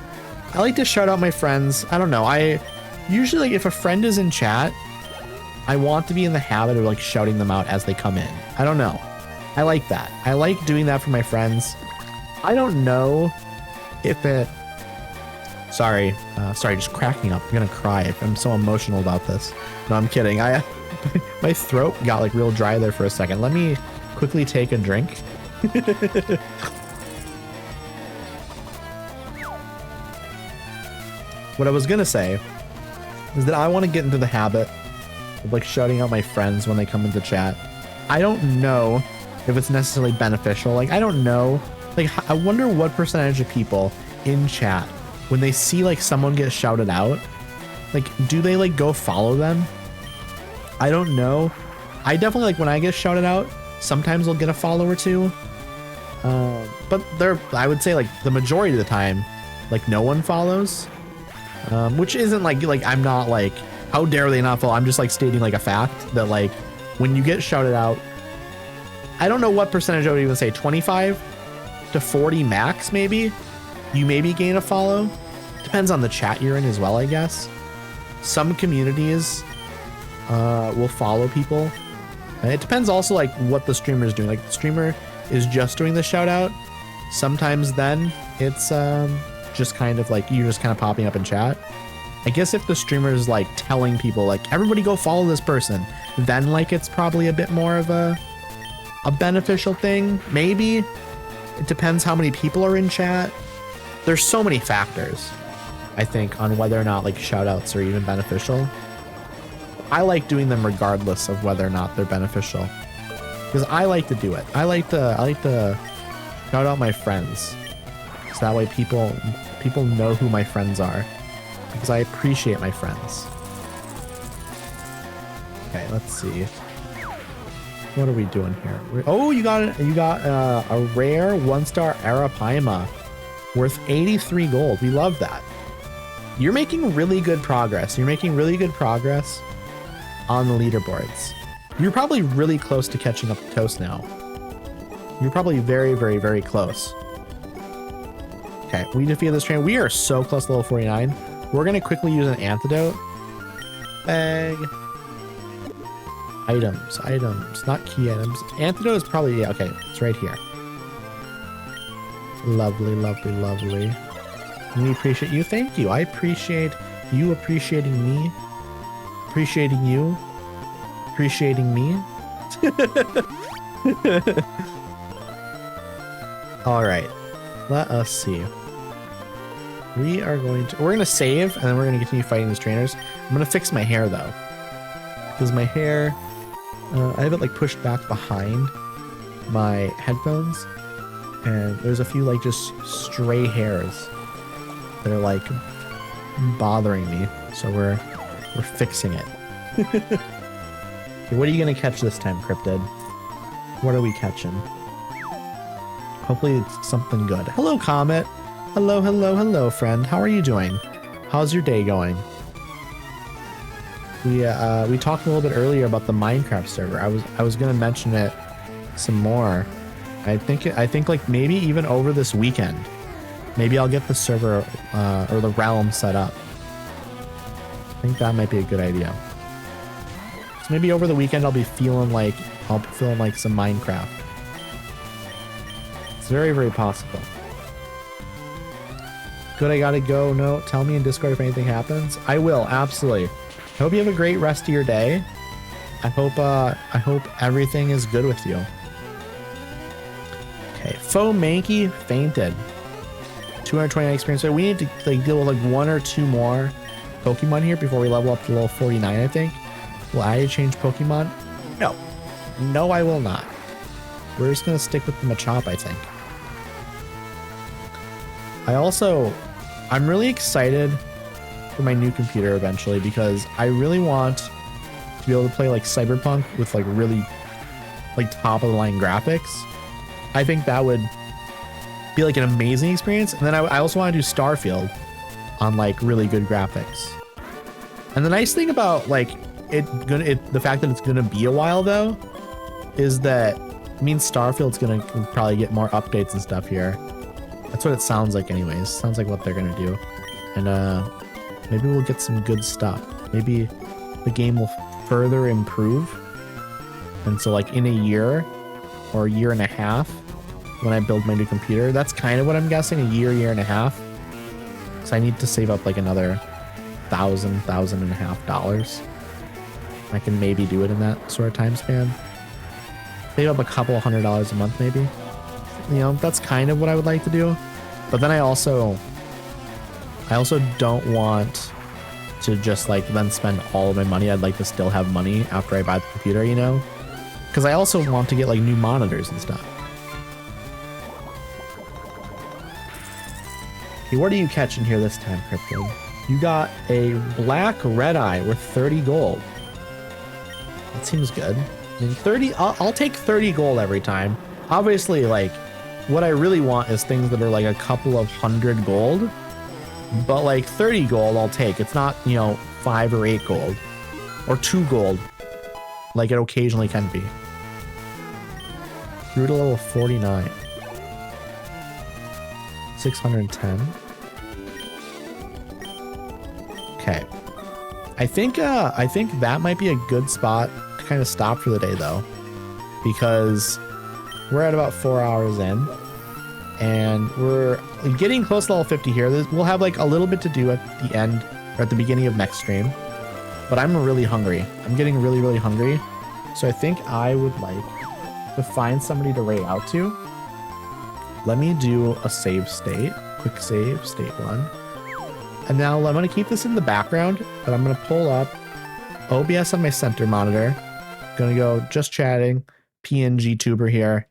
I like to shout out my friends. I don't know. I usually, if a friend is in chat, I want to be in the habit of like shouting them out as they come in. I don't know. I like that. I like doing that for my friends. I don't know if it... Sorry, just cracking up. I'm gonna cry. I'm so emotional about this. No, I'm kidding. My throat got like real dry there for a second. Let me quickly take a drink. what I was gonna say is that I want to get into the habit of like shouting out my friends when they come into chat. I don't know if it's necessarily beneficial. Like, I don't know. Like, I wonder what percentage of people in chat, when they see like someone get shouted out, like, do they like go follow them? I don't know. I definitely, like, when I get shouted out, sometimes I'll get a follow or two. But I would say like the majority of the time, like no one follows, which isn't like I'm not like, how dare they not follow? I'm just like stating like a fact that like when you get shouted out, I don't know what percentage I would even say, 25 to 40 max, maybe you maybe gain a follow. Depends on the chat you're in as well, I guess. Some communities will follow people. And it depends also like what the streamer is doing. Like the streamer is just doing the shout out. Sometimes then it's just kind of like you're just kind of popping up in chat. I guess if the streamer is like telling people like everybody go follow this person, then like it's probably a bit more of a beneficial thing. Maybe it depends how many people are in chat. There's so many factors, I think, on whether or not like shout outs are even beneficial. I like doing them regardless of whether or not they're beneficial, because I like to do it. I like to shout out my friends, so that way people know who my friends are, because I appreciate my friends. Okay, let's see. What are we doing here? Oh, you got a rare 1-star Arapaima worth 83 gold. We love that. You're making really good progress. You're making really good progress on the leaderboards. You're probably really close to catching up to Toast now. You're probably very, very, very close. Okay, we defeated this train. We are so close to level 49. We're gonna quickly use an antidote. Bag. Items, not key items. Antidote is probably, yeah, okay, it's right here. Lovely, lovely, lovely. We appreciate you. Thank you. I appreciate you appreciating me. Appreciating you. Appreciating me. All right. Let us see. We're going to save, and then we're going to continue fighting these trainers. I'm going to fix my hair though, because my hair, I have it like pushed back behind my headphones, and there's a few like just stray hairs that are like bothering me. So we're fixing it. Okay, what are you gonna catch this time, Cryptid? What are we catching? Hopefully it's something good. Hello, Comet. Hello, hello, hello, friend. How are you doing? How's your day going? We talked a little bit earlier about the Minecraft server. I was gonna mention it some more. I think like maybe even over this weekend, maybe I'll get the server or the realm set up. I think that might be a good idea. So maybe over the weekend I'll be feeling like some Minecraft. It's very, very possible. Good, I gotta go. No, tell me in Discord if anything happens. I will, absolutely. I hope you have a great rest of your day. I hope everything is good with you. Okay, Faux Mankey fainted. 229 experience. So we need to like deal with like 1 or 2 more Pokemon here before we level up to level 49, I think. Will I change Pokemon? No. No, I will not. We're just gonna stick with the Machop, I think. I'm really excited for my new computer eventually, because I really want to be able to play like Cyberpunk with like really like top of the line graphics. I think that would be like an amazing experience. And then I also want to do Starfield on like really good graphics. And the nice thing about like the fact that it's gonna be a while though, is that it means Starfield's gonna probably get more updates and stuff here. That's what it sounds like anyways. Sounds like what they're gonna do. And maybe we'll get some good stuff. Maybe the game will further improve. And so like in a year or a year and a half, when I build my new computer, that's kind of what I'm guessing, a year and a half. So I need to save up like another $1,000 I can maybe do it in that sort of time span. Save up a couple $100 a month maybe. You know, that's kind of what I would like to do. But then I also I also don't want to just like then spend all of my money. I'd like to still have money after I buy the computer, you know? Because I also want to get like new monitors and stuff. Okay, what are you catching here this time, Cryptid? You got a black red eye worth 30 gold. That seems good. I mean, 30, I'll take 30 gold every time. Obviously, like, what I really want is things that are like a couple of 100 gold. But like 30 gold I'll take. It's not, you know, 5 or 8 gold. Or 2 gold. Like it occasionally can be. Through to level 49. 610. Okay. I think that might be a good spot to kind of stop for the day though. Because we're at about 4 hours in. And we're getting close to level 50 here. We'll have like a little bit to do at the end or at the beginning of next stream. But I'm really hungry. I'm getting really, really hungry. So I think I would like to find somebody to raid out to. Let me do a save state. Quick save, state 1. And now I'm going to keep this in the background, but I'm going to pull up OBS on my center monitor. Going to go just chatting, PNG tuber here.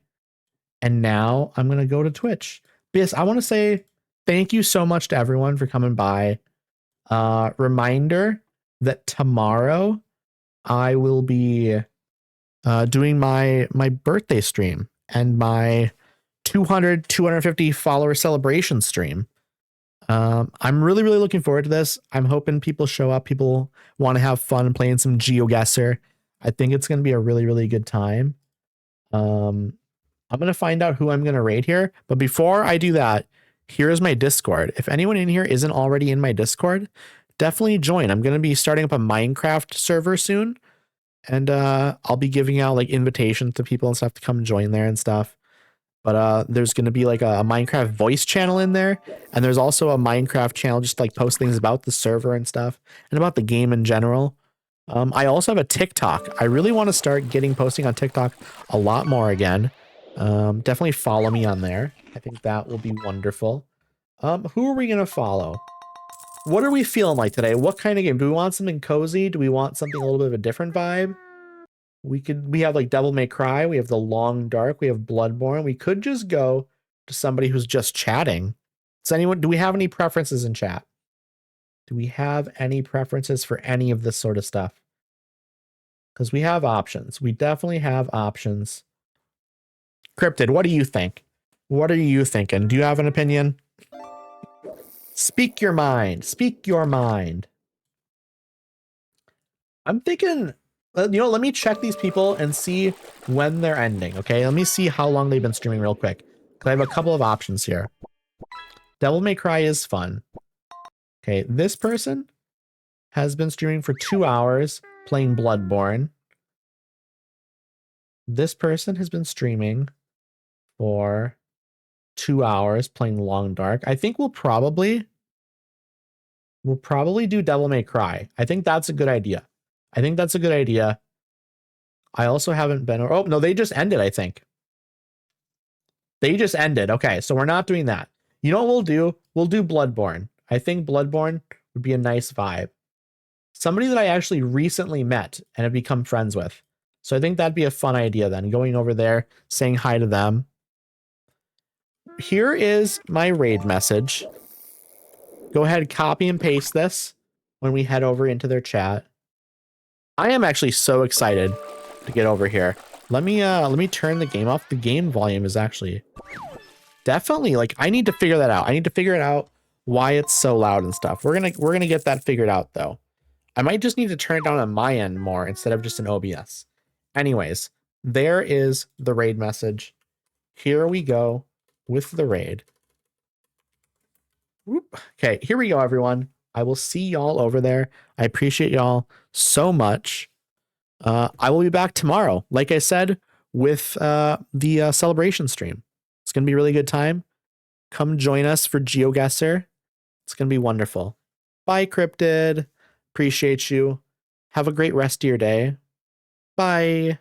And now I'm going to go to Twitch. Because I want to say thank you so much to everyone for coming by. Reminder that tomorrow I will be doing my birthday stream and my 250 follower celebration stream. I'm really, really looking forward to this. I'm hoping people show up. People want to have fun playing some GeoGuessr. I think it's going to be a really, really good time. I'm going to find out who I'm going to raid here. But before I do that, here's my Discord. If anyone in here isn't already in my Discord, definitely join. I'm going to be starting up a Minecraft server soon. And I'll be giving out like invitations to people and stuff to come join there and stuff. But there's going to be like a Minecraft voice channel in there. And there's also a Minecraft channel just like post things about the server and stuff. And about the game in general. I also have a TikTok. I really want to start posting on TikTok a lot more again. Definitely follow me on there. I think that will be wonderful. Who are we going to follow? What are we feeling like today? What kind of game? Do we want something cozy? Do we want something a little bit of a different vibe? We have like Devil May Cry. We have The Long Dark. We have Bloodborne. We could just go to somebody who's just chatting. Do we have any preferences in chat? Do we have any preferences for any of this sort of stuff? Because we have options. We definitely have options. Cryptid, what do you think? What are you thinking? Do you have an opinion? Speak your mind. Speak your mind. I'm thinking, you know, let me check these people and see when they're ending, okay? Let me see how long they've been streaming real quick. Because I have a couple of options here. Devil May Cry is fun. Okay, this person has been streaming for 2 hours playing Bloodborne. This person has been streaming for 2 hours playing Long Dark. I think we'll probably do Devil May Cry. I think that's a good idea. I also haven't been... Oh, no, they just ended, I think. They just ended. Okay, so we're not doing that. You know what we'll do? We'll do Bloodborne. I think Bloodborne would be a nice vibe. Somebody that I actually recently met and have become friends with. So I think that'd be a fun idea then. Going over there, saying hi to them. Here is my raid message. Go ahead, copy and paste this when we head over into their chat. I am actually so excited to get over here. Let me turn the game off. The game volume is actually definitely like I need to figure that out. I need to figure it out why it's so loud and stuff. We're gonna get that figured out though. I might just need to turn it down on my end more instead of just an OBS. Anyways, there is the raid message. Here we go with the raid. Whoop. Okay, here we go, everyone. I will see y'all over there. I appreciate y'all so much. I will be back tomorrow, like I said, with the celebration stream. It's going to be a really good time. Come join us for GeoGuessr. It's going to be wonderful. Bye, Cryptid. Appreciate you. Have a great rest of your day. Bye.